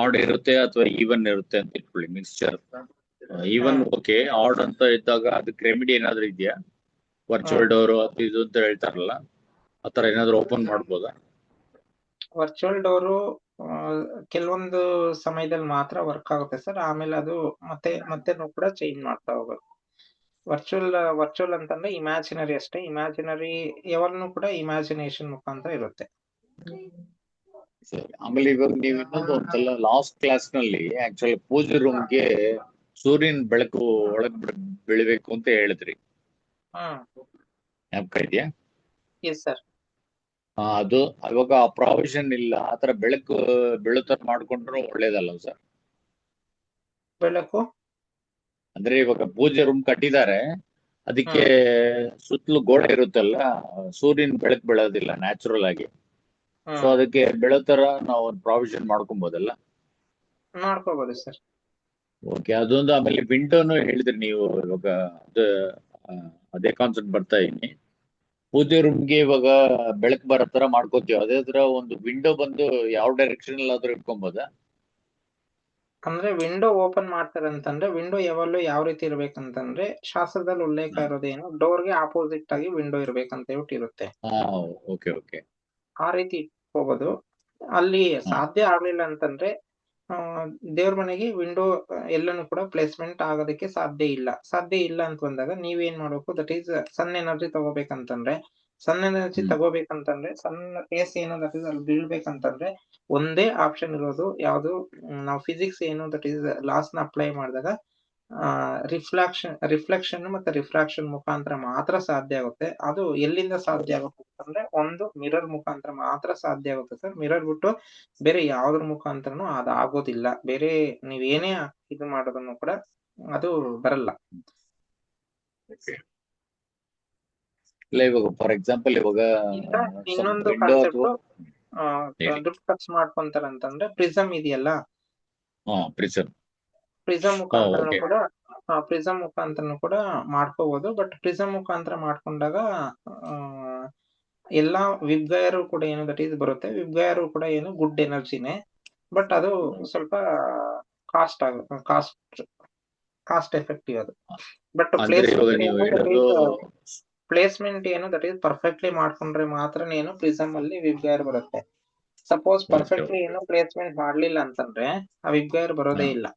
ಆಡ್ ಇರುತ್ತೆ ಅಥವಾ ಈವನ್ ಇರುತ್ತೆ ಅಂತ ಇಟ್ಕೊಳ್ಳಿ, ಮಿಕ್ಸ್ಚರ್. ಈವನ್ ಓಕೆ, ಆಡ್ ಅಂತ ಇದ್ದಾಗ ಅದಕ್ಕೆ ರೆಮಿಡಿ ಏನಾದ್ರು ಇದೆಯಾ? ವರ್ಚುವಲ್ ಡೋರ್ ಅದು ಇದು ಅಂತ ಹೇಳ್ತಾರಲ್ಲ, ಆತರ ಏನಾದ್ರು ಓಪನ್ ಮಾಡ್ಬೋದಾ? ವರ್ಚುವಲ್ ಡೋರು ಕೆಲವೊಂದು ಸಮಯದಲ್ಲಿ ಮಾತ್ರ ವರ್ಕ್ ಆಗುತ್ತೆ ಸರ್. ಆಮೇಲೆ ಅದು ಮತ್ತೆ ಕೂಡ ಚೇಂಜ್ ಮಾಡ್ತಾ ಹೋಗೋದು. ವರ್ಚುವಲ್ ಅಂತಂದ್ರೆ ಇಮ್ಯಾಜಿನರಿ ಅಷ್ಟೇ. ಇಮ್ಯಾಜಿನರಿ ಯಾವಾಗ್ಲೂ ಕೂಡ ಇಮ್ಯಾಜಿನೇಷನ್ ಮುಖಾಂತರ ಇರುತ್ತೆ. ಸರಿ. ಆಮೇಲೆ ಇವಾಗ ನೀವು ಇನ್ನೊಂದು ಒಂದ್ಸಲ ಲಾಸ್ಟ್ ಕ್ಲಾಸ್ ನಲ್ಲಿ ಆಕ್ಚುಲಿ ಪೂಜೆ ರೂಮ್ಗೆ ಸೂರ್ಯನ ಬೆಳಕು ಒಳಗ್ ಬೀಳ್ಬೇಕು ಅಂತ ಹೇಳಿದ್ರಿ. ಜ್ಞಾಪಕ ಇದೆಯಾ? Yes sir. ಅದು ಇವಾಗ ಆ ಪ್ರಾವಿಷನ್ ಇಲ್ಲ, ಆತರ ಬೆಳಕು ಬೀಳುತ್ತರ ಮಾಡ್ಕೊಂಡ್ರು ಒಳ್ಳೇದಲ್ಲ ಸರ್? ಬೆಳಕು ಅಂದ್ರೆ ಇವಾಗ ಪೂಜೆ ರೂಮ್ ಕಟ್ಟಿದ್ದಾರೆ, ಅದಕ್ಕೆ ಸುತ್ತಲೂ ಗೋಡೆ ಇರುತ್ತಲ್ಲ, ಸೂರ್ಯನ ಬೆಳಕು ಬೀಳೋದಿಲ್ಲ ನ್ಯಾಚುರಲ್ ಆಗಿ. ಸೊ ಅದಕ್ಕೆ ಬೆಳತರ ನಾವು ಒಂದು ಪ್ರಾವಿಷನ್ ಮಾಡ್ಕೊಬೋದಲ್ಲ? ಮಾಡ್ಕೋಬಹುದು ಸರ್. ಓಕೆ, ಅದೊಂದು. ಆಮೇಲೆ ವಿಂಡೋನು ಹೇಳಿದ್ರಿ ನೀವು. ಇವಾಗ ಅದೇ ಕಾನ್ಸೆಪ್ಟ್ ಬರ್ತಾ ಇದೀನಿ. ಪೂಜೆ ರೂಮ್ಗೆ ಇವಾಗ ಬೆಳಕು ಬರೋ ತರ ಮಾಡ್ಕೋತೀವಿ, ಅದೇ ತರ ಒಂದು ವಿಂಡೋ ಬಂದು ಯಾವ ಡೈರೆಕ್ಷನ್ ಆದ್ರೂ ಇಟ್ಕೊಬೋದಾ? ಅಂದ್ರೆ ವಿಂಡೋ ಓಪನ್ ಮಾಡ್ತಾರೆ ಅಂತಂದ್ರೆ, ವಿಂಡೋ ಯಾವಾಗಲೂ ಯಾವ ರೀತಿ ಇರ್ಬೇಕಂತಂದ್ರೆ, ಶಾಸ್ತ್ರದಲ್ಲಿ ಉಲ್ಲೇಖ ಇರೋದೇನು, ಡೋರ್ಗೆ ಆಪೋಸಿಟ್ ಆಗಿ ವಿಂಡೋ ಇರ್ಬೇಕಂತ ಇರುತ್ತೆ. ಓಕೆ ಓಕೆ, ಆ ರೀತಿ ಇಟ್ಕೋಬಹುದು. ಅಲ್ಲಿ ಸಾಧ್ಯ ಆಗ್ಲಿಲ್ಲ ಅಂತಂದ್ರೆ ದೇವ್ರ ಮನೆಗೆ ವಿಂಡೋ ಎಲ್ಲಾನು ಕೂಡ ಪ್ಲೇಸ್ಮೆಂಟ್ ಆಗೋದಕ್ಕೆ ಸಾಧ್ಯ ಇಲ್ಲ ಅಂತ ಬಂದಾಗ ನೀವೇನ್ ಮಾಡ್ಬೇಕು, ದಟ್ ಈಸ್ ಸನ್ ಎನರ್ಜಿ ತಗೋಬೇಕಂತಂದ್ರೆ, ಸಣ್ಣ ಕೇಸ್ ಏನು ದಟ್ ಈಸ್ ಅಲ್ಲಿ ಬೀಳ್ಬೇಕಂತಂದ್ರೆ ಒಂದೇ ಆಪ್ಷನ್ ಇರೋದು ಯಾವ್ದು, ನಾವು ಫಿಸಿಕ್ಸ್ ಏನು ದಟ್ ಈಸ್ ಲಾಸ್ ನ ಅಪ್ಲೈ ಮಾಡಿದಾಗ ರಿಫ್ಲೆಕ್ಷನ್ ಮತ್ತೆ ರಿಫ್ರಾಕ್ಷನ್ ಮುಖಾಂತರ ಮಾತ್ರ ಸಾಧ್ಯ ಆಗುತ್ತೆ. ಅದು ಎಲ್ಲಿಂದ ಸಾಧ್ಯ ಆಗುತ್ತೆ ಅಂದ್ರೆ, ಒಂದು ಮಿರರ್ ಮುಖಾಂತರ ಮಾತ್ರ ಸಾಧ್ಯ ಆಗುತ್ತೆ ಸರ್. ಮಿರರ್ ಬಿಟ್ಟು ಬೇರೆ ಯಾವ್ದ್ರ ಮುಖಾಂತರನು ಅದಾಗೋದಿಲ್ಲ. ಬೇರೆ ನೀವೇನೇ ಇದು ಮಾಡೋದನ್ನು ಕೂಡ ಅದು ಬರಲ್ಲ. ಇಲ್ಲ ಇವಾಗ ಫಾರ್ ಎಕ್ಸಾಂಪಲ್ ಇವಾಗ ಇನ್ನೊಂದು ಕಾನ್ಸೆಪ್ಟ್ ದುಡ್ಡು ಖರ್ಚು ಮಾಡ್ಕೊಂತಾರ ಅಂತಂದ್ರೆ, ಪ್ರಿಸಮ್ ಇದೆಯಲ್ಲ, ಪ್ರಿಸಮ್ ಮುಖಾಂತರನು ಕೂಡ ಮಾಡ್ಕೋಬಹುದು. ಬಟ್ ಪ್ರಿಸಮ್ ಮುಖಾಂತರ ಮಾಡ್ಕೊಂಡಾಗ ಎಲ್ಲಾ ವಿಬ್ಗಯರು ಕೂಡ ಏನು ದಟ್ ಈಸ್ ಬರುತ್ತೆ. ವಿಬ್ಗಯರು ಕೂಡ ಏನು ಗುಡ್ ಎನರ್ಜಿನೇ, ಬಟ್ ಅದು ಸ್ವಲ್ಪ ಕಾಸ್ಟ್ ಎಫೆಕ್ಟಿವ್ ಅದು. ಬಟ್ ಪ್ಲೇಸ್ಮೆಂಟ್ ಏನು ದಟ್ ಈಸ್ ಪರ್ಫೆಕ್ಟ್ಲಿ ಮಾಡ್ಕೊಂಡ್ರೆ ಮಾತ್ರ ಏನು ಪ್ರಿಸಮ್ ಅಲ್ಲಿ ವಿಬ್ಗಯರ್ ಬರುತ್ತೆ. ಸಪೋಸ್ ಪರ್ಫೆಕ್ಟ್ಲಿ ಏನು ಪ್ಲೇಸ್ಮೆಂಟ್ ಮಾಡ್ಲಿಲ್ಲ ಅಂತಂದ್ರೆ ಆ ವಿಬ್ಗಯರ್ ಬರೋದೇ ಇಲ್ಲ.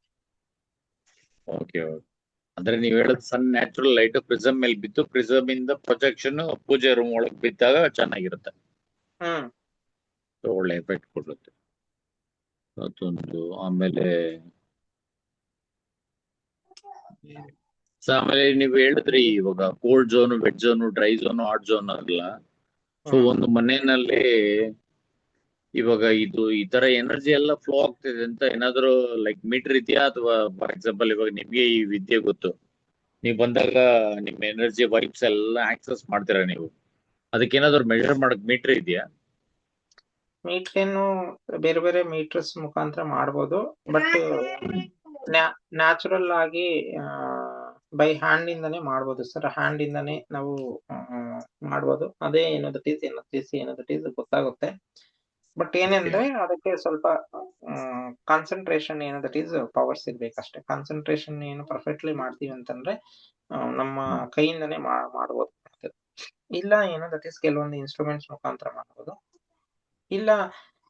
ಓಕೆ, ಅಂದ್ರೆ ನೀವ್ ಹೇಳೋದು ಸನ್ ನ್ಯಾಚುರಲ್ ಲೈಟ್ ಪ್ರಿಸಮ್ ಮೇಲೆ ಬಿದ್ದು, ಪ್ರಿಸಮ್ ಇಂದ ಪ್ರೊಜೆಕ್ಷನ್ ಪೂಜೆ ರೂಮ್ ಒಳಗೆ ಬಿದ್ದಾಗ ಚೆನ್ನಾಗಿರುತ್ತೆ, ಒಳ್ಳೆ ಎಫೆಕ್ಟ್ ಕೊಡುತ್ತೆ ಅದೊಂದು. ಆಮೇಲೆ ನೀವು ಹೇಳಿದ್ರಿ ಇವಾಗ cold zone, wet zone, dry zone, hot zone ಅಲ್ಲ. ಸೊ ಒಂದು ಮನೆಯಲ್ಲಿ ಇವಾಗ ಈ ತರ ಎನರ್ಜಿ ಎಲ್ಲ ಫ್ಲೋ ಆಗ್ತಿದೆ ಅಂತ ಏನಾದ್ರು ಲೈಕ್ ಮೀಟರ್ ಇದೆಯಾ? ಅಥವಾ ಫಾರ್ ಎಕ್ಸಾಂಪಲ್ ಇವಾಗ ನಿಮ್ಗೆ ಈ ವಿದ್ಯೆ ಗೊತ್ತು, ನೀವು ಬಂದಾಗ ನಿಮ್ ಎನರ್ಜಿ ವೈಬ್ಸ್ ಎಲ್ಲ ಆಕ್ಸೆಸ್ ಮಾಡ್ತೀರಾ ನೀವು, ಅದಕ್ಕೇನಾದ್ರು ಮೆಜರ್ ಮಾಡಕ್ ಮೀಟರ್ ಇದೆಯಾ? ಮೀಟರ್ ಏನು ಬೇರೆ ಬೇರೆ ಮೀಟರ್ಸ್ ಮುಖಾಂತರ ಮಾಡ್ಬೋದು. ಬಟ್ ನ್ಯಾಚುರಲ್ ಆಗಿ ಬೈ ಹ್ಯಾಂಡ್ ಇಂದಾನೆ ಮಾಡ್ಬೋದು ಸರ್. ಹ್ಯಾಂಡ್ ಇಂದಾನೆ ನಾವು ಮಾಡ್ಬೋದು. ಅದೇ ಏನು ದಟ್ ಈಸ್ ಗೊತ್ತಾಗುತ್ತೆ. ಬಟ್ ಏನಂದ್ರೆ ಅದಕ್ಕೆ ಸ್ವಲ್ಪ ಕಾನ್ಸಂಟ್ರೇಷನ್ ಏನು ದಟ್ ಈಸ್ ಪವರ್ಸ್ ಇರ್ಬೇಕಷ್ಟೇ. ಕಾನ್ಸಂಟ್ರೇಷನ್ ಏನು ಪರ್ಫೆಕ್ಟ್ಲಿ ಮಾಡ್ತೀವಿ ಅಂತಂದ್ರೆ ನಮ್ಮ ಕೈಯಿಂದಾನೆ ಮಾಡ್ಬೋದು. ಇಲ್ಲ ಏನು ದಟ್ ಈಸ್ ಕೆಲವೊಂದು ಇನ್ಸ್ಟ್ರೂಮೆಂಟ್ಸ್ ಮುಖಾಂತರ ಮಾಡ್ಬೋದು. ಇಲ್ಲ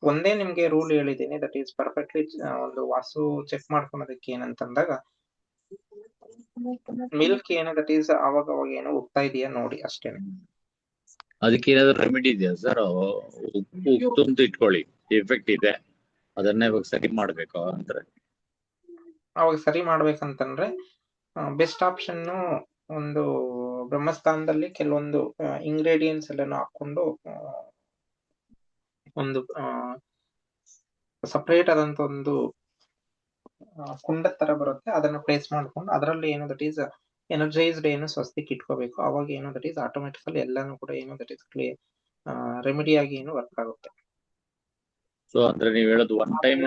ಒಂದೇ ನಿಮ್ಗೆ ರೂಲ್ ಹೇಳಿದ್ದೀನಿ, ದಟ್ ಈಸ್ ಪರ್ಫೆಕ್ಟ್ಲಿ ಒಂದು ವಾಸ್ತು ಚೆಕ್ ಮಾಡ್ಕೊಳೋದಕ್ಕೆ ಏನಂತಂದಾಗ ಮಿಲ್ಕ್ ಏನೋ ದಟ್ ಈಸ್ ಅವಾಗ ಏನೋ ಹೋಗ್ತಾ ಇದೆಯಾ ನೋಡಿ ಅಷ್ಟೇನೆ. ಅದಕ್ಕೆ ಏನಾದ್ರು ರೆಮಿಡಿ ಇದೆಯಾ ಸರ್? ಉಪ್ಪು ತುಂಬ ಇಟ್ಕೊಳ್ಳಿ, ಎಫೆಕ್ಟ್ ಇದೆ, ಅದನ್ನ ಇವಾಗ ಸರಿ ಮಾಡ್ಬೇಕು ಅಂದ್ರೆ ಅವಾಗ ಸರಿ ಮಾಡ್ಬೇಕಂತಂದ್ರೆ ಬೆಸ್ಟ್ ಆಪ್ಷನ್ ಒಂದು ಬ್ರಹ್ಮಸ್ಥಾನದಲ್ಲಿ ಕೆಲವೊಂದು ಇಂಗ್ರೀಡಿಯೆಂಟ್ಸ್ ಎಲ್ಲಾನು ಹಾಕೊಂಡು ಒಂದು ಸಪರೇಟ್ ಆದಂತ ಒಂದು ಕುಂಡದ ತರ ಬರುತ್ತೆ, ಅದನ್ನ ಪ್ಲೇಸ್ ಮಾಡ್ಕೊಂಡು ಅದರಲ್ಲಿ ಏನೋ ದಟ್ ಈಸ್ ಎನರ್ಜೈಸ್ಡ್ ಏನು ಸ್ವಸ್ತಿಕ್ ಇಟ್ಕೋಬೇಕು. ಅವಾಗ ಏನೋ ದಟ್ ಈಸ್ ಆಟೋಮೆಟಿಕಲಿ ಎಲ್ಲಾನು ಕೂಡ ಏನೋ ದಟ್ ಈಸ್ ರೆಮಿಡಿ ಆಗಿ ಏನು ವರ್ಕ್ ಆಗುತ್ತೆ. ಸೊ ಅಂದ್ರೆ ನೀವ್ ಹೇಳೋದು ಒನ್ ಟೈಮ್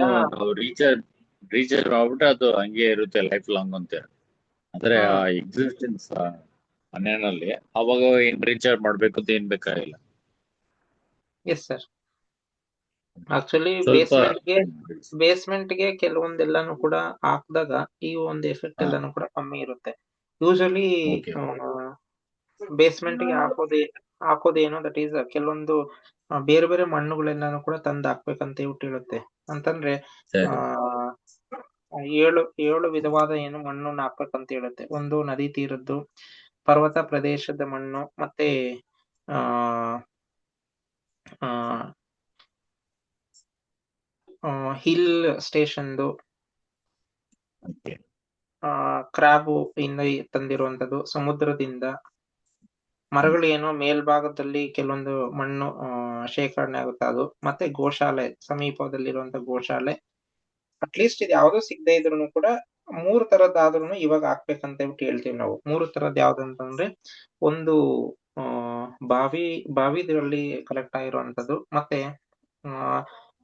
ರೀಚಾರ್ಜ್ ಮಾಡ್ಬಿಟ್ರೆ ಅದು ಹಂಗೆ ಇರುತ್ತೆ ಲೈಫ್ ಲಾಂಗ್ ಅಂತ, ಅಂದ್ರೆ ಆ ಎಕ್ಸಿಸ್ಟೆನ್ಸ್ ಮನೆಯಲ್ಲಿ ಅವಾಗ ಏನ್ ರೀಚಾರ್ಜ್ ಮಾಡ್ಬೇಕು ಅಂತ ಏನ್ ಬೇಕಾಗಿಲ್ಲ. ಎಸ್ ಸರ್, ಆಕ್ಚುಲಿ ಸ್ವಲ್ಪ ಬೇಸ್ಮೆಂಟ್ ಗೆ ಕೆಲವೊಂದೆಲ್ಲಾನು ಕೂಡ ಹಾಕಿದಾಗ ಈ ಒಂದು ಎಫೆಕ್ಟ್ ಎಲ್ಲಾನು ಕೂಡ ಕಮ್ಮಿ ಇರುತ್ತೆ. ಯೂಶಲಿ ಬೇಸ್ಮೆಂಟ್ ಗೆ ಹಾಕೋದೇನೋ ದಟ್ ಈಸ್ ಕೆಲವೊಂದು ಬೇರೆ ಬೇರೆ ಮಣ್ಣುಗಳೆಲ್ಲಾನು ಕೂಡ ತಂದು ಹಾಕ್ಬೇಕಂತ ಹೇಳುತ್ತೆ. ಅಂತಂದ್ರೆ ಏಳು ವಿಧವಾದ ಏನು ಮಣ್ಣನ್ನು ಹಾಕ್ಬೇಕಂತ ಹೇಳುತ್ತೆ. ಒಂದು ನದಿ ತೀರದ್ದು, ಪರ್ವತ ಪ್ರದೇಶದ ಮಣ್ಣು, ಮತ್ತೆ ಹಿಲ್ ಸ್ಟೇಷನ್ದು, ಕ್ರಾಬು ಇಂದ ತಂದಿರುವಂತದ್ದು, ಸಮುದ್ರದಿಂದ, ಮರಗಳು ಏನೋ ಮೇಲ್ಭಾಗದಲ್ಲಿ ಕೆಲವೊಂದು ಮಣ್ಣು ಶೇಖರಣೆ ಆಗುತ್ತೆ ಅದು, ಮತ್ತೆ ಗೋಶಾಲೆ ಸಮೀಪದಲ್ಲಿರುವಂತ ಗೋಶಾಲೆ. ಅಟ್ಲೀಸ್ಟ್ ಇದು ಯಾವ್ದು ಸಿಗದೆ ಇದ್ರು ಕೂಡ 3 ತರದ್ದಾದ್ರೂ ಇವಾಗ ಹಾಕ್ಬೇಕಂತ ಹೇಳ್ತೀವಿ ನಾವು. 3 ತರದ್ ಯಾವ್ದಂತಂದ್ರೆ ಒಂದು ಬಾವಿದಲ್ಲಿ ಕಲೆಕ್ಟ್ ಆಗಿರುವಂತದ್ದು, ಮತ್ತೆ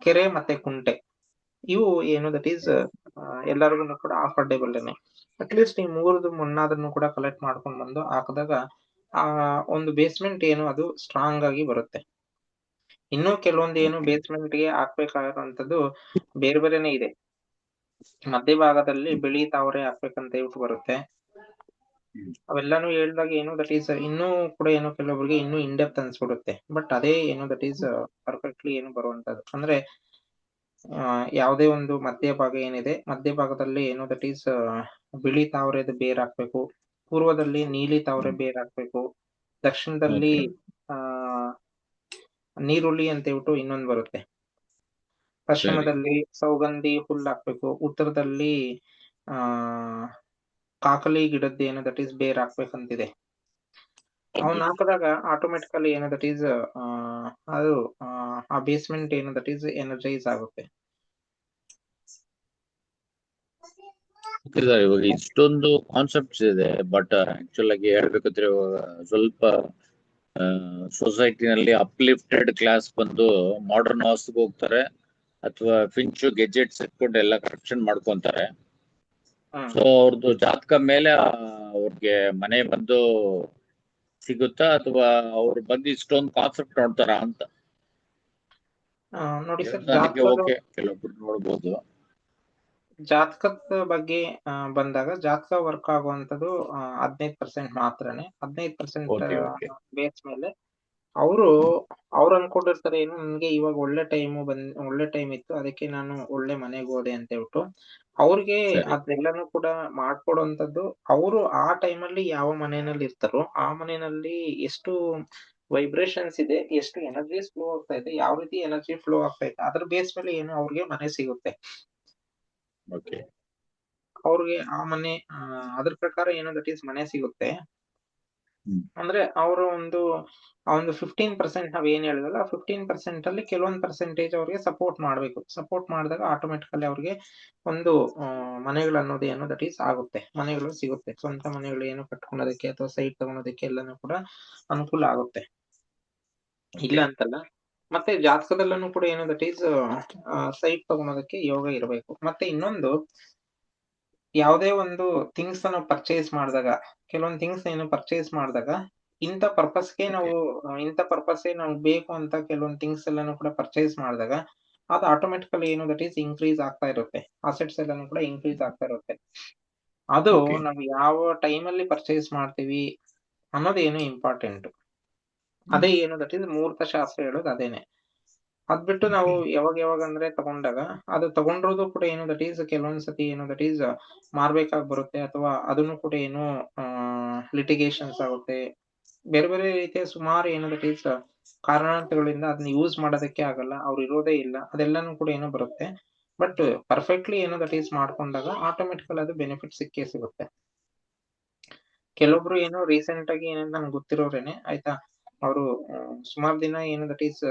ಕೆರೆ ಮತ್ತೆ ಕುಂಟೆ. ಇವು ಏನು ದಟ್ ಈಸ್ ಎಲ್ಲರಿಗೂ ಕೂಡ ಅಫೋರ್ಡೆಬಲ್. ಅಟ್ಲೀಸ್ಟ್ ಈ 3 ಮಣ್ಣಾದ್ರೂ ಕೂಡ ಕಲೆಕ್ಟ್ ಮಾಡ್ಕೊಂಡ್ ಬಂದು ಹಾಕಿದಾಗ ಒಂದು ಬೇಸ್ಮೆಂಟ್ ಏನು ಅದು ಸ್ಟ್ರಾಂಗ್ ಆಗಿ ಬರುತ್ತೆ. ಇನ್ನು ಕೆಲವೊಂದು ಏನು ಬೇಸ್ಮೆಂಟ್ ಗೆ ಹಾಕ್ಬೇಕಾಗಿರುವಂತದ್ದು ಬೇರೆ ಬೇರೆನೆ ಇದೆ. ಮಧ್ಯಭಾಗದಲ್ಲಿ ಬಿಳಿ ತಾವರೆ ಹಾಕ್ಬೇಕಂತ ಬರುತ್ತೆ. ಅವೆಲ್ಲಾನು ಹೇಳಿದಾಗ ಏನು ದಟ್ ಈಸ್ ಇನ್ನೂ ಕೂಡ ಏನೋ ಕೆಲವೊಬ್ಬರಿಗೆ ಇನ್ನೂ ಇನ್ ಡೆಪ್ತ್ ಅನ್ಸ್ಬಿಡುತ್ತೆ. ಬಟ್ ಅದೇ ಏನು ದಟ್ ಈಸ್ ಪರ್ಫೆಕ್ಟ್ಲಿ ಏನು ಬರುವಂತದ್ದು ಅಂದ್ರೆ ಯಾವುದೇ ಒಂದು ಮಧ್ಯಭಾಗ ಏನಿದೆ, ಮಧ್ಯಭಾಗದಲ್ಲಿ ಏನೋ ದಟ್ ಈಸ್ ಬಿಳಿ ತಾವರೆದು ಬೇರ್ ಹಾಕ್ಬೇಕು, ಪೂರ್ವದಲ್ಲಿ ನೀಲಿ ತಾವರೆ ಬೇರ್ ಹಾಕ್ಬೇಕು, ದಕ್ಷಿಣದಲ್ಲಿ ನೀರುಳ್ಳಿ ಅಂತ ಇನ್ನೊಂದು ಬರುತ್ತೆ, ಪಶ್ಚಿಮದಲ್ಲಿ ಸೌಗಂಧಿ ಹುಲ್ಲು ಹಾಕ್ಬೇಕು, ಉತ್ತರದಲ್ಲಿ ಕಾಕಲಿ ಗಿಡದ್ದು ಏನೋ ದಟ್ ಈಸ್ ಬೇರ್ ಹಾಕ್ಬೇಕಂತಿದೆ. ಅವನ್ನ ಹಾಕಿದಾಗ ಆಟೋಮೆಟಿಕಲಿ ಏನೋ ದಟ್ ಈಸ್ ಅದು ಆ ಬೇಸ್ಮೆಂಟ್ ಏನೋ ದಟ್ ಈಸ್ ಎನರ್ಜೈಸ್ ಆಗುತ್ತೆ. ಇವಾಗ ಇಷ್ಟೊಂದು ಕಾನ್ಸೆಪ್ಟ್ಸ್ ಇದೆ, ಬಟ್ ಆಕ್ಚುಲ್ ಆಗಿ ಹೇಳ್ಬೇಕಂದ್ರೆ ಸ್ವಲ್ಪ ಸೊಸೈಟಿನಲ್ಲಿ ಅಪ್ಲಿಫ್ಟೆಡ್ ಕ್ಲಾಸ್ ಬಂದು ಮಾಡರ್ನ್ ಹೌಸ್ಗೆ ಹೋಗ್ತಾರೆ, ಅಥವಾ ಫಿಂಚು ಗೆಜೆಟ್ಸ್ ಇಟ್ಕೊಂಡು ಎಲ್ಲ ಕರೆಕ್ಷನ್ ಮಾಡ್ಕೊಂತಾರೆ. ಸೊ ಅವ್ರದ್ದು ಜಾತಕ ಮೇಲೆ ಅವ್ರಿಗೆ ಮನೆ ಬಂದು ಸಿಗುತ್ತಾ, ಅಥವಾ ಅವ್ರು ಬಂದು ಇಷ್ಟೊಂದು ಕಾನ್ಸೆಪ್ಟ್ ನೋಡ್ತಾರ ಅಂತ ನೋಡಿ ಸರ್, ಕೆಲವೊಬ್ರು ನೋಡ್ಬೋದು. ಜಾತಕದ ಬಗ್ಗೆ ಬಂದಾಗ ಜಾತಕ ವರ್ಕ್ ಆಗುವಂತದ್ದು 15% ಮಾತ್ರನೇ. 15% ಬೇಸ್ ಮೇಲೆ ಅವ್ರು ಅನ್ಕೊಂಡಿರ್ತಾರೆ ಏನು, ನನ್ಗೆ ಇವಾಗ ಒಳ್ಳೆ ಟೈಮ್ ಇತ್ತು, ಅದಕ್ಕೆ ನಾನು ಒಳ್ಳೆ ಮನೆಗೆ ಹೋದೆ ಅಂತ ಹೇಳ್ಬಿಟ್ಟು ಅವ್ರಿಗೆ ಅದೆಲ್ಲಾನು ಕೂಡ ಮಾಡ್ಕೊಡುವಂತದ್ದು. ಅವರು ಆ ಟೈಮಲ್ಲಿ ಯಾವ ಮನೆಯಲ್ಲಿ ಇರ್ತಾರೋ ಆ ಮನೆಯಲ್ಲಿ ಎಷ್ಟು ವೈಬ್ರೇಷನ್ಸ್ ಇದೆ, ಎಷ್ಟು ಎನರ್ಜೀಸ್ ಫ್ಲೋ ಆಗ್ತಾ ಇದೆ, ಯಾವ ರೀತಿ ಎನರ್ಜಿ ಫ್ಲೋ ಆಗ್ತಾ ಇದೆ, ಅದ್ರ ಬೇಸ್ ಮೇಲೆ ಏನು ಅವ್ರಿಗೆ ಮನೆ ಸಿಗುತ್ತೆ. ಅವ್ರಿಗೆ ಆ ಮನೆ ಅದ್ರ ಪ್ರಕಾರ ಏನೋ ದಟ್ ಈಸ್ ಮನೆ ಸಿಗುತ್ತೆ. ಅಂದ್ರೆ ಅವರು ಒಂದು 15% ನಾವ್ ಏನ್ ಹೇಳಿದ್ವಲ್ಲ, 15% ಅಲ್ಲಿ ಕೆಲವೊಂದು ಪರ್ಸೆಂಟೇಜ್ ಅವ್ರಿಗೆ ಸಪೋರ್ಟ್ ಮಾಡ್ಬೇಕು. ಸಪೋರ್ಟ್ ಮಾಡಿದಾಗ ಆಟೋಮೆಟಿಕಲಿ ಅವ್ರಿಗೆ ಒಂದು ಮನೆಗಳು ಅನ್ನೋದು ಏನೋ ದಟ್ ಈಸ್ ಆಗುತ್ತೆ, ಮನೆಗಳು ಸಿಗುತ್ತೆ. ಸ್ವಂತ ಮನೆಗಳು ಏನು ಕಟ್ಕೊಳೋದಕ್ಕೆ ಅಥವಾ ಸೈಟ್ ತಗೊಳೋದಕ್ಕೆ ಎಲ್ಲಾನು ಕೂಡ ಅನುಕೂಲ ಆಗುತ್ತೆ, ಇಲ್ಲ ಅಂತಲ್ಲ. ಮತ್ತೆ ಜಾತಕದಲ್ಲೂ ಕೂಡ ಏನೋ ದಟ್ ಈಸ್ ಸೈಟ್ ತಗೊಳೋದಕ್ಕೆ ಯೋಗ ಇರಬೇಕು. ಮತ್ತೆ ಇನ್ನೊಂದು, ಯಾವುದೇ ಒಂದು ಥಿಂಗ್ಸ್ ಅನ್ನು ಪರ್ಚೇಸ್ ಮಾಡಿದಾಗ, ಕೆಲವೊಂದು ಥಿಂಗ್ಸ್ ಏನು ಪರ್ಚೇಸ್ ಮಾಡಿದಾಗ ಇಂಥ ಪರ್ಪಸ್ಗೆ ನಾವು ಬೇಕು ಅಂತ ಕೆಲವೊಂದು ಥಿಂಗ್ಸ್ ಎಲ್ಲಾನು ಕೂಡ ಪರ್ಚೇಸ್ ಮಾಡಿದಾಗ ಅದು ಆಟೋಮೆಟಿಕಲಿ ಏನು ದಟ್ ಈಸ್ ಇನ್ಕ್ರೀಸ್ ಆಗ್ತಾ ಇರುತ್ತೆ. ಅಸೆಟ್ಸ್ ಎಲ್ಲಾನು ಕೂಡ ಇನ್ಕ್ರೀಸ್ ಆಗ್ತಾ ಇರುತ್ತೆ. ಅದು ನಾವು ಯಾವ ಟೈಮಲ್ಲಿ ಪರ್ಚೇಸ್ ಮಾಡ್ತೀವಿ ಅನ್ನೋದೇನು ಇಂಪಾರ್ಟೆಂಟ್. ಅದೇ ಏನು ದಟ್ ಈಸ್ ಮುಹೂರ್ತ ಶಾಸ್ತ್ರ ಹೇಳೋದು ಅದೇನೆ. ಅದ್ ಬಿಟ್ಟು ನಾವು ಯಾವಾಗ ಅಂದ್ರೆ ತಗೊಂಡಾಗ ಅದು ತಗೊಂಡಿರೋದು ಕೂಡ ಏನು ದಟ್ ಈಸ್ ಕೆಲವೊಂದ್ಸತಿ ಏನು ದಟ್ ಈಸ್ ಮಾರ್ಬೇಕಾಗಿ ಬರುತ್ತೆ, ಅಥವಾ ಅದನ್ನು ಕೂಡ ಏನು ಲಿಟಿಗೇಷನ್ಸ್ ಆಗುತ್ತೆ, ಬೇರೆ ಬೇರೆ ರೀತಿಯ ಸುಮಾರು ಏನು ದಟ್ ಈಸ್ ಕಾರಣಾಂತರಗಳಿಂದ ಅದನ್ನ ಯೂಸ್ ಮಾಡೋದಕ್ಕೆ ಆಗಲ್ಲ, ಅವ್ರು ಇರೋದೇ ಇಲ್ಲ, ಅದೆಲ್ಲಾನು ಕೂಡ ಏನೋ ಬರುತ್ತೆ. ಬಟ್ ಪರ್ಫೆಕ್ಟ್ಲಿ ಏನೋ ದಟ್ ಈಸ್ ಮಾಡ್ಕೊಂಡಾಗ ಆಟೋಮೆಟಿಕಲ್ ಅದು ಬೆನಿಫಿಟ್ ಸಿಕ್ಕೇ ಸಿಗುತ್ತೆ. ಕೆಲವೊಬ್ರು ಏನೋ ರೀಸೆಂಟ್ ಆಗಿ ಏನಂತ ನಮ್ಗೆ ಗೊತ್ತಿರೋರೇನೆ ಆಯ್ತಾ, ಅವರು ಸುಮಾರು ದಿನ ಏನು ದಟ್ ಈಸ್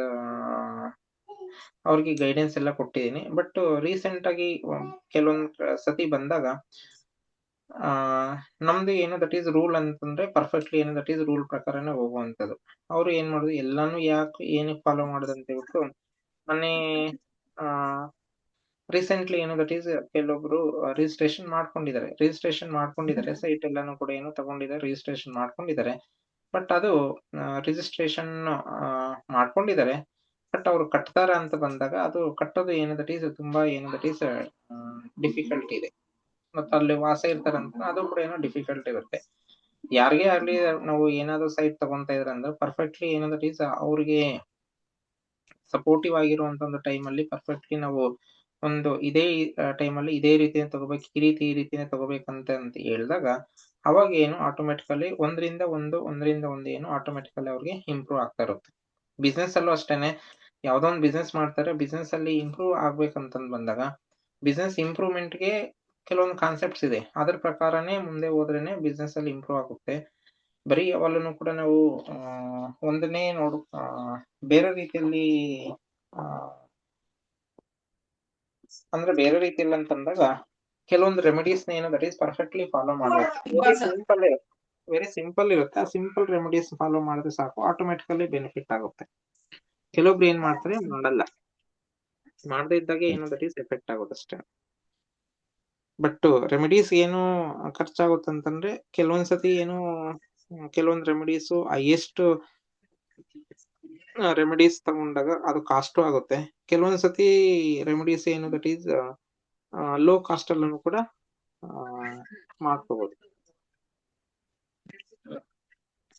ಅವ್ರಿಗೆ ಗೈಡೆನ್ಸ್ ಎಲ್ಲ ಕೊಟ್ಟಿದ್ದೀನಿ. ಬಟ್ ರೀಸೆಂಟ್ ಆಗಿ ಕೆಲವೊಂದ್ ಸತಿ ಬಂದಾಗ ನಮ್ದು ಏನು ದಟ್ ಈಸ್ ರೂಲ್ ಅಂತಂದ್ರೆ ಪರ್ಫೆಕ್ಟ್ಲಿ ಏನು ದಟ್ ಈಸ್ ರೂಲ್ ಪ್ರಕಾರನೇ ಹೋಗುವಂತದ್ದು. ಅವ್ರು ಏನ್ ಮಾಡುದು ಎಲ್ಲಾನು ಏನಕ್ಕೆ ಫಾಲೋ ಮಾಡುದಂತ ಹೇಳ್ಬಿಟ್ಟು ಮೊನ್ನೆ ರೀಸೆಂಟ್ಲಿ ಏನು ದಟ್ ಈಸ್ ಕೆಲವೊಬ್ರು ರಿಜಿಸ್ಟ್ರೇಷನ್ ಮಾಡ್ಕೊಂಡಿದ್ದಾರೆ ಸೈಟ್ ಎಲ್ಲಾನು ಕೂಡ ಏನು ತಗೊಂಡಿದ್ದಾರೆ, ರಿಜಿಸ್ಟ್ರೇಷನ್ ಮಾಡ್ಕೊಂಡಿದ್ದಾರೆ. ಬಟ್ ಅದು ರಿಜಿಸ್ಟ್ರೇಷನ್ ಮಾಡ್ಕೊಂಡಿದ್ದಾರೆ, ಬಟ್ ಅವ್ರು ಕಟ್ತಾರ ಅಂತ ಬಂದಾಗ ಅದು ಕಟ್ಟೋದು ಏನು ದಟ್ ಈಸ್ ತುಂಬಾ ಏನು ದಟ್ ಈಸ್ ಡಿಫಿಕಲ್ಟ್ ಇದೆ. ಮತ್ತೆ ಅಲ್ಲಿ ವಾಸ ಇರ್ತಾರಂತ ಅದು ಕೂಡ ಏನೋ ಡಿಫಿಕಲ್ಟ್ ಇರುತ್ತೆ. ಯಾರಿಗೇ ಆಗ್ಲಿ ನಾವು ಏನಾದ್ರು ಸೈಟ್ ತಗೊಂತ ಇದ್ರ ಅಂದ್ರೆ ಪರ್ಫೆಕ್ಟ್ಲಿ ಏನು ದಟ್ ಈಸ್ ಅವ್ರಿಗೆ ಸಪೋರ್ಟಿವ್ ಆಗಿರುವಂತ ಒಂದು ಟೈಮ್ ಅಲ್ಲಿ ಪರ್ಫೆಕ್ಟ್ಲಿ ನಾವು ಒಂದು ಇದೇ ಟೈಮಲ್ಲಿ ಇದೇ ರೀತಿಯ ತಗೋಬೇಕು, ಈ ರೀತಿನೇ ತಗೋಬೇಕಂತ ಹೇಳಿದಾಗ ಅವಾಗ ಏನು ಆಟೋಮೆಟಿಕಲಿ ಒಂದರಿಂದ ಒಂದು ಏನು ಆಟೋಮೆಟಿಕಲಿ ಅವ್ರಿಗೆ ಇಂಪ್ರೂವ್ ಆಗ್ತಾ ಇರುತ್ತೆ. ಬಿಸ್ನೆಸ್ ಅಲ್ಲೂ ಅಷ್ಟೇನೆ, ಯಾವ್ದೋ ಒಂದು ಬಿಸ್ನೆಸ್ ಮಾಡ್ತಾರೆ, ಬಿಸ್ನೆಸ್ ಅಲ್ಲಿ ಇಂಪ್ರೂವ್ ಆಗ್ಬೇಕಂತಂದ್ ಬಂದಾಗ ಬಿಸ್ನೆಸ್ ಇಂಪ್ರೂವ್ಮೆಂಟ್ಗೆ ಕೆಲವೊಂದು ಕಾನ್ಸೆಪ್ಟ್ಸ್ ಇದೆ, ಅದ್ರ ಪ್ರಕಾರನೇ ಮುಂದೆ ಹೋದ್ರೇನೆ ಬಿಸ್ನೆಸ್ ಅಲ್ಲಿ ಇಂಪ್ರೂವ್ ಆಗುತ್ತೆ. ಬರೀ ಯಾವಾಗಲೂ ಕೂಡ ನಾವು ಒಂದನ್ನೇ ಬೇರೆ ರೀತಿಯಲ್ಲಿ ಅಂದ್ರೆ ಬೇರೆ ರೀತಿಯಲ್ಲಿ ಅಂತಂದಾಗ ಕೆಲವೊಂದು ರೆಮಿಡೀಸ್ ಏನು ದಟ್ ಈಸ್ ಪರ್ಫೆಕ್ಟ್ಲಿ ಫಾಲೋ ಮಾಡ್ಬೇಕು. ವೆರಿ ಸಿಂಪಲ್ ಇರುತ್ತೆ, ಆ ಸಿಂಪಲ್ ರೆಮಿಡೀಸ್ ಫಾಲೋ ಮಾಡಿದ್ರೆ ಸಾಕು, ಆಟೋಮೆಟಿಕಲಿ ಬೆನಿಫಿಟ್ ಆಗುತ್ತೆ. ಕೆಲವೊಬ್ರು ಏನ್ ಮಾಡ್ತಾರೆ, ಮಾಡದೇ ಇದ್ದಾಗೆ ಏನು ದಟ್ ಈಸ್ ಎಫೆಕ್ಟ್ ಆಗುತ್ತೆ ಅಷ್ಟೇ. ಬಟ್ ರೆಮಿಡೀಸ್ ಏನು ಖರ್ಚಾಗುತ್ತೆ ಅಂತಂದ್ರೆ ಕೆಲವೊಂದ್ಸತಿ ಏನು ಕೆಲವೊಂದ್ ರೆಮಿಡೀಸು ಹೈಯೆಸ್ಟ್ ರೆಮಿಡೀಸ್ ತಗೊಂಡಾಗ ಅದು ಕಾಸ್ಟು ಆಗುತ್ತೆ. ಕೆಲವೊಂದ್ಸತಿ ರೆಮಿಡೀಸ್ ಏನು ದಟ್ ಈಸ್ ಲೋ ಕಾಸ್ಟ್ ಅಲ್ಲೂ ಕೂಡ ಮಾಡ್ಕೋಬಹುದು.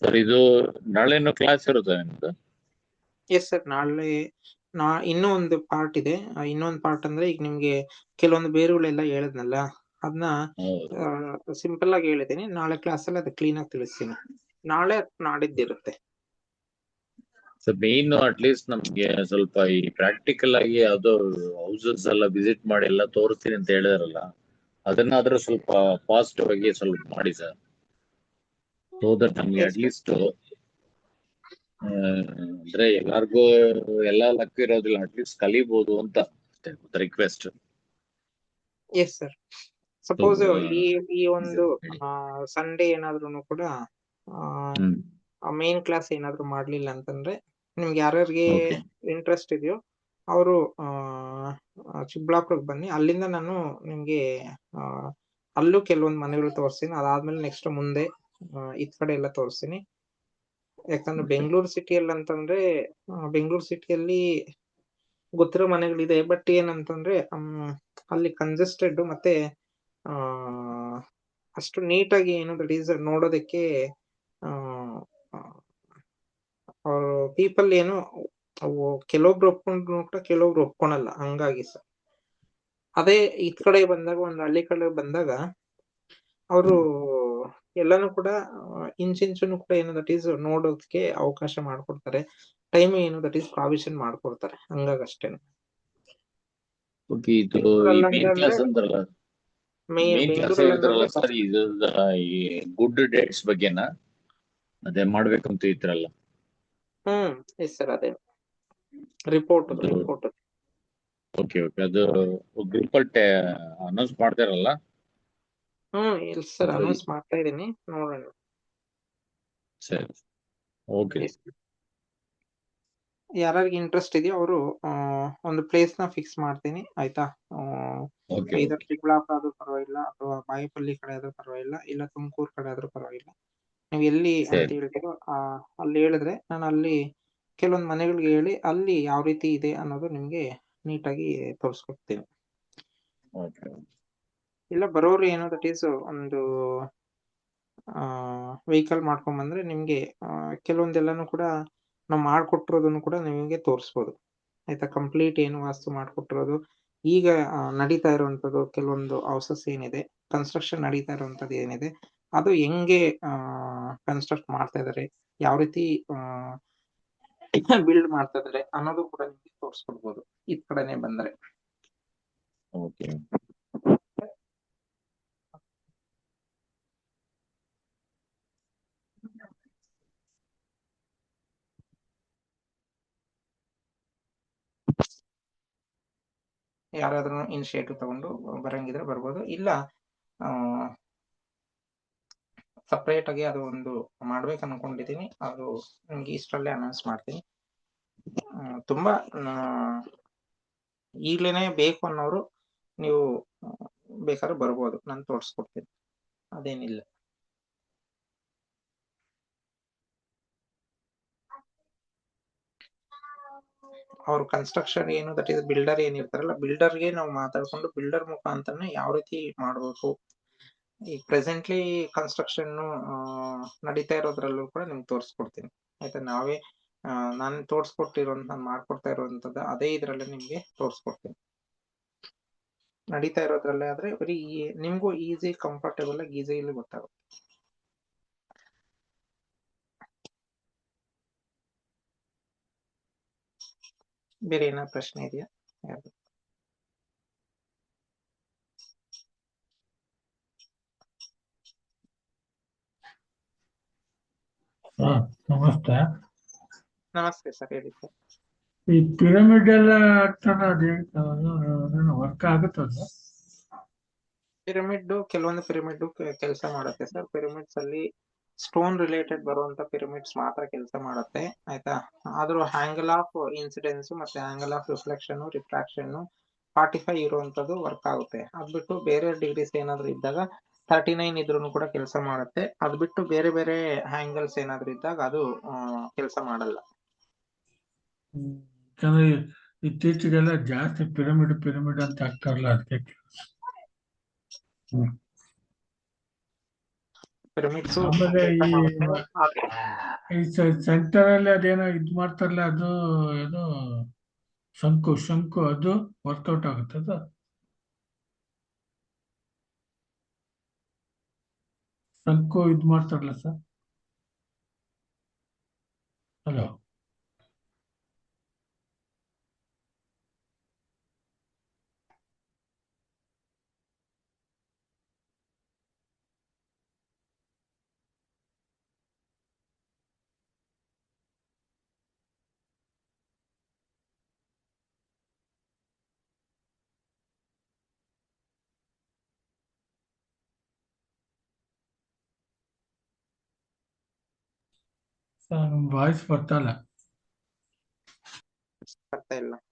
ಸರ್ ಇದು ನಾಳೆನೂ ಕ್ಲಾಸ್ ಇರುತ್ತೆ ನಿಮ್ದು? ಎಸ್ ಸರ್, ನಾಳೆ ಇನ್ನೂ ಒಂದು ಪಾರ್ಟ್ ಇದೆ. ಇನ್ನೊಂದು ಪಾರ್ಟ್ ಅಂದ್ರೆ ಈಗ ನಿಮ್ಗೆ ಕೆಲವೊಂದು ಬೇರುಗಳೆಲ್ಲ ಹೇಳಿದ್ನಲ್ಲ, ಅದನ್ನ ಸಿಂಪಲ್ ಆಗಿ ಹೇಳಿದ್ದೀನಿ. ನಾಳೆ ಕ್ಲಾಸ್ ಅಲ್ಲಿ ಅದು ಕ್ಲೀನ್ ಆಗಿ ತಿಳಿಸ್ತೀನಿ. ನಾಳೆ ನಾಡಿದ್ದಿರುತ್ತೆ. ಮೇನ್ ಅಟ್ಲೀಸ್ಟ್ ನಮ್ಗೆ ಸ್ವಲ್ಪ ಈ ಪ್ರಾಕ್ಟಿಕಲ್ ಆಗಿ ಯಾವ್ದೋ ಹೌಸಸ್ ಎಲ್ಲ ವಿಸಿಟ್ ಮಾಡಿ ಎಲ್ಲ ತೋರಿಸ್ತೀನಿ ಅಂತ ಹೇಳಿದಾರಲ್ಲ, ಅದನ್ನಾದ್ರೂ ಸ್ವಲ್ಪ ಪಾಸಿಟಿವ್ ಆಗಿ ಸ್ವಲ್ಪ ಮಾಡಿ ಸರ್, ಸೋ ದಟ್ ನಮ್ಗೆ ಅಟ್ಲೀಸ್ಟ್ ಅಂದ್ರೆ ಎಲ್ಲಾರ್ಗು ಎಲ್ಲ ಲಕ್ ಇರೋದಿಲ್ಲ, ಅಟ್ಲೀಸ್ಟ್ ಕಲಿಬಹುದು ಅಂತ ರಿಕ್ವೆಸ್ಟ್. ಎಸ್ ಸರ್, ಸಪೋಸ್ ಈ ಒಂದು ಸಂಡೇ ಏನಾದ್ರು ಕೂಡ ಮೇನ್ ಕ್ಲಾಸ್ ಏನಾದ್ರು ಮಾಡ್ಲಿಲ್ಲ ಅಂತಂದ್ರೆ ನಿಮ್ಗೆ ಯಾರ್ಯಾರಿಗೆ ಇಂಟ್ರೆಸ್ಟ್ ಇದೆಯೋ ಅವರು ಚಿಕ್ಕಬಳ್ಳಾಪುರಕ್ಕೆ ಬನ್ನಿ, ಅಲ್ಲಿಂದ ನಾನು ನಿಮ್ಗೆ ಅಲ್ಲೂ ಕೆಲವೊಂದು ಮನೆಗಳು ತೋರಿಸ್ತೀನಿ. ಅದಾದ್ಮೇಲೆ ನೆಕ್ಸ್ಟ್ ಮುಂದೆ ಇದ್ ಕಡೆ ಎಲ್ಲ ತೋರಿಸ್ತೀನಿ. ಯಾಕಂದ್ರೆ ಬೆಂಗಳೂರು ಸಿಟಿಯಲ್ಲಿ ಅಂತಂದ್ರೆ ಬೆಂಗಳೂರು ಸಿಟಿಯಲ್ಲಿ ಗೊತ್ತಿರೋ ಮನೆಗಳಿದೆ, ಬಟ್ ಏನಂತಂದ್ರೆ ಅಲ್ಲಿ ಕಂಜೆಸ್ಟೆಡ್ ಮತ್ತೆ ಅಷ್ಟು ನೀಟಾಗಿ ಏನು ದಟ್ ಈಸ್ ನೋಡೋದಕ್ಕೆ ಪೀಪಲ್ ಏನು ಕೆಲವೊಬ್ರು ಒಪ್ಕೊಂಡ್ರು ಕೂಡ ಕೆಲವೊಬ್ರು ಒಪ್ಕೊಳಲ್ಲ, ಹಂಗಾಗಿ ಸರ್. ಅದೇ ಇದ್ ಕಡೆ ಬಂದಾಗ ಒಂದು ಹಳ್ಳಿ ಕಡೆ ಬಂದಾಗ ಅವರು ಎಲ್ಲಾನು ಕೂಡ ಇಂಚಿಂಚು ಕೂಡ ಏನು ದಟ್ ಈಸ್ ನೋಡೋದಕ್ಕೆ ಅವಕಾಶ ಮಾಡ್ಕೊಡ್ತಾರೆ, ಟೈಮ್ ಏನು ದಟ್ ಈಸ್ ಪ್ರಾವಿಷನ್ ಮಾಡ್ಕೊಡ್ತಾರೆ, ಹಂಗಾಗಷ್ಟೇನೆ. ಗುಡ್ ಡೇಟ್ಸ್ ಬಗ್ಗೆನಾ ಅದೇ ಮಾಡ್ಬೇಕು ಅಂತ ಇದ್ರಲ್ಲ? ಎಸ್ ಸರ್, ಅದೇ ರಿಪೋರ್ಟ್. ಓಕೆ ಓಕೆ, ಅದು ಗ್ರೂಪ್ ಅಲ್ಲಿ ಅನೌನ್ಸ್ ಮಾಡ್ತಾರಲ್ಲ? ಇಲ್ಲ ಸರ್, ಅನೌನ್ಸ್ ಮಾಡ್ತಾ ಇದೀನಿ, ನೋಡೋಣ. ಸರಿ, ಓಕೆ. ಯಾರಿಗೆ ಇಂಟ್ರೆಸ್ಟ್ ಇದೆಯೋ ಅವರು ಒಂದು ಪ್ಲೇಸ್ ನ ಫಿಕ್ಸ್ ಮಾಡ್ತೀನಿ, ಆಯ್ತಾ? ಇದರ ಚಿಕ್ಕಬಳ್ಳಾಪುರ ಆದ್ರೂ ಪರವಾಗಿಲ್ಲ, ಅಥವಾ ಬಾಗೇಪಲ್ಲಿ ಕಡೆ ಆದ್ರೂ ಪರವಾಗಿಲ್ಲ, ಇಲ್ಲ ತುಮಕೂರು ಕಡೆ ಆದ್ರೂ ಪರವಾಗಿಲ್ಲ. ನೀವು ಎಲ್ಲಿ ಅಂತ ಹೇಳ್ತೀರೋ ಅಲ್ಲಿ ಹೇಳಿದ್ರೆ ನಾನು ಅಲ್ಲಿ ಕೆಲವೊಂದು ಮನೆಗಳಿಗೆ ಹೇಳಿ ಅಲ್ಲಿ ಯಾವ ರೀತಿ ಇದೆ ಅನ್ನೋದು ನಿಮ್ಗೆ ನೀಟಾಗಿ ತೋರಿಸ್ಕೊಡ್ತೀನಿ. ಇಲ್ಲ ಬರೋರು ಏನೋ ದಟ್ ಈಸ್ ಒಂದು ವೆಹಿಕಲ್ ಮಾಡ್ಕೊಂಡ್ ಬಂದ್ರೆ ನಿಮ್ಗೆ ಕೆಲವೊಂದೆಲ್ಲಾನು ಕೂಡ ನಾವು ಮಾಡ್ಕೊಟ್ಟಿರೋದನ್ನು ಕೂಡ ನಿಮಗೆ ತೋರಿಸ್ಬೋದು. ಆಯ್ತಾ. ಕಂಪ್ಲೀಟ್ ಏನು ವಾಸ್ತು ಮಾಡ್ಕೊಟ್ಟಿರೋದು ಈಗ ನಡೀತಾ ಇರುವಂತದ್ದು ಕೆಲವೊಂದು ಹೌಸಸ್ ಏನಿದೆ, ಕನ್ಸ್ಟ್ರಕ್ಷನ್ ನಡೀತಾ ಇರುವಂತದ್ದು ಏನಿದೆ, ಅದು ಹೆಂಗೆ ಕನ್ಸ್ಟ್ರಕ್ಟ್ ಮಾಡ್ತಾ ಇದಾರೆ, ಯಾವ ರೀತಿ ಬಿಲ್ಡ್ ಮಾಡ್ತಾ ಇದಾರೆ ಅನ್ನೋದು ಕೂಡ ನಿಮ್ಗೆ ತೋರಿಸ್ಕೊಡ್ಬೋದು ಈ ಕಡೆನೆ ಬಂದ್ರೆ. ಓಕೆ. ಯಾರಾದ್ರೂ ಇನಿಷಿಯೇಟಿವ್ ತಗೊಂಡು ಬರಂಗಿದ್ರೆ ಬರ್ಬೋದು, ಇಲ್ಲ ಸಪ್ರೇಟ್ ಆಗಿ ಅದು ಒಂದು ಮಾಡ್ಬೇಕು ಅನ್ಕೊಂಡಿದೀನಿ, ಅದು ನಿಮ್ಗೆ ಇಷ್ಟರಲ್ಲೇ ಅನೌನ್ಸ್ ಮಾಡ್ತೀನಿ. ತುಂಬಾ ಈಗ್ಲೇನೆ ಬೇಕು ಅನ್ನೋರು ನೀವು ಬೇಕಾದ್ರೆ ಬರ್ಬೋದು, ನಾನು ತೋರಿಸ್ಕೊಡ್ತೀನಿ, ಅದೇನಿಲ್ಲ. ಅವ್ರ ಕನ್ಸ್ಟ್ರಕ್ಷನ್ ಏನು ದಟ್ ಇಸ್ ಬಿಲ್ಡರ್ ಏನಿರ್ತಾರಲ್ಲ, ಬಿಲ್ಡರ್ಗೆ ನಾವು ಮಾತಾಡ್ಕೊಂಡು ಬಿಲ್ಡರ್ ಮುಖಾಂತರನೇ ಯಾವ ರೀತಿ ಮಾಡ್ಬೇಕು, ಈಗ ಪ್ರೆಸೆಂಟ್ಲಿ ಕನ್ಸ್ಟ್ರಕ್ಷನ್ ನಡೀತಾ ಇರೋದ್ರಲ್ಲೂ ಕೂಡ ನಿಮ್ಗೆ ತೋರಿಸ್ಕೊಡ್ತೀನಿ ಆಯ್ತಾ. ನಾನು ತೋರಿಸ್ಕೊಟ್ಟಿರೋಂತ ನಾನು ಮಾಡ್ಕೊಡ್ತಾ ಇರುವಂತದ್ದು ಅದೇ ಇದ್ರಲ್ಲೇ ನಿಮ್ಗೆ ತೋರಿಸ್ಕೊಡ್ತೀನಿ. ನಡೀತಾ ಇರೋದ್ರಲ್ಲೇ ಆದ್ರೆ ಬರೀ ನಿಮ್ಗೂ ಈಸಿ ಕಂಫರ್ಟೇಬಲ್ ಆಗಿ ಈಸಿಲಿ ಗೊತ್ತಾಗುತ್ತೆ. ಬೇರೆ ಏನೋ ಪ್ರಶ್ನೆ ಇದೆಯಾ? ನಮಸ್ತೆ. ನಮಸ್ತೆ ಸರ್, ಹೇಳಿ ಸರ್. ಈ ಪಿರಮಿಡ್ ಎಲ್ಲ ವರ್ಕ್ ಆಗುತ್ತದ? ಪಿರಮಿಡ್ ಕೆಲವೊಂದು ಪಿರಮಿಡ್ ಕೆಲಸ ಮಾಡುತ್ತೆ ಸರ್. ಪಿರಮಿಡ್ಸ್ ಅಲ್ಲಿ ಸ್ಟೋನ್ ರಿಲೇಟೆಡ್ ಬರುವಂತ ಪಿರಮಿಡ್ಸ್ ಮಾತ್ರ ಕೆಲಸ ಮಾಡುತ್ತೆ ಆಯ್ತಾ. ಆದ್ರೂ ಆಂಗಲ್ ಆಫ್ ಇನ್ಸಿಡೆನ್ಸ್ ಮತ್ತೆ ಆಂಗಲ್ ಆಫ್ ರಿಫ್ಲೆಕ್ಷನ್ ರಿಫ್ರಾಕ್ಷನ್ 45 ಇರುವಂತದ್ದು ವರ್ಕ್ ಆಗುತ್ತೆ. ಅದ್ ಬಿಟ್ಟು ಬೇರೆ ಡಿಗ್ರೀಸ್ ಏನಾದ್ರು ಇದ್ದಾಗ 39 ಇದ್ರೂ ಕೂಡ ಕೆಲಸ ಮಾಡುತ್ತೆ. ಅದ್ ಬಿಟ್ಟು ಬೇರೆ ಬೇರೆ ಆಂಗಲ್ಸ್ ಏನಾದ್ರು ಇದ್ದಾಗ ಅದು ಕೆಲಸ ಮಾಡಲ್ಲ. ಇತ್ತೀಚೆಗೆಲ್ಲ ಜಾಸ್ತಿ ಪಿರಮಿಡ್ ಅಂತ ಆಗ್ತಾರಲ್ಲ, ಅದಕ್ಕೆ ಪಿರಮಿಡ್ಸ್ ಆಮೇಲೆ ಈ ಸೆಂಟರ್ ಅಲ್ಲಿ ಅದೇನೋ ಇದ್ ಮಾಡ್ತಾರಲ್ಲ, ಅದು ಏನೋ ಶಂಕು ಅದು ವರ್ಕೌಟ್ ಆಗುತ್ತದ? ಶಂಕು ಇದ್ ಮಾಡ್ತಾರಲ್ಲ ಸರ್. ಹಲೋ, ನಮ್ ವಾಯ್ಸ್ ಬರ್ತಾ ಇಲ್ಲ.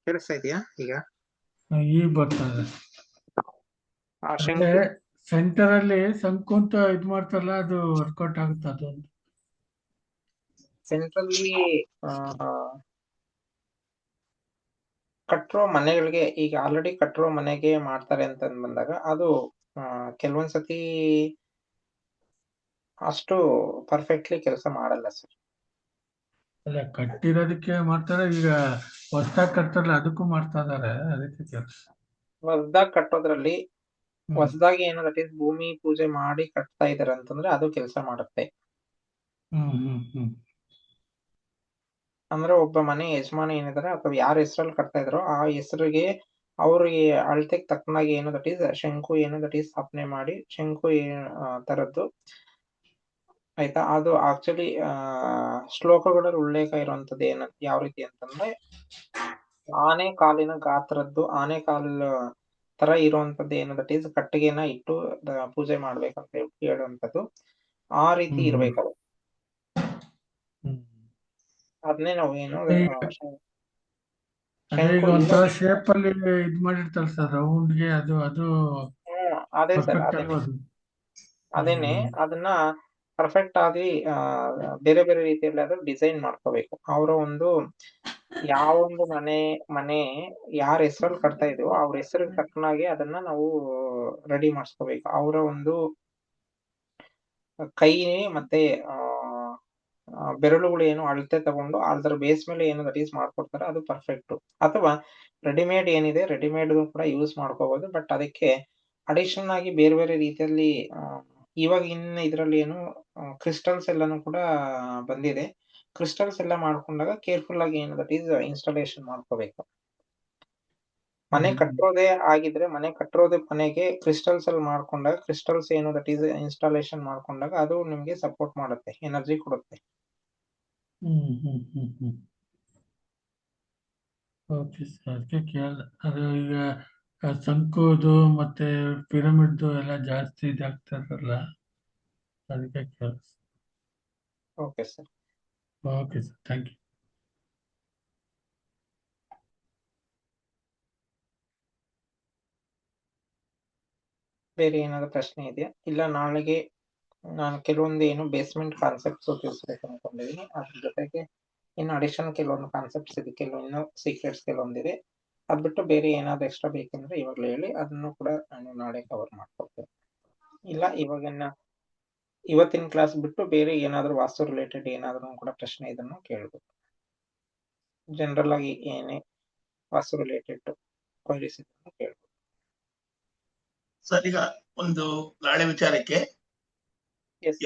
ಕೇಳಿಸ್ತಾ ಇದೆಯಾ ಈಗ? ಈಗ ಬರ್ತಾ ಇದೆ. ಶಂಕು ಸೆಂಟರ್ ಅಲ್ಲಿ ಶಂಕು ಅಂತ ಇದ್ ಮಾಡ್ತಾರಲ್ಲ, ಅದು ವರ್ಕೌಟ್ ಆಗುತ್ತೆ? ಅದು ಸೆಂಟ್ರಲ್ಲಿ ಕಟ್ಟಿರೋ ಮನೆಗಳಿಗೆ, ಈಗ ಆಲ್ರೆಡಿ ಕಟ್ಟಿರೋ ಮನೆಗೆ ಮಾಡ್ತಾರೆ ಅಂತ ಬಂದಾಗ ಅದು ಕೆಲವೊಂದ್ಸತಿ ಅಷ್ಟು ಪರ್ಫೆಕ್ಟ್ಲಿ ಕೆಲಸ ಮಾಡಲ್ಲ ಸರ್. ಅಲ್ಲ, ಕಟ್ಟಿರೋದಕ್ಕೆ ಮಾಡ್ತಾರೆ, ಈಗ ಹೊಸದಾಗಿ ಕಟ್ತಾರಲ್ಲ ಅದಕ್ಕೂ ಮಾಡ್ತಾ ಇದಾರೆ, ಅದಕ್ಕೆ ಕೆಲಸ. ಹೊಸದಾಗಿ ಕಟ್ಟೋದ್ರಲ್ಲಿ ಹೊಸದಾಗಿ ಏನೋ ದಟ್ ಇಸ್ ಭೂಮಿ ಪೂಜೆ ಮಾಡಿ ಕಟ್ತಾ ಇದಾರೆ ಅಂತಂದ್ರೆ ಅದು ಕೆಲಸ ಮಾಡುತ್ತೆ. ಅಂದ್ರೆ ಒಬ್ಬ ಮನೆ ಯಜಮಾನ ಏನಿದಾರೆ ಅಥವಾ ಯಾರ ಹೆಸರಲ್ಲಿ ಕಟ್ತಾ ಇದಾರೋ ಆ ಹೆಸರಿಗೆ ಅವ್ರಿಗೆ ಅಳತೆಗೆ ತಕ್ಕನಾಗಿ ಏನು ದಟ್ ಈಸ್ ಶಂಕು ಏನು ದಟ್ ಈಸ್ ಸ್ಥಾಪನೆ ಮಾಡಿ ಶಂಕು ತರದ್ದು ಆಯ್ತಾ. ಅದು ಆಕ್ಚುಲಿ ಶ್ಲೋಕಗಳಲ್ಲಿ ಉಲ್ಲೇಖ ಇರುವಂತದ್ದು ಏನು ಯಾವ ರೀತಿ ಅಂತಂದ್ರೆ, ಆನೆ ಕಾಲಿನ ಗಾತ್ರದ್ದು ಆನೆ ಕಾಲ ತರ ಇರುವಂತದ್ದು ಏನು ದಟ್ ಈಸ್ ಕಟ್ಟಿಗೆನ ಇಟ್ಟು ಪೂಜೆ ಮಾಡ್ಬೇಕಂತ ಹೇಳುವಂತದ್ದು ಆ ರೀತಿ ಇರ್ಬೇಕದು. ಅದನ್ನೇ ನಾವು ಏನು ಒಂಥರ ಶೇಪ್ ಅಲ್ಲಿ ಇದ್ ಮಾಡಿರ್ತಾರೆ ಸರ್, ರೌಂಡ್ಗೆ. ಅದು ಅದೇ ಸರ್, ಅದೇನೆ ಅದನ್ನ ಪರ್ಫೆಕ್ಟ್ ಆಗಿ ಬೇರೆ ಬೇರೆ ರೀತಿಯಲ್ಲಿ ಅದು ಡಿಸೈನ್ ಮಾಡ್ಕೋಬೇಕು. ಅವರ ಒಂದು ಯಾವೊಂದು ಮನೆ ಯಾರ ಹೆಸರಲ್ಲಿ ಕಟ್ತಾ ಇದೀವೋ ಅವ್ರ ಹೆಸರಿಗೆ ತಕ್ಕನಾಗಿ ಅದನ್ನ ನಾವು ರೆಡಿ ಮಾಡಿಸ್ಕೋಬೇಕು. ಅವರ ಒಂದು ಕೈ ಮತ್ತೆ ಬೆರಳುಗಳು ಏನು ಅಳತೆ ತಗೊಂಡು ಅದರ ಬೇಸ್ ಮೇಲೆ ಏನು ದಟ್ ಈಸ್ ಮಾಡ್ಕೊಡ್ತಾರೆ ಅದು ಪರ್ಫೆಕ್ಟ್. ಅಥವಾ ರೆಡಿಮೇಡ್ ಏನಿದೆ ರೆಡಿಮೇಡ್ ಕೂಡ ಯೂಸ್ ಮಾಡ್ಕೋಬಹುದು. ಬಟ್ ಅದಕ್ಕೆ ಅಡಿಷನ್ ಆಗಿ ಬೇರೆ ಬೇರೆ ರೀತಿಯಲ್ಲಿ ಇವಾಗ ಇದ್ರಲ್ಲಿ ಏನು ಕ್ರಿಸ್ಟಲ್ಸ್ ಎಲ್ಲಾನು ಕೂಡ ಬಂದಿದೆ. ಕ್ರಿಸ್ಟಲ್ಸ್ ಎಲ್ಲ ಮಾಡ್ಕೊಂಡಾಗ ಕೇರ್ಫುಲ್ ಆಗಿ ಏನು ದಟ್ ಈಸ್ ಇನ್ಸ್ಟಾಲೇಷನ್ ಮಾಡ್ಕೋಬೇಕು. ಮನೆ ಕಟ್ಟೋದೇ ಆಗಿದ್ರೆ ಮನೆಗೆ ಕ್ರಿಸ್ಟಲ್ಸ್ ಅಲ್ಲಿ ಮಾಡ್ಕೊಂಡಾಗ ಕ್ರಿಸ್ಟಲ್ಸ್ ಏನು ದಟ್ ಈಸ್ ಇನ್ಸ್ಟಾಲೇಷನ್ ಮಾಡ್ಕೊಂಡಾಗ ಅದು ನಿಮ್ಗೆ ಸಪೋರ್ಟ್ ಮಾಡುತ್ತೆ, ಎನರ್ಜಿ ಕೊಡುತ್ತೆ. ಓಕೆ ಸರ್, ಅದಕ್ಕೆ ಕೇಳಿದೆ. ಅದು ಈಗ ಶಂಕುದು ಮತ್ತೆ ಪಿರಮಿಡ್ದು ಎಲ್ಲ ಜಾಸ್ತಿ ಇದಾಗ್ತಾರಲ್ಲ, ಅದಕ್ಕೆ ಕೇಳಿದೆ. Okay sir. Okay sir, thank you. ಬೇರೆ ಏನಾದ್ರು ಪ್ರಶ್ನೆ ಇದೆಯಾ? ಇಲ್ಲ ನಾಳೆಗೆ ನಾನು ಕೆಲವೊಂದು ಏನು ಬೇಸ್ಮೆಂಟ್ ಕಾನ್ಸೆಪ್ಟ್ಸ್ ತಿಳಿಸ್ಬೇಕು ಅನ್ಕೊಂಡಿದೀನಿ. ಅದ್ರ ಜೊತೆಗೆ ಇನ್ನು ಅಡಿಷನ್ ಕೆಲವೊಂದು ಕಾನ್ಸೆಪ್ಟ್ಸ್ ಇದೆ, ಕೆಲವೊಂದು ಸೀಕ್ರೆಟ್ಸ್ ಕೆಲವೊಂದಿದೆ. ಅದ್ ಬಿಟ್ಟು ಬೇರೆ ಏನಾದ್ರು ಎಕ್ಸ್ಟ್ರಾ ಬೇಕಂದ್ರೆ ಇವಾಗಲೇ ಹೇಳಿ, ಅದನ್ನು ಕೂಡ ನಾನು ನಾಳೆ ಕವರ್ ಮಾಡ್ಕೊಡ್ತೇನೆ. ಇಲ್ಲ ಇವತ್ತಿನ ಕ್ಲಾಸ್ ಬಿಟ್ಟು ಬೇರೆ ಏನಾದ್ರು ವಾಸ್ತು ರಿಲೇಟೆಡ್ ಏನಾದ್ರು ಕೂಡ ಪ್ರಶ್ನೆ ಇದನ್ನು ಕೇಳ್ಬೋದು. ಜನರಲ್ ಆಗಿ ಏನೇ ವಾಸ್ತು ರಿಲೇಟೆಡ್ ಕ್ವೈರೀಸ್ ಇದನ್ನು ಕೇಳ್ಬೋದು. ಸರ್, ಈಗ ಒಂದು ನಾಳೆ ವಿಚಾರಕ್ಕೆ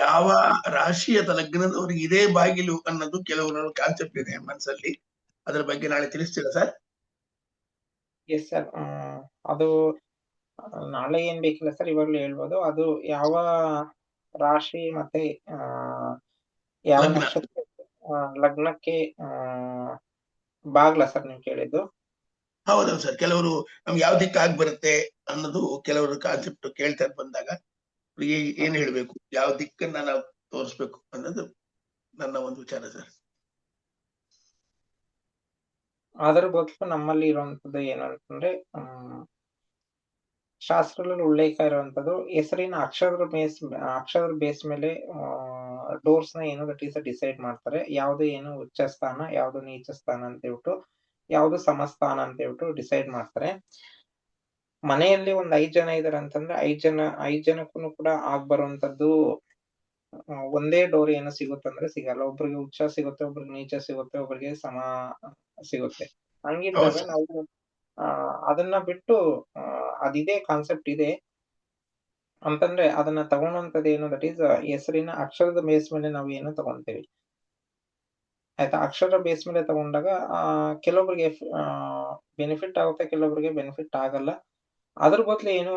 ಯಾವ ರಾಶಿಯ ಲಗ್ನದವರಿಗೆ ಇದೇ ಬಾಗಿಲು ಅನ್ನೋದು ಕೆಲವರು ಕಾನ್ಸೆಪ್ಟ್ ಇದೆ ಮನಸ್ಸಲ್ಲಿ. ಅದರ ಬಗ್ಗೆ ನಾಳೆ ತಿಳಿಸ್ತೀರಾ ಸರ್? ಎಸ್ ಸರ್, ಅದು ನಾಳೆ ಏನ್ ಬೇಕಿಲ್ಲ ಸರ್, ಇವಾಗ್ಲೂ ಹೇಳ್ಬೋದು. ಅದು ಯಾವ ರಾಶಿ ಮತ್ತೆ ಯಾವ ನಕ್ಷತ್ರ ಲಗ್ನಕ್ಕೆ ಬಾಗ್ಲ ಸರ್ ನೀವು ಕೇಳಿದ್ದು? ಹೌದೌದು ಸರ್, ಕೆಲವರು ನಮ್ಗೆ ಯಾವ ದಿಕ್ಕಾಗಿ ಬರುತ್ತೆ ಅನ್ನೋದು ಕೆಲವರು ಕಾನ್ಸೆಪ್ಟ್ ಕೇಳ್ತಾ ಬಂದಾಗ ಏನ್ ಹೇಳ್ಬೇಕು, ಯಾವ ದಿಕ್ಕನ್ನ ನಾವು ತೋರಿಸ್ಬೇಕು ಅನ್ನೋದು ನನ್ನ ಒಂದು ವಿಚಾರ ಸರ್. ಅದರ ಬದಲು ನಮ್ಮಲ್ಲಿ ಇರುವಂತದ್ದು ಏನಂತಂದ್ರೆ ಶಾಸ್ತ್ರದಲ್ಲಿ ಉಲ್ಲೇಖ ಇರುವಂತದ್ದು ಹೆಸರಿನ ಅಕ್ಷರದ ಬೇಸ್ ಮೇಲೆ ಡೋರ್ಸ್ ನ ಏನು ದಟ್ ಈಸ್ ಡಿಸೈಡ್ ಮಾಡ್ತಾರೆ. ಯಾವ್ದು ಏನು ಉಚ್ಚ ಸ್ಥಾನ, ಯಾವ್ದು ನೀಚ ಸ್ಥಾನ ಅಂತ ಹೇಳ್ಬಿಟ್ಟು, ಯಾವ್ದು ಸಮಸ್ಥಾನ ಅಂತ ಹೇಳ್ಬಿಟ್ಟು ಡಿಸೈಡ್ ಮಾಡ್ತಾರೆ. ಮನೆಯಲ್ಲಿ ಒಂದ್ 5 ಜನ ಇದಾರೆ ಅಂತಂದ್ರೆ 5 ಜನಕ್ಕೂ ಕೂಡ ಆಗ್ಬರುವಂತದ್ದು ಒಂದೇ ಡೋರ್ ಏನು ಸಿಗುತ್ತಂದ್ರೆ ಸಿಗಲ್ಲ. ಒಬ್ರಿಗೆ ಉಚ್ಚ ಸಿಗುತ್ತೆ, ಒಬ್ರಿಗೆ ನೀಚ ಸಿಗುತ್ತೆ, ಒಬ್ರಿಗೆ ಸಮ ಸಿಗುತ್ತೆ. ಹಂಗಿದ್ದಾಗ ನಾವು ಅದನ್ನ ಬಿಟ್ಟು ಅದಿದೆ ಕಾನ್ಸೆಪ್ಟ್ ಇದೆ ಅಂತಂದ್ರೆ ಅದನ್ನ ತಗೊಳುವಂತದ್ದು ಏನು ದಟ್ ಈಸ್ ಹೆಸರಿನ ಅಕ್ಷರದ ಬೇಸ್ ಮೇಲೆ ನಾವು ಏನು ತಗೊಂತೀವಿ, ಆಯ್ತಾ. ಅಕ್ಷರ ಬೇಸ್ ಮೇಲೆ ತಗೊಂಡಾಗ ಕೆಲವೊಬ್ರಿಗೆ ಬೆನಿಫಿಟ್ ಆಗುತ್ತೆ, ಕೆಲವೊಬ್ರಿಗೆ ಬೆನಿಫಿಟ್ ಆಗಲ್ಲ. ಅದ್ರ ಬದಲು ಏನು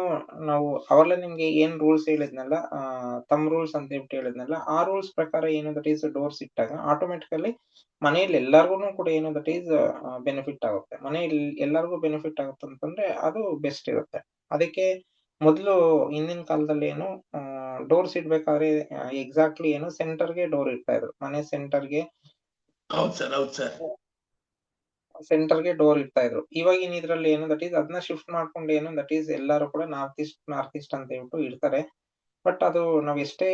ನಾವು ಅವೆಲ್ಲ ನಿಮ್ಗೆ ಏನ್ ರೂಲ್ಸ್ ಹೇಳಿದ್ನಲ್ಲ, ತಮ್ ರೂಲ್ಸ್ ಅಂತ ಹೇಳ್ಬಿಟ್ಟು ಹೇಳಿದ್ನಲ್ಲ, ಆ ರೂಲ್ಸ್ ಪ್ರಕಾರ ಏನು ದಟ್ ಈಸ್ ಡೋರ್ಸ್ ಇಟ್ಟಾಗ ಆಟೋಮೆಟಿಕಲಿ ಮನೆಯಲ್ಲಿ ಎಲ್ಲಾರ್ಗು ಕೂಡ ಏನು ದಟ್ ಈಸ್ ಬೆನಿಫಿಟ್ ಆಗುತ್ತೆ. ಮನೆಯಲ್ಲಿ ಎಲ್ಲರಿಗೂ ಬೆನಿಫಿಟ್ ಆಗುತ್ತೆ ಅಂತಂದ್ರೆ ಅದು ಬೆಸ್ಟ್ ಇರುತ್ತೆ. ಅದಕ್ಕೆ ಮೊದಲು ಹಿಂದಿನ ಕಾಲದಲ್ಲಿ ಏನು ಡೋರ್ಸ್ ಇಡ್ಬೇಕಾದ್ರೆ ಎಕ್ಸಾಕ್ಟ್ಲಿ ಏನು ಸೆಂಟರ್ಗೆ ಡೋರ್ ಇಡ್ತಾ ಇದ್ರು. ಮನೆ ಸೆಂಟರ್ಗೆ ಸೆಂಟರ್ಗೆ ಡೋರ್ ಇಡ್ತಾ ಇದ್ರು. ಇವಾಗಿನ ಇದ್ರಲ್ಲಿ ಏನು ದಟ್ ಈಸ್ ಅದನ್ನ ಶಿಫ್ಟ್ ಮಾಡ್ಕೊಂಡು ಏನು ದಟ್ ಈಸ್ ಎಲ್ಲಾರು ಕೂಡ ನಾರ್ತ್ ಈಸ್ಟ್ ಅಂತ ಹೇಳ್ಬಿಟ್ಟು ಇಡ್ತಾರೆ. ಬಟ್ ಅದು ನಾವ್ ಎಷ್ಟೇ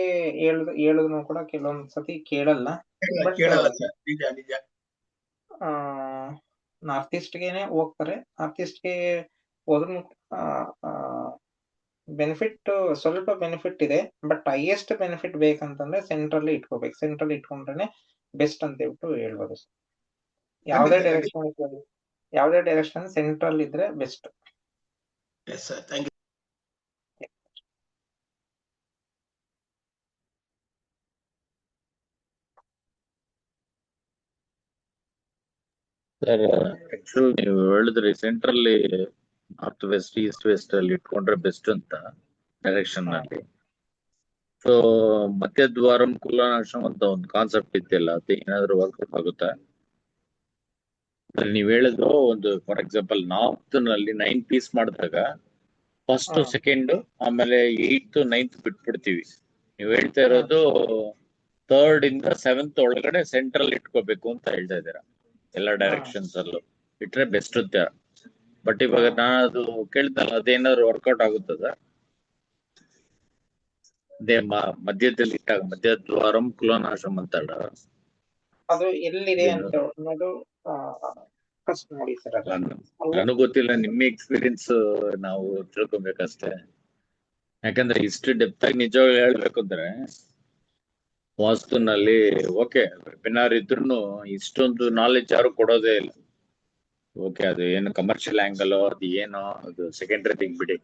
ಹೇಳಿದ್ರು ಕೂಡ ಕೆಲವೊಂದ್ ಸತಿ ಕೇಳಲ್ಲ. ನಾರ್ತ್ ಈಸ್ಟ್ಗೆನೆ ಹೋಗ್ತಾರೆ. ನಾರ್ತ್ ಈಸ್ಟ್ಗೆ ಹೋದ್ರು ಬೆನಿಫಿಟ್ ಸ್ವಲ್ಪ ಬೆನಿಫಿಟ್ ಇದೆ. ಬಟ್ ಹೈಯೆಸ್ಟ್ ಬೆನಿಫಿಟ್ ಬೇಕಂತಂದ್ರೆ ಸೆಂಟ್ರಲ್ಲಿ ಇಟ್ಕೋಬೇಕು. ಸೆಂಟ್ರಲ್ಲಿ ಇಟ್ಕೊಂಡ್ರೆ ಬೆಸ್ಟ್ ಅಂತ ಹೇಳ್ಬಿಟ್ಟು ಹೇಳ್ಬೋದು. ಯಾವುದೇ ಡೈರೆಕ್ಷನ್ ಸೆಂಟ್ರಲ್ ಇದ್ರೆ ಬೆಸ್ಟ್. ಸರ್, ಆಕ್ಚುಲಿ ನೀವು ಹೇಳಿದ್ರಿ ಸೆಂಟ್ರಲ್ಲಿ ನಾರ್ತ್ ವೆಸ್ಟ್ ಈಸ್ಟ್ ವೆಸ್ಟ್ ಅಲ್ಲಿ ಇಟ್ಕೊಂಡ್ರೆ ಬೆಸ್ಟ್ ಅಂತ ಡೈರೆಕ್ಷನ್ ನಲ್ಲಿ. ಸೊ ಮಧ್ಯದ್ವಾರಂ ಕುಲನಾಶಂ ಅಂತ ಒಂದು ಕಾನ್ಸೆಪ್ಟ್ ಇದೆಯಲ್ಲ, ಅದು ಏನಾದ್ರು ವರ್ಕೌಟ್ ಆಗುತ್ತಾ? ನೀವ್ ಹೇಳಿದ್ರು ಒಂದು ಫಾರ್ ಎಕ್ಸಾಂಪಲ್ ನಾರ್ತ್ ನಲ್ಲಿ 9 ಪೀಸ್ ಮಾಡಿದಾಗ ಫಸ್ಟ್ ಸೆಕೆಂಡ್ ಆಮೇಲೆ 8th 9th ಬಿಟ್ಬಿಡ್ತೀವಿ. ನೀವ್ ಹೇಳ್ತಾ ಇರೋದು 3rd ಇಂದ 7th ಒಳಗಡೆ ಸೆಂಟ್ರಲ್ ಇಟ್ಕೋಬೇಕು ಅಂತ ಹೇಳ್ತಾ ಇದ್ದೀರಾ. ಎಲ್ಲ ಡೈರೆಕ್ಷನ್ಸ್ ಅಲ್ಲೂ ಇಟ್ರೆ ಬೆಸ್ಟ್ ಅಂತ. ಬಟ್ ಇವಾಗ ನಾನು ಅದು ಕೇಳ್ತಲ್ಲ, ಅದೇನಾದ್ರು ವರ್ಕೌಟ್ ಆಗುತ್ತದ? ಅದೇ ಮಧ್ಯದಲ್ಲಿ ಇಟ್ಟಾಗ ಮಧ್ಯದ್ವಾರಂ ಕುಲನಾಶಂ ಅಂತಲ್ಲ, ಅದು ಎಲ್ಲಿದೆ ಅಂತ ಅನ್ನೋದು ಫಸ್ಟ್ ನೋಡಿ ಸರ್. ನನಗೂ ಗೊತ್ತಿಲ್ಲ, ನಿಮ್ಮ ಎಕ್ಸ್ಪೀರಿಯನ್ಸ್ ನಾವು ತಿಳ್ಕೊಬೇಕಷ್ಟೇ. ಯಾಕಂದ್ರೆ ಇಷ್ಟು ಡೆಪ್ತ್ ಆಗಿ ನಿಜವಾಗಿ ಹೇಳ್ಬೇಕು ಅಂದ್ರೆ ವಾಸ್ತುನಲ್ಲಿ ಓಕೆ ವೆಬಿನಾರ್ ಇದ್ರೂ ಇಷ್ಟೊಂದು ನಾಲೆಜ್ ಯಾರು ಕೊಡೋದೇ ಇಲ್ಲ. ಓಕೆ ಅದು ಏನು ಕಮರ್ಷಿಯಲ್ ಆಂಗಲ್ ಅದು ಏನೋ ಅದು ಸೆಕೆಂಡ್ರಿ ಥಿಂಗ್ ಬಿಡಿ.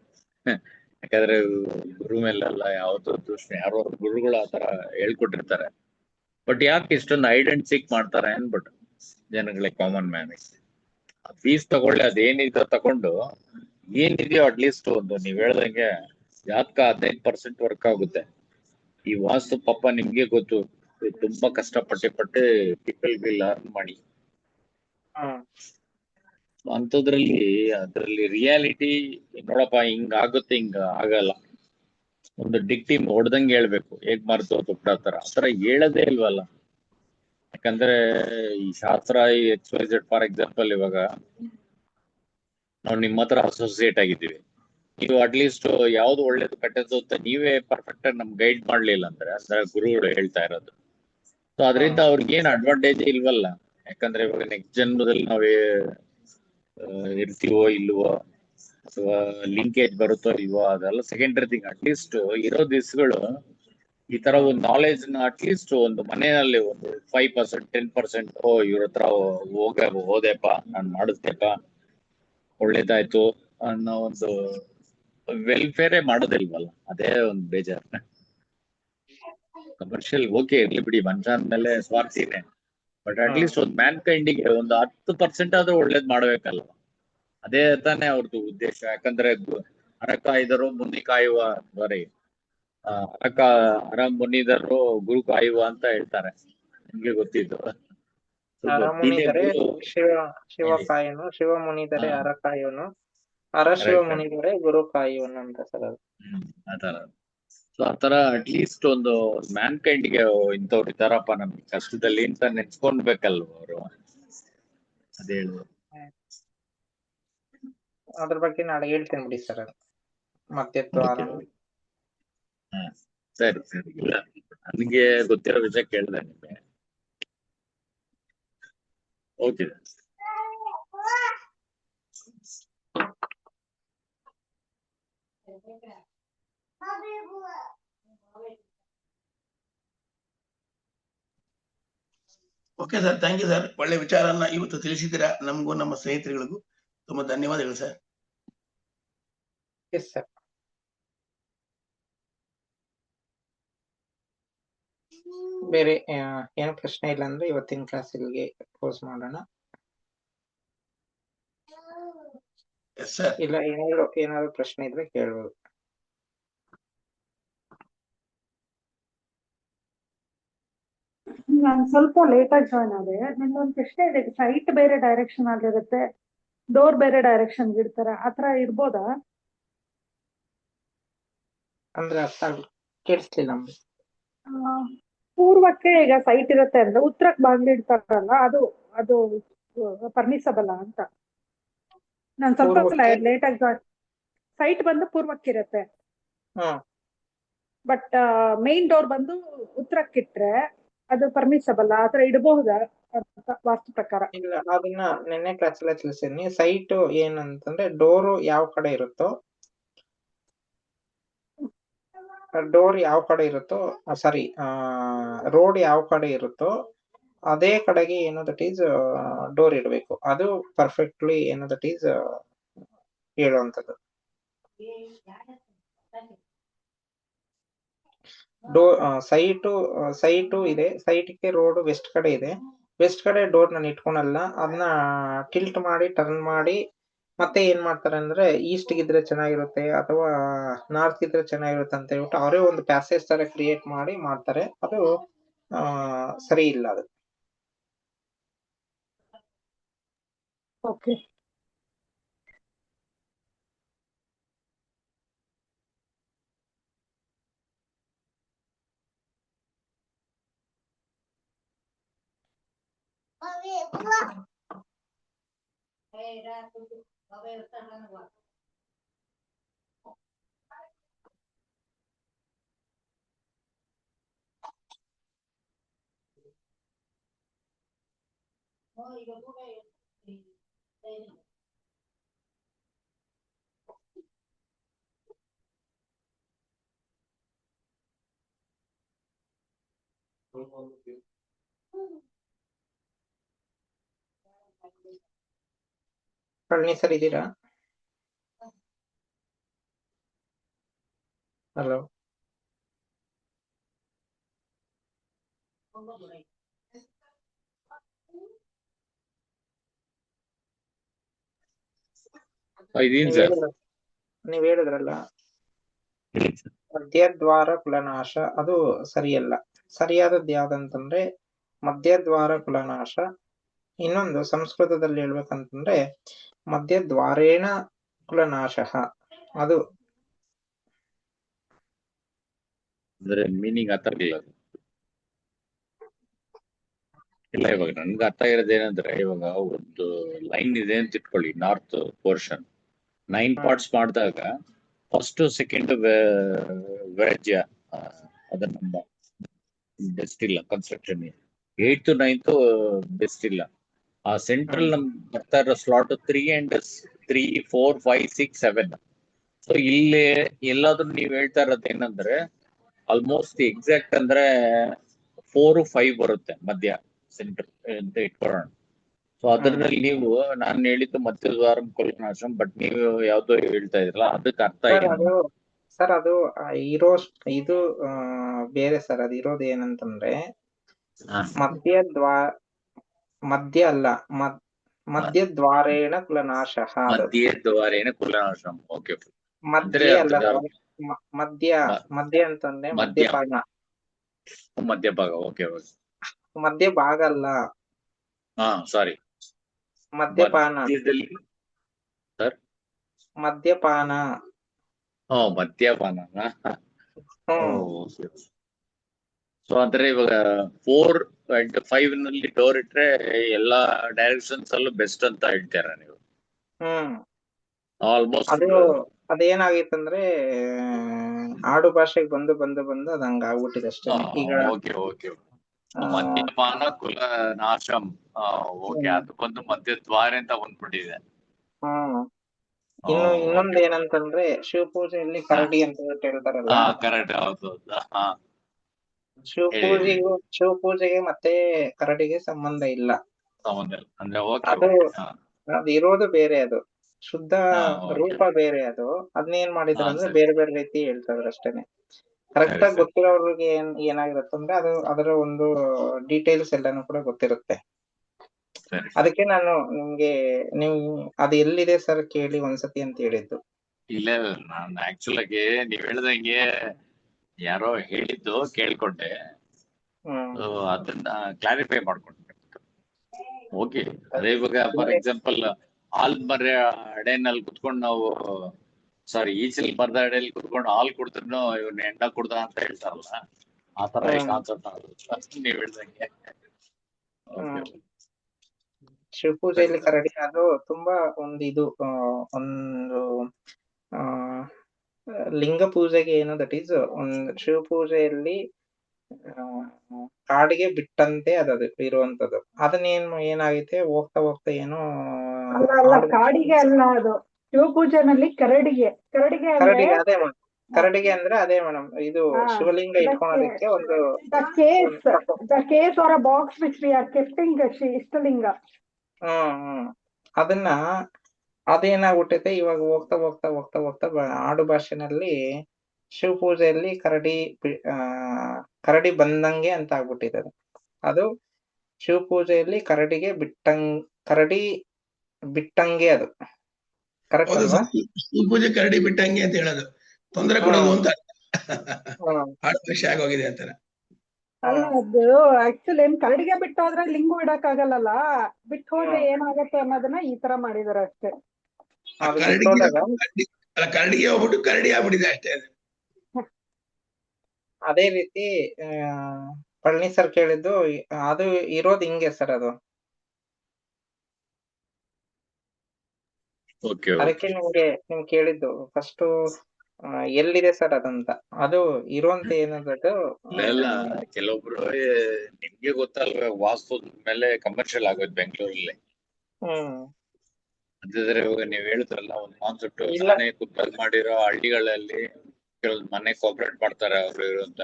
ಯಾಕಂದ್ರೆ ಗುರು ಮೇಲೆಲ್ಲ ಯಾವ್ದು ಯಾರೋ ಗುರುಗಳು ಆತರ ಹೇಳ್ಕೊಟ್ಟಿರ್ತಾರೆ. ಬಟ್ ಯಾಕೆ ಇಷ್ಟೊಂದು ಐಡೆಂಟ್ ಸಿಕ್ ಮಾಡ್ತಾರೆ ಅನ್ಬಿಟ್ಟು ಜನಗಳಿಗೆ, ಕಾಮನ್ ಮ್ಯಾನ್ ಫೀಸ್ ತಗೊಳ್ಳಿ, ಅದೇನಿದೆ ತಕೊಂಡು ಏನಿದೆಯೋ ಅಟ್ಲೀಸ್ಟ್ ಒಂದು ನೀವ್ ಹೇಳ್ದಂಗೆ ಜಾತಕ 15% ವರ್ಕ್ ಆಗುತ್ತೆ. ಈ ವಾಸ್ತು ಪಾಪ ನಿಮ್ಗೆ ಗೊತ್ತು, ತುಂಬಾ ಕಷ್ಟಪಟ್ಟು ಪೀಪಲ್ ವಿಲ್ ಅರ್ನ್ ಮಾಡಿ. ಅದ್ರಲ್ಲಿ ರಿಯಾಲಿಟಿ ನೋಡಪ್ಪ ಹಿಂಗ ಆಗುತ್ತೆ, ಹಿಂಗ ಆಗಲ್ಲ. ಒಂದು ಡಿಕ್ಟಿಮ್ ಹೊಡ್ದಂಗೆ ಹೇಳ್ಬೇಕು, ಹೇಗ್ ಮಾರ್ತು ಬಿಡಾತರ ಆತರ ಹೇಳದೇ ಇಲ್ವಲ್ಲ. ಯಾಕಂದ್ರೆ ಈ ಶಾಸ್ತ್ರ ಈ XYZ ಫಾರ್ ಎಕ್ಸಾಂಪಲ್, ಇವಾಗ ನಾವು ನಿಮ್ಮ ಹತ್ರ ಅಸೋಸಿಯೇಟ್ ಆಗಿದ್ದೀವಿ, ನೀವು ಅಟ್ಲೀಸ್ಟ್ ಯಾವ್ದು ಒಳ್ಳೇದು ಕೆಟ್ಟದ್ದು ಅಂತ ನೀವೇ ಪರ್ಫೆಕ್ಟ್ ಆಗಿ ನಮ್ಗೆ ಗೈಡ್ ಮಾಡ್ಲಿಲ್ಲ ಅಂದ್ರೆ ಗುರುಗಳು ಹೇಳ್ತಾ ಇರೋದು. ಸೊ ಅದರಿಂದ ಅವ್ರಿಗೆ ಏನ್ ಅಡ್ವಾಂಟೇಜ್ ಇಲ್ವಲ್ಲ. ಯಾಕಂದ್ರೆ ಇವಾಗ ನೆಕ್ಸ್ಟ್ ಜನ್ಮದಲ್ಲಿ ನಾವೇ ಇರ್ತೀವೋ ಇಲ್ವೋ, ಅಥವಾ ಲಿಂಕೇಜ್ ಬರುತ್ತೋ ಇಲ್ವೋ, ಅದೆಲ್ಲ ಸೆಕೆಂಡರಿ ಥಿಂಗ್. ಅಟ್ಲೀಸ್ಟ್ ಇರೋ ದಿವ್ಸಗಳು ಈ ತರ ಒಂದು ನಾಲೆಜ್ ನ ಅಟ್ಲೀಸ್ಟ್ ಒಂದು ಮನೆಯಲ್ಲಿ ಒಂದು 5% 10% ಇವ್ರ ಹತ್ರ ಹೋದೆಪ್ಪ, ನಾನ್ ಮಾಡಿಸ್ದೆಪ್ಪ, ಒಳ್ಳೇದಾಯ್ತು ಅನ್ನೋ ಒಂದು ವೆಲ್ಫೇರೇ ಮಾಡೋದಿಲ್ವಲ್ಲ. ಅದೇ ಒಂದು ಬೇಜಾರ್. ಕಮರ್ಷಿಯಲ್ ಓಕೆ ಇರ್ಲಿ ಬಿಡಿ, ಮನುಷ್ಯ ಅಂದ್ಮೇಲೆ ಸ್ವಾರ್ಥಿನೇ. ಬಟ್ ಅಟ್ಲೀಸ್ಟ್ ಒಂದು ಮ್ಯಾನ್ ಕೈಂಡಿಗೆ ಒಂದು 10% ಆದ್ರೂ ಒಳ್ಳೇದ್ ಮಾಡ್ಬೇಕಲ್ವ. ಅದೇ ತಾನೇ ಅವ್ರದ್ದು ಉದ್ದೇಶ. ಯಾಕಂದ್ರೆ ಹರ ಕಾಯ್ದರು ಮುನಿ ಕಾಯುವ, ಸಾರಿ ಹರ ಮುನಿದರು ಗುರು ಕಾಯುವ ಅಂತ ಹೇಳ್ತಾರೆ, ನಿಮ್ಗೆ ಗೊತ್ತಿದ್ದು. ಹರ ಮುನಿದರೆ ಶಿವ ಕಾಯುವನು, ಶಿವ ಮುನಿದರೆ ಹರ ಕಾಯುವನು, ಹರ ಶಿವ ಮುನಿದರೆ ಗುರು ಕಾಯುವನು ಅಂತ ಸರ್ ಅದು. ಆತರ. ಸೊ ಆತರ ಅಟ್ಲೀಸ್ಟ್ ಒಂದು ಮ್ಯಾನ್ ಕೈಂಡ್ಗೆ ಇಂಥವ್ರು ಇದ್ದಾರಪ್ಪ ನಮ್ಗೆ ಕಷ್ಟದಲ್ಲಿ ಅಂತ ನೆನ್ಸ್ಕೊಂಡ್ಬೇಕಲ್ವ ಅವರು. ಅದೇ ಹೇಳುದು. ಅದ್ರ ಬಗ್ಗೆ ನಾಳೆ ಹೇಳ್ತೇನೆ ಬಿಡಿ ಸರ್, ಅದು ಮತ್ತೆತ್ತು ಆರಾಮ. ಸರಿ ಸರಿ, ಇಲ್ಲ ನನಗೆ ಗೊತ್ತಿರೋ ವಿಷಯ ಕೇಳಿದೆ ನಿಮಗೆ. Okay okay sir, thank you sir. ಒಳ್ಳೆ ವಿಚಾರನ ಇವತ್ತು ತಿಳಿಸಿದ್ದೀರಾ ನಮಗೂ ನಮ್ಮ ಸ್ನೇಹಿತರಿಗಳಿಗೂ. ತುಂಬಾ ಧನ್ಯವಾದಗಳು ಸರ್. Yes sir. ಬೇರೆ ಏನು ಪ್ರಶ್ನೆ ಇಲ್ಲ ಅಂದ್ರೆ ಇವತ್ತಿನ ಕ್ಲಾಸ್ ಇಲ್ಲಿಗೆ ಕ್ಲೋಸ್ ಮಾಡೋಣ. ಇಲ್ಲ ಏನಾದ್ರು ಪ್ರಶ್ನೆ ಇದ್ರೆ ಕೇಳ್ಬೋದು. ನಾನು ಸ್ವಲ್ಪ ಲೇಟ್ ಆಗಿ ಜಾಯ್ನ್ ಆದೆ. ನಂದೊಂದು ಪ್ರಶ್ನೆ ಇದೆ. ಸೈಟ್ ಬೇರೆ ಡೈರೆಕ್ಷನ್ ಆಗಿರುತ್ತೆ, ಡೋರ್ ಬೇರೆ ಡೈರೆಕ್ಷನ್ ಇಡ್ತಾರೆ, ಆತರ ಇರ್ಬೋದಾ? ಅಂದ್ರೆ ಅರ್ಥ ಕೇಳಿಸ್ಲಿಲ್ಲ ನಮ್ಗೆ. ಪೂರ್ವಕ್ಕೆ ಈಗ ಸೈಟ್ ಇರುತ್ತೆ ಅಂದ್ರೆ ಉತ್ತರಕ್ಕೆ ಬಾಗಿಲು ಇಡ್ತಾರಲ್ಲ, ಅದು ಪರ್ಮಿಸಬಲ್ ಅಂತ. ನಾನು ಸ್ವಲ್ಪ ಲೇಟ್ ಆಗಿ ಸೈಟ್ ಬಂದು ಪೂರ್ವಕ್ಕಿರುತ್ತೆ, ಬಟ್ ಮೇನ್ ಡೋರ್ ಬಂದು ಉತ್ತರಕ್ಕಿಟ್ರೆ ಅದು ಪರ್ಮಿಸಬಲ್, ಆತರ ಇಡಬಹುದಾ ವಾಸ್ತು ಪ್ರಕಾರ? ಇಲ್ಲ, ಅದನ್ನ ನಿನ್ನೆ ಕ್ಲಾಸ್ ಎಲ್ಲ ತಿಳಿಸಿದ್ನಿ. ಸೈಟ್ ಏನಂತಂದ್ರೆ ಡೋರು ಯಾವ ಕಡೆ ಇರುತ್ತೋ, ರೋಡ್ ಯಾವ ಕಡೆ ಇರುತ್ತೋ ಅದೇ ಕಡೆಗೆ ಏನೋ ದಟ್ ಈಸ್ ಡೋರ್ ಇಡಬೇಕು. ಅದು ಪರ್ಫೆಕ್ಟ್ಲಿ ಏನೋ ದಟ್ ಈಸ್ ಹೇಳುವಂಥದ್ದು. ಸೈಟು ಇದೆ, ಸೈಟ್ಗೆ ರೋಡ್ ವೆಸ್ಟ್ ಕಡೆ ಇದೆ. ವೆಸ್ಟ್ ಕಡೆ ಡೋರ್ ನಾನು ಇಟ್ಕೊಳಲ್ಲ, ಅದನ್ನ ಟಿಲ್ಟ್ ಮಾಡಿ ಟರ್ನ್ ಮಾಡಿ ಮತ್ತೆ ಏನ್ ಮಾಡ್ತಾರೆ ಅಂದ್ರೆ ಈಸ್ಟ್ ಗಿದ್ರೆ ಚೆನ್ನಾಗಿರುತ್ತೆ ಅಥವಾ ನಾರ್ತ್ ಇದ್ರೆ ಚೆನ್ನಾಗಿರುತ್ತೆ ಅಂತ ಹೇಳ್ಬಿಟ್ಟು ಅವರೇ ಒಂದು ಪ್ಯಾಸೇಜ್ ತರ ಕ್ರಿಯೇಟ್ ಮಾಡಿ ಮಾಡ್ತಾರೆ. ಅದು ಸರಿ ಇಲ್ಲ ಅದು. ಓಕೆ. ಪಳನಿ ಸರ್ ಇದ್ದೀರಾ? ಹಲೋ. ಇದೀನ್ ಸರ್. ನೀವ್ ಹೇಳಿದ್ರಲ್ಲ ಮಧ್ಯದ್ವಾರ ಕುಲನಾಶ, ಅದು ಸರಿಯಲ್ಲ. ಸರಿಯಾದದ್ದು ಯಾವ್ದಂತಂದ್ರೆ ಮಧ್ಯದ್ವಾರ ಕುಲನಾಶ. ಇನ್ನೊಂದು ಸಂಸ್ಕೃತದಲ್ಲಿ ಹೇಳ್ಬೇಕಂತಂದ್ರೆ ಮಧ್ಯದ್ವಾರೇಣ ಕುಲನಾಶ. ಅದು ಅಂದ್ರೆ ಮೀನಿಂಗ್ ಅರ್ಥ ಆಗಿಲ್ಲ ಅದು. ಇಲ್ಲ, ಇವಾಗ ನನ್ಗೆ ಅರ್ಥ ಇರೋದು ಏನಂದ್ರೆ, ಇವಾಗ ಒಂದು ಲೈನ್ ಇದೆ ಅಂತ ಇಟ್ಕೊಳ್ಳಿ, ನಾರ್ತ್ ಪೋರ್ಷನ್ 9 ಪಾರ್ಟ್ಸ್ ಮಾಡಿದಾಗ ಫಸ್ಟ್ ಸೆಕೆಂಡ್ ವ್ಯಾಜ್ಯ ಅದನ್ನ ಬೆಸ್ಟ್ ಇಲ್ಲ. ಕನ್ಸ್ಟ್ರಕ್ಷನ್ 8th 9th ಬೆಸ್ಟ್ ಇಲ್ಲ. ಆ ಸೆಂಟ್ರಲ್ ನಮ್ ಬರ್ತಾ ಇರೋ ಸ್ಲಾಟ್ 3 and 3, 4, 5, 6, 7. ಸೊ ಇಲ್ಲಿ ಎಲ್ಲಾದ್ರೂ ನೀವ್ ಹೇಳ್ತಾ ಇರೋದು ಏನಂದ್ರೆ ಆಲ್ಮೋಸ್ಟ್ ಎಕ್ಸಾಕ್ಟ್ ಅಂದ್ರೆ 4, 5 ಬರುತ್ತೆ ಮಧ್ಯ ಸೆಂಟರ್ ಅಂತ ಇಟ್ಕೊಳ್ಳೋಣ. ಸೊ ಅದರಲ್ಲಿ ನೀವು ನಾನು ಹೇಳಿದ್ದು ಮಧ್ಯದ್ವಾರಂ ಕುಲನಾಶಂ, ಬಟ್ ನೀವು ಯಾವ್ದೋ ಹೇಳ್ತಾ ಇದ್ರಲ್ಲ ಅದಕ್ಕೆ ಅರ್ಥ ಏನು? ಸರ್ ಅದು ಇರೋ ಇದು ಬೇರೆ ಸರ್. ಅದು ಇರೋದು ಏನಂತಂದ್ರೆ ಮಧ್ಯ ಅಲ್ಲ, ಮಧ್ಯದ್ವಾರೇಣ ಕುಲನಾಶ. ಮಧ್ಯದ್ವಾರೇಣ ಕುಲನಾಶಂ. ಓಕೆ. ಮಧ್ಯ ಅಲ್ಲ, ಮಧ್ಯ ಅಂತಂದ್ರೆ ಮಧ್ಯಭಾಗ. ಮಧ್ಯಭಾಗ. ಓಕೆ. ಮಧ್ಯಭಾಗ ಅಲ್ಲ, ಸಾರಿ, ಮದ್ಯಪಾನ. ಸರ್ ಮದ್ಯಪಾನ. ಮದ್ಯಪಾನ. ಸೊ ಅಂದ್ರೆ ಇವಾಗ 4 and 5 ನಲ್ಲಿ ಡೋರ್ ಇಟ್ರೆ ಎಲ್ಲಾ ಡೈರೆಕ್ಷನ್ಸ್ ಅಲ್ಲೂ ಬೆಸ್ಟ್ ಅಂತ ಹೇಳ್ತೀರ ನೀವು? ಆಲ್ಮೋಸ್ಟ್ ಅದೇನಾಗೈತಂದ್ರೆ ಆಡು ಭಾಷೆಗೆ ಬಂದು ಬಂದು ಬಂದು ಅದ್ ಹಂಗ ಆಗ್ಬಿಟ್ಟಿದೆ ಅಷ್ಟೇ. ಈಗ ಮದ್ಯಪಾನ ಕುಲನಾಶಂ. ಓಕೆ, ಅದು ಬಂದು ಮಧ್ಯದ್ವಾರ ಅಂತ ಬಂದ್ಬಿಟ್ಟಿದೆ. ಇನ್ನೊಂದ್ ಏನಂತಂದ್ರೆ ಶಿವಪೂಜೆಯಲ್ಲಿ ಕರಡಿ ಅಂತ ಹೇಳ್ತಾರಲ್ಲ. ಕರೆಕ್ಟ್. ಹೌದು. ಶಿವಪೂಜೆಗೆ ಮತ್ತೆ ಕರಡಿಗೆ ಸಂಬಂಧ ಇಲ್ಲ. ಅಂದ್ರೆ ಅದು ಇರೋದು ಬೇರೆ, ಅದು ಶುದ್ಧ ರೂಪ ಬೇರೆ. ಅದು ಅದನ್ನೇನ್ ಮಾಡಿದ್ರು ಅಂದ್ರೆ ಬೇರೆ ಬೇರೆ ರೀತಿ ಹೇಳ್ತಾರೆ ಅಷ್ಟೇನೆ. ಕರೆಕ್ಟ್ ಆಗಿ ಗೊತ್ತಿರೋರಿಗೆ ಏನಾಗಿರುತ್ತೆ ಅಂದ್ರೆ ಅದರ ಒಂದು ಡೀಟೇಲ್ಸ್ ಎಲ್ಲಾನು ಕೂಡ ಗೊತ್ತಿರುತ್ತೆ. ಅದಕ್ಕೆ ನಾನು ನಿಮ್ಗೆ ನೀವು ಅದು ಎಲ್ಲಿದೆ ಸರ್ ಕೇಳಿ ಒಂದ್ಸತಿ ಅಂತ ಹೇಳಿದ್ದು. ಇಲ್ಲ, ನಾನು ಆಕ್ಚುಲ್ ಆಗಿ ನೀವ್ ಹೇಳ್ದಂಗೆ ಯಾರೋ ಹೇಳಿದ್ದು ಕೇಳ್ಕೊಂಡೆ, ಅದನ್ನ ಕ್ಲಾರಿಫೈ ಮಾಡ್ಕೊಂಡೆ. ಓಕೆ. ಅದೇ ಇವಾಗ ಫಾರ್ ಎಕ್ಸಾಂಪಲ್ ಆಲ್ಮರ ಅಡೆನಲ್ಲಿ ಕುತ್ಕೊಂಡು ನಾವು ಈಚಲ್ ಮರದ ಅಡೆಯಲ್ಲಿ ಕುತ್ಕೊಂಡು ಹಾಲ್ ಕುಡ್ದ್ರು ಇವನ್ ಎಂಡ ಕುಡ್ದ ಅಂತ ಹೇಳ್ತಾರಲ್ಲ, ಆ ತರ ಕಾನ್ಸೆಪ್ಟ್ ನೀವ್ ಹೇಳ್ದಂಗೆ. ಶಿವಪೂಜೆಯಲ್ಲಿ ಕರಡಿ ಅದು ತುಂಬಾ ಒಂದು ಲಿಂಗ ಪೂಜೆಗೆ ಏನು ದಟ್ ಈಸ್ ಒಂದು ಶಿವಪೂಜೆಯಲ್ಲಿ ಕಾಡಿಗೆ ಬಿಟ್ಟಂತೆ ಅದು ಇರುವಂತದ್ದು. ಏನಾಗೈತೆ ಹೋಗ್ತಾ ಹೋಗ್ತಾ ಏನೋ ಕಾಡಿಗೆ ಅಲ್ಲ, ಅದು ಶಿವಪೂಜೆನಲ್ಲಿ ಕರಡಿಗೆ ಅಂದ್ರೆ ಅದೇ ಮೇಡಮ್, ಇದು ಶಿವಲಿಂಗ ಇಟ್ಕೊಳೋದಕ್ಕೆ ಒಂದು case or box which we are keeping ಇಷ್ಟಲಿಂಗ. ಅದನ್ನ ಅದೇನಾಗ್ಬಿಟ್ಟೈತೆ ಇವಾಗ ಹೋಗ್ತಾ ಹೋಗ್ತಾ ಹೋಗ್ತಾ ಹೋಗ್ತಾ ಆಡು ಭಾಷೆನಲ್ಲಿ ಶಿವಪೂಜೆಯಲ್ಲಿ ಕರಡಿ ಬಂದಂಗೆ ಅಂತ ಆಗ್ಬಿಟ್ಟಿದೆ. ಅದು ಶಿವಪೂಜೆಯಲ್ಲಿ ಕರಡಿ ಬಿಟ್ಟಂಗೆ. ಅದು ಕರೆಕ್ಟ್ ಅಲ್ವಾ? ಶಿವಪೂಜೆ ಕರಡಿ ಬಿಟ್ಟಂಗೆ ಅಂತ ಹೇಳೋದು ತೊಂದರೆ ಕೊಡೋದು ಅಂತ ಆಡು ಭಾಷೆ ಆಗೋಗಿದೆ ಅಂತಾರ. ಅಲ್ಲ, ಅದು ಆಕ್ಚುಲಿ ಏನ್ ಕರಡಿಗೆ ಬಿಟ್ಟೋದ್ರೆ ಲಿಂಗು ಇಡಕ್ ಆಗಲ್ಲ, ಬಿಟ್ಟು ಹೋದ್ರೆ ಏನಾಗತ್ತೆ ಅನ್ನೋದನ್ನ ಈ ತರ ಮಾಡಿದಾರೆ ಅಷ್ಟೇ. ಕರಡಿಗೆ ಹೋಗ್ಬಿಟ್ಟು ಕರಡಿ ಆಗ್ಬಿಟ್ಟಿದೆ ಅಷ್ಟೇ. ಅದೇ ರೀತಿ ಪಳನಿ ಸರ್ ಕೇಳಿದ್ದು ಅದು ಇರೋದು ಹಿಂಗೆ ಸರ್. ಅದು ಅದಕ್ಕೆ ನಿಮ್ಗೆ ಕೇಳಿದ್ದು ಫಸ್ಟ್ ಎಲ್ಲಿದೆ ಸರ್ ಅದಂತ. ಅದು ಇರುವಂತ ಏನದು ಕೆಲವೊಬ್ರು ನಿಮ್ಗೆ ಗೊತ್ತಲ್ವ, ವಾಸ್ತು ಮೇಲೆ ಕಮರ್ಷಿಯಲ್ ಆಗೋದು ಬೆಂಗಳೂರಲ್ಲಿ. ಅದಿದ್ರೆ ಇವಾಗ ನೀವ್ ಹೇಳಿದ್ರಲ್ಲ ಒಂದು ಕಾನ್ಸೆಪ್ಟ್, ಮನೆ ಕುತ್ತಲ್ ಮಾಡಿರೋ ಹಳ್ಳಿಗಳಲ್ಲಿ ಕೆಲವೊಂದು ಮನೆ ಕೋಪರೇಟ್ ಮಾಡ್ತಾರೆ ಅವ್ರು ಇರುವಂತ.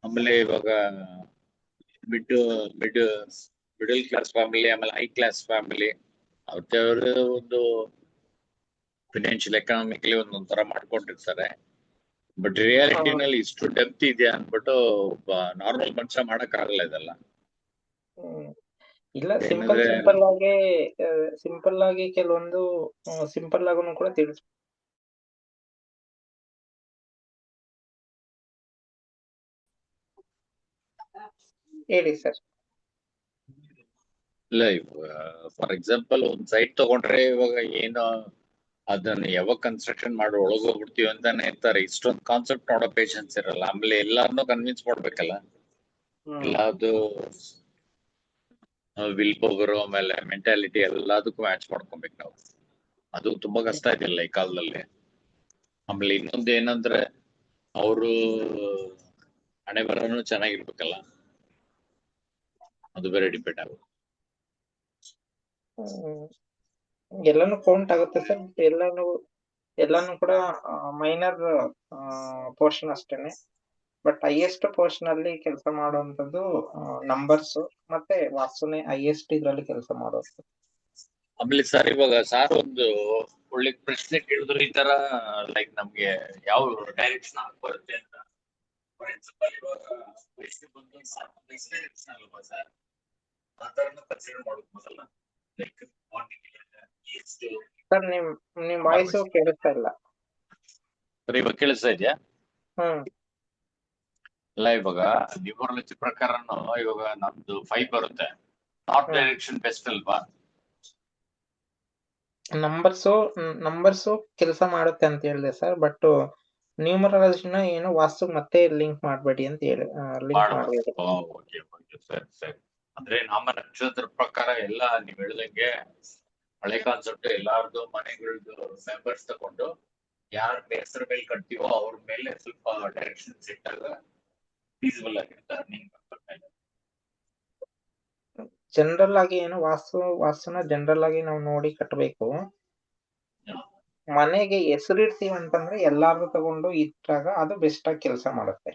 ಆಮೇಲೆ ಇವಾಗ ಮಿಡ್ ಮಿಡಲ್ ಕ್ಲಾಸ್ ಫ್ಯಾಮಿಲಿ, ಆಮೇಲೆ ಹೈ ಕ್ಲಾಸ್ ಫ್ಯಾಮಿಲಿ, ಅವ್ರವ್ರ ಒಂದು ಫಿನಾನ್ಷಿಯಲ್ ಎಕನಾಮಿಕಲಿ ಒಂದೊಂಥರ ಮಾಡ್ಕೊಂಡಿರ್ತಾರೆ. ಬಟ್ ರಿಯಾಲಿಟಿನಲ್ಲಿ ಇಷ್ಟು ಡೆಪ್ತ್ ಇದೆ ಅನ್ಬಿಟ್ಟು ಒಬ್ಬ ನಾರ್ಮಲ್ ಮನುಷ್ಯ ಮಾಡಕ್ ಆಗಲ್ಲ ಇದೆಲ್ಲ. ಇಲ್ಲ, ಸಿಂಪಲ್ ಆಗಿ ಕೆಲವೊಂದು ಸಿಂಪಲ್ ಆಗೂ ಕೂಡ ತಿಳಿಸ್. ಹೇಳಿ ಸರ್. ಇಲ್ಲ, ಫಾರ್ ಎಕ್ಸಾಂಪಲ್ ಒಂದ್ ಸೈಟ್ ತಗೊಂಡ್ರೆ ಇವಾಗ ಏನು ಅದನ್ನ ಯಾವಾಗ ಕನ್ಸ್ಟ್ರಕ್ಷನ್ ಮಾಡಿ ಒಳಗೋಗ್ಬಿಡ್ತೀವಿ ಅಂತಾನೆ ಇರ್ತಾರೆ. ಇಷ್ಟೊಂದು ಕಾನ್ಸೆಪ್ಟ್ ನೋಡೋ ಪೇಷನ್ಸ್ ಇರಲ್ಲ. ಆಮೇಲೆ ಎಲ್ಲಾರನ್ನೂ ಕನ್ವಿನ್ಸ್ ಮಾಡ್ಬೇಕಲ್ಲ. ಎಲ್ಲಾದು ವಿಲ್ ಪವರ್ ಆಮೇಲೆ ಮೆಂಟಾಲಿಟಿ ಎಲ್ಲದಕ್ಕೂ ಮ್ಯಾಚ್ ಮಾಡ್ಕೊಬೇಕು ನಾವು. ಅದು ತುಂಬಾ ಕಷ್ಟ ಇದೆಯಲ್ಲ ಈ ಕಾಲದಲ್ಲಿ. ಆಮೇಲೆ ಇನ್ನೊಂದು ಏನಂದ್ರೆ ಅವರು ಹಣೆ ಬರನು ಚೆನ್ನಾಗಿರ್ಬೇಕಲ್ಲ, ಅದು ಬೇರೆ ಡಿಪೆಂಡ್ ಆಗುತ್ತೆ. ಎಲ್ಲಾನು ಕೌಂಟ್ ಆಗುತ್ತೆ ಸರ್. ಎಲ್ಲಾನು ಕೂಡ ಮೈನರ್ ಪೋರ್ಷನ್ ಅಷ್ಟೇನೆ. ಬಟ್ ಹೈಯೆಸ್ಟ್ ಪೋರ್ಷನ್ ಅಲ್ಲಿ ಕೆಲಸ ಮಾಡುವಂತದ್ದು ನಂಬರ್ಸ್ ಮತ್ತೆ ವಾಸ್ತುನೇ ಹೈಯೆಸ್ಟ್ ಇದ್ರಲ್ಲಿ ಕೆಲಸ ಮಾಡೋದು. ಆಮೇಲೆ ಸರ್, ಇವಾಗ ಸಾರ್ ಒಂದು ಒಳ್ಳೆ ಪ್ರಶ್ನೆ ಕೇಳಿದ್ರು ಈ ತರ, ಲೈಕ್ ನಮ್ಗೆ ಯಾವ ಡೈರೆಕ್ಷನ್ ಬರುತ್ತೆ ಅಂತ. ಫಾರ್ ಎಕ್ಸಾಂಪಲ್ ಇವಾಗ ಪ್ರಶ್ನೆ ಬಂದು ಡೈರೆಕ್ಷನ್ ಅಲ್ವಾ ಸರ್, ಆ ತರನ ಕನ್ಸಿಡರ್ ಮಾಡೋದಲ್ಲ. ಲೈಕ್ ಸರ್, ನಿಮ್ ವಾಯ್ಸ್ ಕೇಳಿಸ್ತಾ ಇಲ್ಲ. ಸರ್, ಇವಾಗ ಕೇಳಿಸ್ತಾ ಇದೆಯಾ? ಇಲ್ಲ, ಇವಾಗ ನ್ಯೂಮರಾಲಜಿ ಪ್ರಕಾರನು ಇವಾಗ ನಮ್ದು 5 ಬರುತ್ತೆ. ನಾರ್ತ್ ಡೈರೆಕ್ಷನ್ ಬೆಸ್ಟ್ ಅಲ್ವಾ? ನಂಬರ್ಸ್ ಕೆಲಸ ಮಾಡುತ್ತೆ ಅಂತ ಹೇಳಿದೆ ಸರ್. ಬಟ್ ನ್ಯೂಮರಾಲಜಿನ ಏನು ವಾಸ್ತು ಮತ್ತೆ ಲಿಂಕ್ ಮಾಡಬೇಡಿ ಅಂತ ಹೇಳಿ ಲಿಂಕ್ ಮಾಡಬೇಡಿ. ಸರಿ. ಅಂದ್ರೆ ನಾಮ ನಕ್ಷತ್ರ ಪ್ರಕಾರ ಎಲ್ಲ ನೀವ್ ಹೇಳ್ದಂಗೆ ಹಳೆ ಕಾನ್ಸೆಪ್ಟ್ ಎಲ್ಲಾರ್ದು ಮನೆಗಳದ್ದು ಮೆಂಬರ್ಸ್ ತಗೊಂಡು ಯಾರ ಹೆಸರು ಮೇಲೆ ಕಟ್ತೀವೋ ಅವ್ರ ಮೇಲೆ ಸ್ವಲ್ಪ ಡೈರೆಕ್ಷನ್ಸ್ ಇಟ್ಟಾಗ ಫೀಸಿಬಲ್ ಆಗಿರುತ್ತೆ. ಜನರಲ್ ಆಗಿ ಏನು ವಾಸ್ತುನ ಜನರಲ್ ಆಗಿ ನಾವು ನೋಡಿ ಕಟ್ಟಬೇಕು. ಮನೆಗೆ ಹೆಸರಿಡ್ತೀವಿ ಅಂತಂದ್ರೆ ಎಲ್ಲಾರ್ದು ತಗೊಂಡು ಇಟ್ಟಾಗ ಅದು ಬೆಸ್ಟ್ ಆಗಿ ಕೆಲಸ ಮಾಡುತ್ತೆ.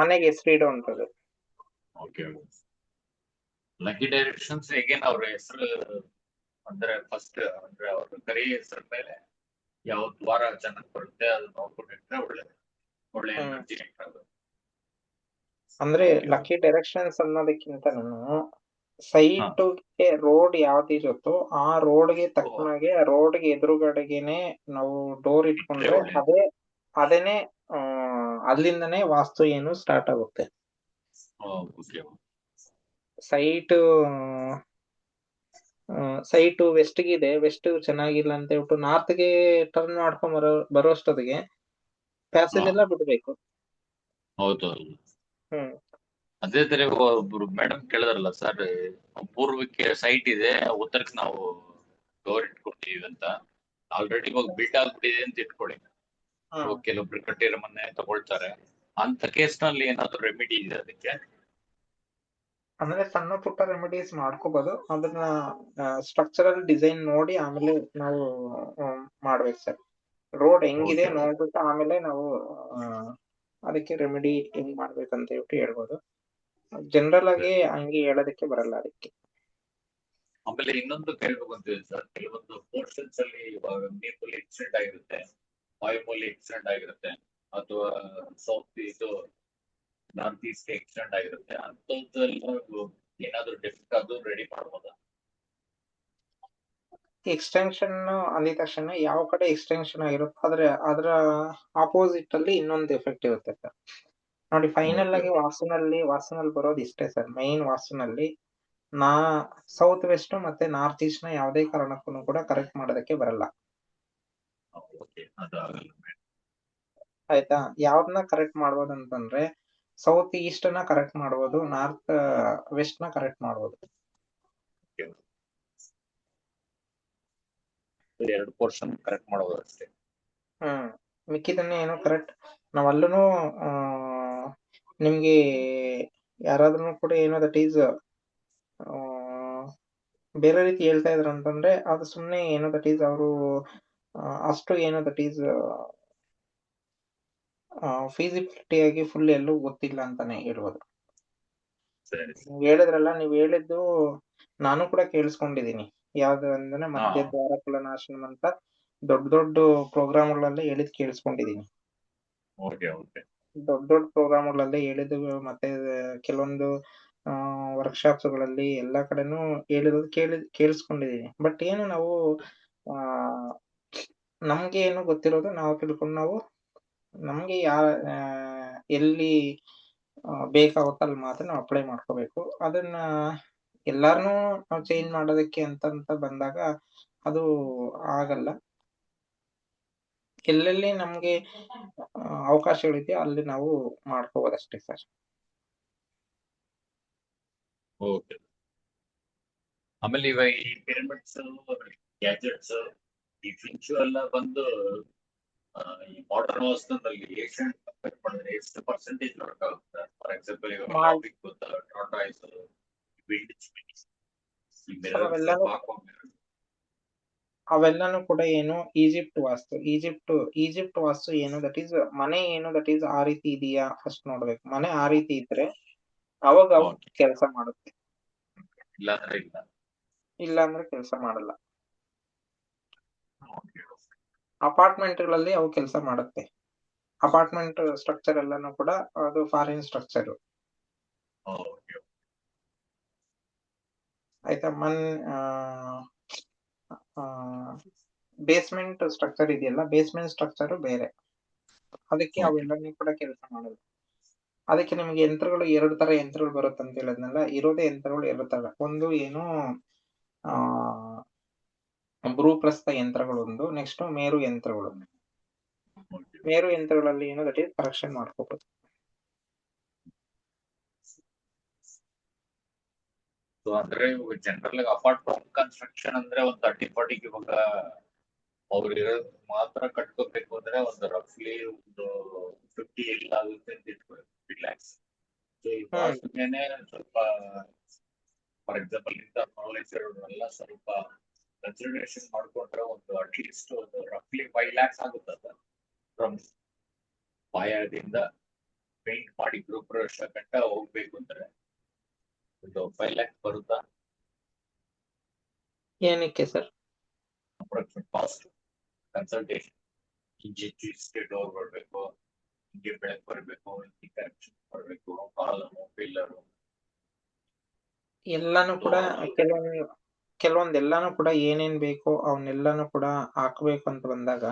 ಮನೆಗೆ ಹೆಸರಿಡುವಂಥದ್ದು. ಲಕ್ಕಿ ಡೈರೆಕ್ಷನ್ಸ್ ಹೇಗೇನ್ ಅವ್ರ ಹೆಸರು ಅಂದ್ರೆ ಫಸ್ಟ್ ಅಂದ್ರೆ ಅವ್ರ ಕರಿ ಹೆಸರು ಮೇಲೆ ಯಾವ ದ್ವಾರ ಚೆನ್ನಾಗಿ ಬರುತ್ತೆ ಅದು ನೋಡ್ಕೊಂಡಿಟ್ರೆ ಒಳ್ಳೆ ಎನರ್ಜಿ ಆಗುತ್ತೆ. ಅಂದ್ರೆ ಲಕ್ಕಿ ಡೈರೆಕ್ಷನ್ಸ್ ಅನ್ನೋದಕ್ಕಿಂತ ಸೈಟ್ಗೆ ರೋಡ್ ಯಾವ್ದಿರುತ್ತೋ ಆ ರೋಡ್ಗೆ ತಕ್ಕನಾಗೆ ಆ ರೋಡ್ಗೆ ಎದುರುಗಡೆಗೆನೆ ನಾವು ಡೋರ್ ಇಟ್ಕೊಂಡ್ರೆ ಅದೇನೆ ಅಲ್ಲಿಂದನೇ ವಾಸ್ತು ಏನು ಸ್ಟಾರ್ಟ್ ಆಗುತ್ತೆ. ಸೈಟು ವೆಸ್ಟ್ಗಿದೆ, ವೆಸ್ಟ್ ಚೆನ್ನಾಗಿಲ್ಲ ಅಂತ ಹೇಳ್ಬಿಟ್ಟು ನಾರ್ತ್ಗೆ ಟರ್ನ್ ಮಾಡ್ಕೊಂಡ್ ಬರೋಷ್ಟೊತ್ತಿಗೆ ಪ್ಯಾಸೇಜ್ ಎಲ್ಲ ಬಿಡ್ಬೇಕು. ಹೌದು. ಅದೇ ತರ ಒಬ್ರು ಮೇಡಮ್ ಕೇಳಿದ್ರಲ್ಲ ಸರ್, ಪೂರ್ವಕ್ಕೆ ಸೈಟ್ ಇದೆ, ಉತ್ತರಕ್ಕೆ ನಾವು ಡೋರ್ ಇಟ್ಕೊಡ್ತೀವಿ ಅಂತ. ಆಲ್ರೆಡಿ ಇವಾಗ ಬಿಲ್ಡ್ ಆಗ್ಬಿಟ್ಟಿದೆ ಅಂತ ಇಟ್ಕೊಳ್ಳಿ. ಕೆಲವೊಬ್ರು ಕಟ್ಟಿರೋ ಮನೆ ತಗೊಳ್ತಾರೆ. ಅಂತ ಕೇಸ್ ನಲ್ಲಿ ಏನಾದ್ರು ರೆಮಿಡಿ ಇದೆ ಅದಕ್ಕೆ? ಅಂದ್ರೆ ಸಣ್ಣ ಪುಟ್ಟ ರೆಮಿಡೀಸ್ ಮಾಡ್ಕೋಬಹುದು. ಅದನ್ನ ಸ್ಟ್ರಕ್ಚರಲ್ ಡಿಸೈನ್ ನೋಡಿ ಆಮೇಲೆ ನಾವು ಮಾಡ್ಬೇಕು ಸರ್. ರೋಡ್ ಹೆಂಗಿದೆ ನೋಡ್ಬಿಟ್ಟು ಆಮೇಲೆ ನಾವು ಅದಕ್ಕೆ ರೆಮಿಡಿ ಹೆಂಗ್ ಮಾಡ್ಬೇಕಂತ ಹೇಳ್ಬೋದು. ಜನರಲ್ ಆಗಿ ಹಂಗೆ ಹೇಳೋದಕ್ಕೆ ಬರಲ್ಲ ಅದಕ್ಕೆ. ಆಮೇಲೆ ಇನ್ನೊಂದು ಕೇಳ್ಬೇಕು ಅಂತಿದೆ ಸರ್, ಕೆಲವೊಂದು ಪೋರ್ಷನ್ಸ್ ಅಲ್ಲಿ ಇವಾಗ ನೀರ್ಮೂಲಿ ಎಕ್ಸಿಡೆಂಟ್ ಆಗಿರುತ್ತೆ, ವಾಯುಮೂಲಿ ಎಕ್ಸಿಡೆಂಟ್ ಆಗಿರುತ್ತೆ, ಅಥವಾ ಸೌತ್ ಇದು ನಾರ್ತ್ ಈಸ್ಟ್ ಎಕ್ಸ್ಟೆಂಡ್ ಆಗಿರುತ್ತೆ. ಅಂತದ್ರೆಲ್ಲ ಏನಾದ್ರು ಡೆಫಿಟ್ ಅದು ರೆಡಿ ಮಾಡ್ಬೋದಾ? ಎಕ್ಸ್ಟೆನ್ಷನ್ ಅಂದಿದ ತಕ್ಷಣ ಯಾವ ಕಡೆ ಎಕ್ಸ್ಟೆನ್ಷನ್ ಆಗಿರುತ್ತೆ ಅದರ ಆಪೋಸಿಟ್ ಅಲ್ಲಿ ಇನ್ನೊಂದು ಎಫೆಕ್ಟ್ ಇರುತ್ತೆ ಸರ್. ನೋಡಿ, ಫೈನಲ್ ಆಗಿ ವಾಸ್ತುನಲ್ಲಿ ಬರೋದು ಇಷ್ಟೇ ಸರ್. ಮೈನ್ ವಾಸ್ತುನಲ್ಲಿ ಸೌತ್ ವೆಸ್ಟ್ ಮತ್ತೆ ನಾರ್ತ್ ಈಸ್ಟ್ ನ ಯಾವುದೇ ಕಾರಣಕ್ಕೂ ಕೂಡ ಕರೆಕ್ಟ್ ಮಾಡೋದಕ್ಕೆ ಬರಲ್ಲ. ಆಯ್ತಾ? ಯಾವ್ದನ್ನ ಕರೆಕ್ಟ್ ಮಾಡ್ಬೋದು ಅಂತಂದ್ರೆ ಸೌತ್ ಈಸ್ಟ್ ನ ಕರೆಕ್ಟ್ ಮಾಡ್ಬೋದು, ನಾರ್ತ್ ವೆಸ್ಟ್ ನ ಕರೆಕ್ಟ್ ಮಾಡ್ಬೋದು. 2 ಪೋರ್ಷನ್ ಕರೆಕ್ಟ್ ಮಾಡೋದು ಅಷ್ಟೇ. ಮಿಕ್ಕಿದನ್ನ ಏನೋ ಕರೆಕ್ಟ್ ನಾವಲ್ಲೂ ನಿಮ್ಗೆ ಯಾರಾದ್ರೂ ಕೂಡ ಏನೋ ದಟ್ ಈಸ್ ಬೇರೆ ರೀತಿ ಹೇಳ್ತಾ ಇದ್ರ ಅಂತಂದ್ರೆ ಅದು ಸುಮ್ನೆ ಏನೋ ದಟ್ ಈಸ್ ಅವರು ಅಷ್ಟು ಏನೋ ದಟ್ ಈಸ್ ಫೀಸಿಬಿಲಿಟಿ ಆಗಿ ಫುಲ್ ಎಲ್ಲೂ ಗೊತ್ತಿಲ್ಲ ಅಂತಾನೆ ಹೇಳ್ಬೋದು. ಸರಿ ನೀವ್ ಹೇಳಿದ್ರಲ್ಲ, ನೀವ್ ಹೇಳಿದ್ದು ನಾನು ಕೂಡ ಕೇಳಿಸ್ಕೊಂಡಿದೀನಿ. ಯಾವ್ದು ಅಂದ್ರೆ ಹಾ ಮಧ್ಯ ದ್ವಾರಕುಲ ನಾಶನಂ ಅಂತ ದೊಡ್ಡ ದೊಡ್ಡ ಪ್ರೋಗ್ರಾಮ್ಗಳಲ್ಲಿ ಹೇಳಿದ್ ಕೇಳಿಸ್ಕೊಂಡಿದೀನಿ. ಓಕೆ ಓಕೆ ದೊಡ್ಡ ದೊಡ್ಡ ಪ್ರೋಗ್ರಾಮ್ಗಳಲ್ಲಿ ಹೇಳಿದ್ದು, ಮತ್ತೆ ಕೆಲವೊಂದು ವರ್ಕ್ಶಾಪ್ಸ್ ಗಳಲ್ಲಿ ಎಲ್ಲಾ ಕಡೆನೂ ಹೇಳಿರೋದು ಕೇಳಿಸ್ಕೊಂಡಿದೀನಿ. ಬಟ್ ಏನು ನಾವು ಆ ನಮ್ಗೆ ಏನು ಗೊತ್ತಿರೋದು ನಾವು ತಿಳ್ಕೊಂಡು ನಾವು ನಮ್ಗೆ ಎಲ್ಲಿ ಬೇಕಾಗುತ್ತೋ ಅಲ್ಲಿ ಮಾತ್ರ ನಾವು ಅಪ್ಲೈ ಮಾಡ್ಕೋಬೇಕು. ಅದನ್ನ ಎಲ್ಲಾರ್ನೂ ನಾವು ಚೇಂಜ್ ಮಾಡೋದಕ್ಕೆ ಅಂತ ಬಂದಾಗ ಅದು ಆಗಲ್ಲ. ಎಲ್ಲೆಲ್ಲಿ ನಮ್ಗೆ ಅವಕಾಶಗಳಿದೆಯೋ ಅಲ್ಲಿ ನಾವು ಮಾಡ್ಕೋಬೋದಷ್ಟೇ ಸರ್. ಓಕೆ. ಆಮೇಲೆ ಇವಾಗ ಈ ಪಿರಮಿಡ್ಸ್, ಗ್ಯಾಜೆಟ್ಸ್, ಈ ಫಿಂಚು ಎಲ್ಲ ಬಂದು ಈ ಮಾಡರ್ನ್ ವಾಸ್ತುನಲ್ಲಿ ಏಷ್ಯನ್ ಕಂಪೇರ್ ಮಾಡಿದ್ರೆ ಎಷ್ಟು ಪರ್ಸೆಂಟೇಜ್ ವರ್ಕ್ ಆಗುತ್ತೆ? ಫಾರ್ ಎಕ್ಸಾಂಪಲ್ ಇವಾಗ ಟಾಪಿಕ್ ಗೊತ್ತಾ, ಟಾಟಾಯ್ಸ್, ವಿಂಡ್ ಸ್ಪಿನ್ಸ್, ಈ ಮಿರರ್ಸ್, ಪಾಕೋ ಮಿರರ್. ಅವೆಲ್ಲಾನು ಕೂಡ ಏನು ಈಜಿಪ್ಟ್ ವಾಸ್ತು ಏನು ದಟ್ ಈಸ್ ಮನೆ ಏನು ದಟ್ ಈಸ್ ಆ ರೀತಿ ಇದೆಯಾ ಫಸ್ಟ್ ನೋಡ್ಬೇಕು. ಮನೆ ಆ ರೀತಿ ಇದ್ರೆ ಅವಾಗ ಅವು ಕೆಲಸ ಮಾಡುತ್ತೆ, ಇಲ್ಲ ಅಂದ್ರೆ ಕೆಲಸ ಮಾಡಲ್ಲ. ಅಪಾರ್ಟ್ಮೆಂಟ್ಗಳಲ್ಲಿ ಅವು ಕೆಲಸ ಮಾಡುತ್ತೆ. ಅಪಾರ್ಟ್ಮೆಂಟ್ ಸ್ಟ್ರಕ್ಚರ್ ಎಲ್ಲಾನು ಕೂಡ ಅದು ಫಾರಿನ್ ಸ್ಟ್ರಕ್ಚರ್ ಆಯ್ತಾ. ಬೇಸ್ಮೆಂಟ್ ಸ್ಟ್ರಕ್ಚರ್ ಇದೆಯಲ್ಲ, ಬೇಸ್ಮೆಂಟ್ ಸ್ಟ್ರಕ್ಚರ್ ಬೇರೆ, ಅದಕ್ಕೆ ಅವೆಲ್ಲನೂ ಕೂಡ ಕೆಲಸ ಮಾಡೋದು. ಅದಕ್ಕೆ ನಿಮ್ಗೆ ಯಂತ್ರಗಳು 2 ತರ ಯಂತ್ರಗಳು ಬರುತ್ತೆ ಅಂತ ಹೇಳಿದ್ನಲ್ಲ, ಇರೋದೇ ಯಂತ್ರಗಳು 2 ತರ. ಒಂದು ಏನು ಭೂಪ್ರಸ್ಥ ಯಂತ್ರಗಳು, ಒಂದು ನೆಕ್ಸ್ಟ್ ಮೇರು ಯಂತ್ರಗಳು. ಮೇರು ಯಂತ್ರಗಳಲ್ಲಿ ಏನು ದಟ್ ಈಸ್ ಕರೆಕ್ಷನ್ ಮಾಡ್ಕೋಬಹುದು. ಅಂದ್ರೆ ಜನರಲ್ ಆಗಿ ಅಪಾರ್ಟ್ಮೆಂಟ್ ಕನ್ಸ್ಟ್ರಕ್ಷನ್ ಅಂದ್ರೆ ಒಂದು 30-40 ಇವಾಗ ಅವ್ರು ಇರೋದು ಮಾತ್ರ ಕಟ್ಕೋಬೇಕು ಅಂದ್ರೆ ಒಂದು ರಫ್ಲಿ ಒಂದು 50 ಎಲ್ಲ ಆಗುತ್ತೆ ಅಂತ ಇಟ್ಕೊಳ್ಳಿ, 50 lakhs. ಸೊ ಈ ವಾಸ್ತುಗೆನೆ ಸ್ವಲ್ಪ ಫಾರ್ ಎಕ್ಸಾಂಪಲ್ ಇಂಥ ನಾಲೆಜ್ ಇರೋರೆಲ್ಲ ಸ್ವಲ್ಪ ಕನ್ಸಿಡರೇಷನ್ ಮಾಡ್ಕೊಂಡ್ರೆ ಒಂದು ಅಟ್ಲೀಸ್ಟ್ ಒಂದು ರಫ್ಲಿ 5 lakhs ಆಗುತ್ತಲ್ಲ. ಫ್ರಮ್ ಪಾಯದಿಂದ ಪೇಂಟ್ ಮಾಡಿ ಗೃಹಪ್ರವೇಶ ಗಂಟ ಹೋಗ್ಬೇಕು ಅಂದ್ರೆ ಒಂದು 5 lakhs ಬರುತ್ತಾ? ಏನಕ್ಕೆ sir? Approximate cost consultation, engine door ಬರಬೇಕು, ಹಿಂಗೆ ಬೆಳಕು ಬರಬೇಕು, ಹಿಂಗೆ ಕನೆಕ್ಷನ್ ಬರಬೇಕು, ಕಾಲಮು, ಪಿಲ್ಲರು ಎಲ್ಲಾನು ಕೂಡ ಕೆಲವೊಂದ್ ಎಲ್ಲಾನು ಕೂಡ ಏನೇನ್ ಬೇಕೋ ಅವನ್ನೆಲ್ಲಾನು ಕೂಡ ಹಾಕ್ಬೇಕು ಅಂತ ಬಂದಾಗ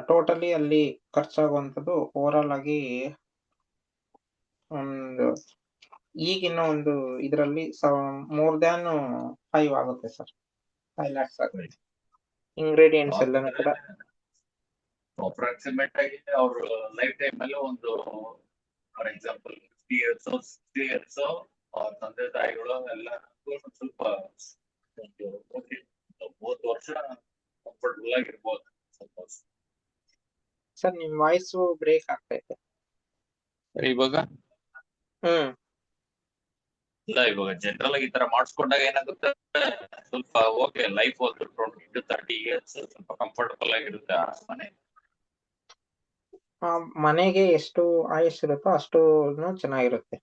ಟೋಟಲಿ ಅಲ್ಲಿ ಖರ್ಚಾಗುವಂಥದ್ದು ಓವರ್ ಆಲ್ ಆಗಿ ಒಂದು ಈಗಿನ ಒಂದು ಇದರಲ್ಲಿ ಮೋರ್ ದ್ಯಾನ್ 5 ಆಗುತ್ತೆ ಸರ್. 5 lakhs ಆಗುತ್ತೆ. ಇಂಗ್ರೀಡಿಯೆಂಟ್ಸ್ ಎಲ್ಲಾನು ಕೂಡ ಅಪ್ರಾಕ್ಸಿಮೇಟ್ ಆಗಿ ಅವ್ರ ಲೈಫ್ ಟೈಮ್ ಅಲ್ಲಿ ಒಂದು ಫಾರ್ ಎಕ್ಸಾಂಪಲ್ 50 years 60 years ಅವ್ರ ತಂದೆ ತಾಯಿಗಳು ಎಲ್ಲ ಸ್ವಲ್ಪ ಒಂದು 30 ವರ್ಷ ಕಂಫರ್ಟಬಲ್ ಆಗಿರ್ಬೋದು. ಸರ್ ನಿಮ್ ವಾಯ್ಸ್ ಬ್ರೇಕ್ ಆಗ್ತಾ ಇದೆ ಇವಾಗ. ಇಲ್ಲ, ಇವಾಗ ಜನರಲ್ ಆಗಿ ಈ ತರ ಮಾಡಿಸ್ಕೊಂಡಾಗ ಏನಾಗುತ್ತೆ, ಸ್ವಲ್ಪ ಓಕೆ ಲೈಫ್ ಒಂದು 20 to 30 years ಸ್ವಲ್ಪ ಕಂಫರ್ಟಬಲ್ ಆಗಿರುತ್ತೆ ಆ ಮನೆ. ಮನೆಗೆ ಎಷ್ಟು ಆಯುಷ್ ಇರುತ್ತೋ ಅಷ್ಟು ಚೆನ್ನಾಗಿರುತ್ತೆ.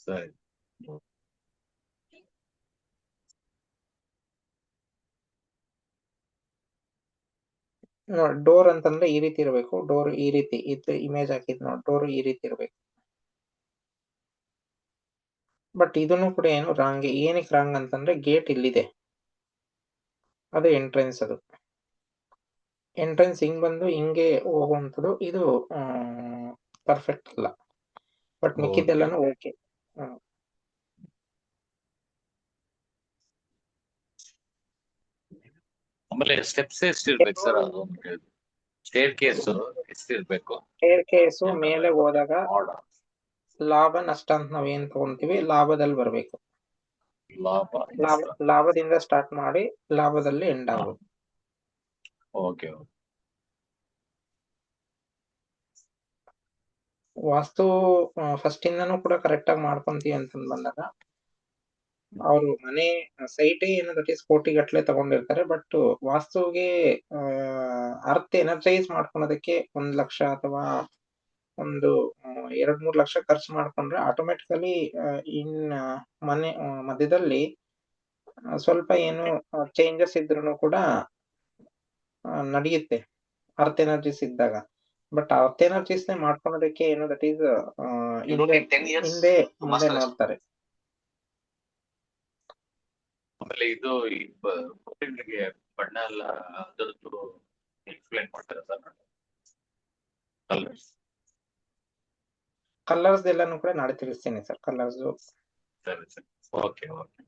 ಸರಿ. ಡೋರ್ ಅಂತಂದ್ರೆ ಈ ರೀತಿ ಇರಬೇಕು. ಡೋರ್ ಈ ರೀತಿ ಇದು ಇಮೇಜ್ ಹಾಕಿದ್ ನೋಡಿ, ಡೋರ್ ಈ ರೀತಿ ಇರಬೇಕು. ಬಟ್ ಇದನ್ನು ಕೂಡ ಏನು ರಾಂಗ್. ಏನಕ್ಕೆ ರಾಂಗ್ ಅಂತಂದ್ರೆ ಗೇಟ್ ಇಲ್ಲಿದೆ, ಅದು ಎಂಟ್ರೆನ್ಸ್. ಅದು ಎಂಟ್ರೆನ್ಸ್ ಹಿಂಗ್ ಬಂದು ಹಿಂಗೆ ಹೋಗುವಂಥದ್ದು. ಇದು ಪರ್ಫೆಕ್ಟ್ ಅಲ್ಲ, ಬಟ್ ಮಿಕ್ಕಿದ್ದೆಲ್ಲಾನು ಓಕೆ. ಆಮೇಲೆ ಸ್ಟೆಪ್ಸ್ ಎಷ್ಟಿರ್ಬೇಕು ಸರ್? ಅದೊಂದು ಸ್ಟೇರ್ ಕೇಸ್ ಎಷ್ಟಿರ್ಬೇಕು? ಸ್ಟೇರ್ ಕೇಸು ಮೇಲೆ ಹೋದಾಗ ಲಾಭ ನಷ್ಟ ಅಂತ ನಾವೇನ್ ತಗೊಂತೀವಿ ಲಾಭದಲ್ಲಿ ಬರ್ಬೇಕು. ಲಾಭದಿಂದ ಸ್ಟಾರ್ಟ್ ಮಾಡಿ ಲಾಭದಲ್ಲಿ ಎಂಡ್ ಆಗ್ಬೇಕು. ಓಕೆ. ವಾಸ್ತು ಫಸ್ಟ್ ಇಂದನೂ ಕೂಡ ಕರೆಕ್ಟ್ ಆಗಿ ಮಾಡ್ಕೊಂತೀವಿ ಅಂತಂದ್ ಬಂದಾಗ ಅವರು ಮನೆ ಸೈಟೇ ಏನೋ ದಟ್ ಈಸ್ ಕೋಟಿಗಟ್ಲೆ ತಗೊಂಡಿರ್ತಾರೆ. ಬಟ್ ವಾಸ್ತುವಿಗೆ ಅರ್ತ್ ಎನರ್ಜೈಸ್ ಮಾಡ್ಕೊಳೋದಕ್ಕೆ 1 ಲಕ್ಷ ಅಥವಾ ಒಂದು 2-3 ಲಕ್ಷ ಖರ್ಚು ಮಾಡ್ಕೊಂಡ್ರೆ ಆಟೋಮೆಟಿಕಲಿ ಇನ್ ಮನೆ ಮಧ್ಯದಲ್ಲಿ ಸ್ವಲ್ಪ ಏನು ಚೇಂಜಸ್ ಇದ್ರೂ ಕೂಡ ನಡೆಯುತ್ತೆ ಅರ್ತ್ ಎನರ್ಜೀಸ್ ಇದ್ದಾಗ. ಬಟ್ ಅರ್ತ್ ಎನರ್ಜೀಸ್ ಮಾಡ್ಕೊಳೋದಕ್ಕೆ ಏನೋ ದಟ್ ಈಸ್ ಹಿಂದೆ ಮುಂದೆ ನೋಡ್ತಾರೆ. ಆಮೇಲೆ ಇದು ಈ ಕೋಟಿಗಳಿಗೆ ಬಣ್ಣ ಎಲ್ಲ ಅದರದ್ದು ಎಕ್ಸ್ಪ್ಲೈನ್ ಮಾಡ್ತಾರೆ ಸರ್. ಕಲರ್ಸ್ ಎಲ್ಲಾನು ಕೂಡ ನಾಳೆ ತಿಳಿಸ್ತೀನಿ ಸರ್. ಕಲರ್ಸ್ ಸರಿ ಸರಿ, ಓಕೆ ಓಕೆ.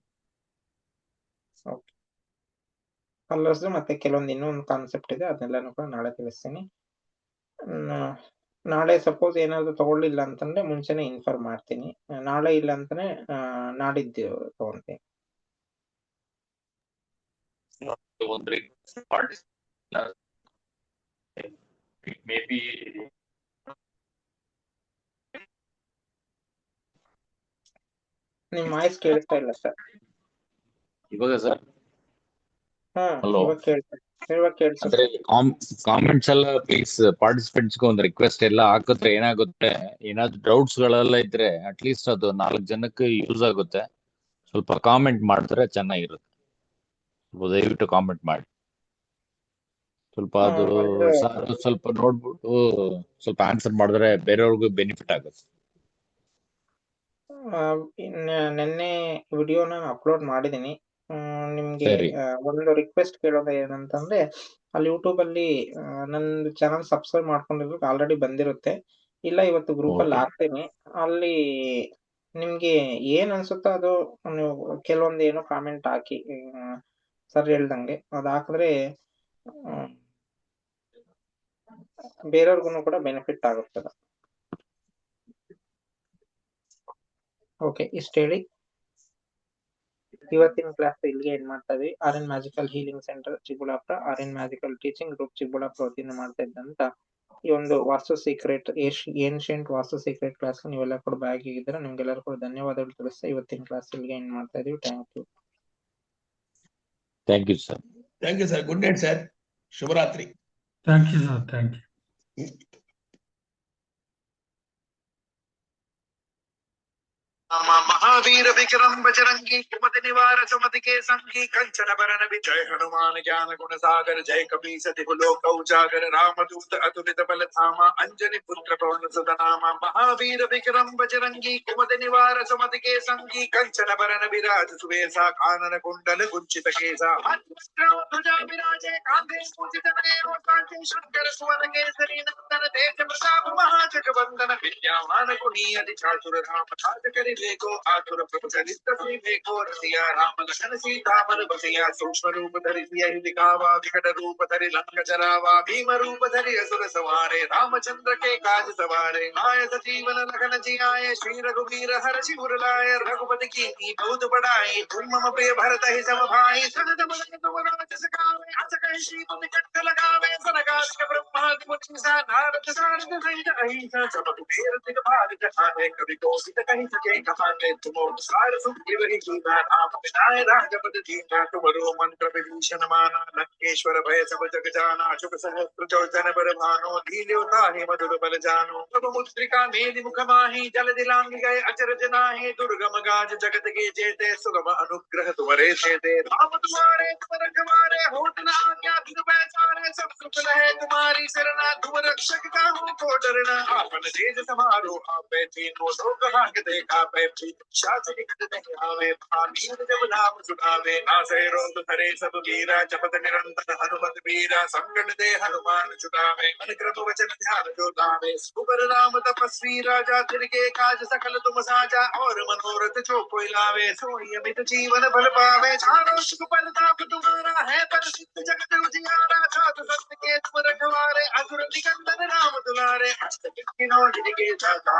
ಕಲರ್ಸ್ ಮತ್ತೆ ಕೆಲವೊಂದು ಇನ್ನೊಂದು ಕಾನ್ಸೆಪ್ಟ್ ಇದೆ, ಅದನ್ನೆಲ್ಲಾನು ಕೂಡ ನಾಳೆ ತಿಳಿಸ್ತೀನಿ. ನಾಳೆ ಸಪೋಸ್ ಏನಾದ್ರು ತಗೊಳ್ಳಿಲ್ಲ ಅಂತಂದ್ರೆ ಮುಂಚೆನೆ ಇನ್ಫಾರ್ಮ್ ಮಾಡ್ತೀನಿ. ನಾಳೆ ಇಲ್ಲ ಅಂತಾನೆ ನಾಡಿದ್ದು ತಗೊಂತೀನಿ. ಮೇಬಿ ನಿಮ್ ವಾಯ್ಸ್ ಕೇಳ್ತಾ ಇಲ್ಲ ಸರ್. ಇವಾಗ ಸರ್ ಹಲೋ, ಕೇಳ್ಸುತ್ತೆ. ಅಂದ್ರೆ ಕಾಮೆಂಟ್ಸ್ ಎಲ್ಲ ಪ್ಲೀಸ್ ಪಾರ್ಟಿಸಿಪೆಂಟ್ಸ್ ಒಂದು ರಿಕ್ವೆಸ್ಟ್ ಎಲ್ಲ ಹಾಕಿದ್ರೆ ಏನಾಗುತ್ತೆ, ಏನಾದ್ರು ಡೌಟ್ಸ್ ಗಳೆಲ್ಲ ಇದ್ರೆ ಅಟ್ಲೀಸ್ಟ್ ಅದು 4 ಜನಕ್ಕೆ ಯೂಸ್ ಆಗುತ್ತೆ. ಸ್ವಲ್ಪ ಕಾಮೆಂಟ್ ಮಾಡಿದ್ರೆ ಚೆನ್ನಾಗಿರುತ್ತೆ. ದಯವಿಟ್ಟು ಕಾಮೆಂಟ್ ಮಾಡಿ. ಸ್ವಲ್ಪ ಅದು ಸ್ವಲ್ಪ ನೋಡ್ಬಿಟ್ಟು ಸ್ವಲ್ಪ ಆನ್ಸರ್ ಮಾಡಿದ್ರೆ ಬೇರೆಯವ್ರಿಗೂ ಬೆನಿಫಿಟ್ ಆಗುತ್ತೆ. ನಿನ್ನೆ ವಿಡಿಯೋನ ಅಪ್ಲೋಡ್ ಮಾಡಿದೀನಿ. ನಿಮ್ಗೆ ಒಂದು ರಿಕ್ವೆಸ್ಟ್ ಕೇಳೋದು ಏನಂತಂದ್ರೆ, ಅಲ್ಲಿ ಯೂಟ್ಯೂಬ್ ಅಲ್ಲಿ ನಂದು ಚಾನಲ್ ಸಬ್ಸ್ಕ್ರೈಬ್ ಮಾಡ್ಕೊಂಡಿರೋದು ಆಲ್ರೆಡಿ ಬಂದಿರುತ್ತೆ. ಇಲ್ಲ ಇವತ್ತು ಗ್ರೂಪ್ ಅಲ್ಲಿ ಹಾಕ್ತೀನಿ. ಅಲ್ಲಿ ನಿಮ್ಗೆ ಏನ್ ಅನ್ಸುತ್ತೋ ಅದು ನೀವು ಕೆಲವೊಂದು ಏನೋ ಕಾಮೆಂಟ್ ಹಾಕಿ, ಸರ್ ಹೇಳ್ದಂಗೆ ಅದ್ ಹಾಕಿದ್ರೆ ಬೇರೆಯವ್ರಿಗೂ ಕೂಡ ಬೆನಿಫಿಟ್ ಆಗುತ್ತದೆ. ಓಕೆ, ಇಷ್ಟ ಹೇಳಿ ಇವತ್ತಿನ ಕ್ಲಾಸ್ ಇಲ್ಲಿಗೆ ಏನ್ ಮಾಡ್ತಾ ಇದೀವಿ. RN magical healing centre Chikkaballapur, RN magical teaching group Chikkaballapur ವತಿಯಿಂದ ಮಾಡ್ತಾ ಇದ್ದಂತ ಈ ಒಂದು vastu secret ancient vastu secret class ನೀವೆಲ್ಲ ಕೂಡ ಭಾಗಿಯಾಗಿದ್ದೀರಾ. ನಿಮ್ಗೆಲ್ಲರೂ ಕೂಡ ಧನ್ಯವಾದಗಳು ತಿಳಿಸ್ತಾ ಇವತ್ತಿನ ಕ್ಲಾಸ್ ಇಲ್ಲಿಗೆ ಏನ್ ಮಾಡ್ತಾ ಇದೀವಿ. Thank you sir. Thank you sir. Good night sir. ಶುಭರಾತ್ರಿ. Thank you sir. Thank you. महावीर विक्रम बजरंगी कुमति निवार सुमति के संगी कंचन बरन विजय हनुमान ज्ञान गुण सागर जय कपीस तिहु लोक उजागर रामदूत अतुलित बल धामा अंजनी पुत्र पवन सुत नामा महावीर विक्रम बजरंगी कुमति निवार सुमति के संगी कंचन बरन विराज सुवेसा कानन कुंडल कुंचित केसा ध्वजा विराजे कांधे पूजित नयन शंकर सुवन केसरी नंदन तेज प्रताप महाजगवंदन विद्यावान गुणी अति चातुर राम काज करि देखो आतुर प्रभु चरित्र देखो रसिया राम लखन सीता मन बसिया सूक्ष्म रूप धरि सियहि दिखावा विकट रूप धरि लंक जरावा भीम रूप धरि असुर सवारे रामचंद्र के काज सवारे आय सजीवन लखन जियाए श्री रघुवीर हर्षि उर लाए रघुपति कीर्ति बहुत बढ़ाई तुम मम प्रिय भरत ही सब भाई सनद बदन तुम राज सखावे अस कहि श्रीपद कंठ लगावे सनकादिक ब्रह्मादि मुनीसा नारद सारद सहित अहिंसा सब कुबेर दिगभाग जहाने कवि कोशित कहि सके कहाने तुम सार सुग्रीव ही कीना राम विनाय राजपद दीना तुमरो मंत्र विभूषण माना लंकेश्वर भय सब जग जाना शुभ सहस्त्र चौचन बर भानो लील्योता हे मधुर बल जानो प्रभु मुद्रिका मेलि मुख माहि जल दिलांग गए अचरज नाहि दुर्गम गाज जगत के जेते सुगम अनुग्रह तुम्हारे थे राम तुम्हारे तुम रखवारे होत न आज्ञा बिनु पैसारे सब सुख लहे तुम्हारी शरणा तुम रक्षक काहू को डरना आपन तेज समारो आपे तीनों लोक भाग देखा पे शासन निकट नहीं आवे भामीर जब नाम सुनावे नासे रोग हरे सब वीरा जपत निरंतर हनुमत वीरा संकट दे हनुमान छुड़ावे मन क्रम वचन ध्यान जो लावे सुबर राम तपस्वी राजा तिनके काज सकल तुम साजा और मनोरथ जो कोई लावे सोई अमित जीवन बल पावे चारों सुख परताप तुम्हारा है प्रसिद्ध जगत उजियारा साधु संत के तुम रखवारे असुर निकंदन राम दुलारे अष्ट सिद्धि नौ निधि के दाता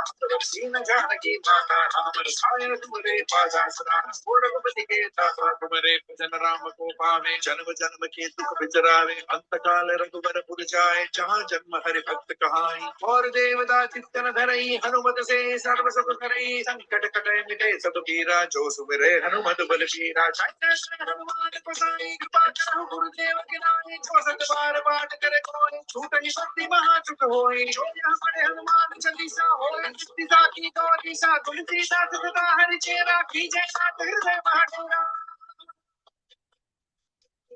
सीन जानकी माता नाम रसायन तुम्हारे पादासना रघुपति के दासा तुम्हारे भजन राम को पावे जन्म जन्म के दुख बिचरावे अंत काल रघुबर पुर जाए जहाँ जन्म हरि भक्त कहाई और देवता चित्तन धरई हनुमत से सर्व सुख करई संकट कटे मिटे सब पीरा जो सुमिरे हनुमत बल पीरा जय जय श्री हनुमान गोसाई कृपा करो गुरुदेव की नाई जो सत बार पाठ करे कोई छूट ही शक्ति महा चुक होई जो यहाँ पढ़े हनुमान चालीसा होई सीता की गौरीसा तुलसीदास सदा हरि चेरा की जय नाथ हृदय महाडेरा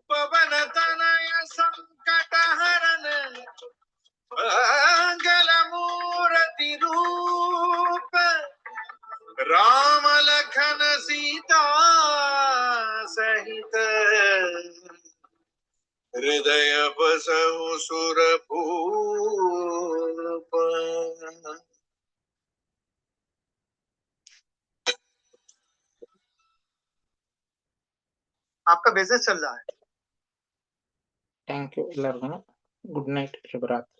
पवन तनय संकट हरन मंगल मूर्ति रूप राम लखन सीता सहित हृदय बसहु सुरभूप। आपका बिजनेस चल रहा है। थैंक यू ಎಲ್ಲರಿಗೂ. ಗುಡ್ ನೈಟ್, ಶುಭರಾತ್ರಿ.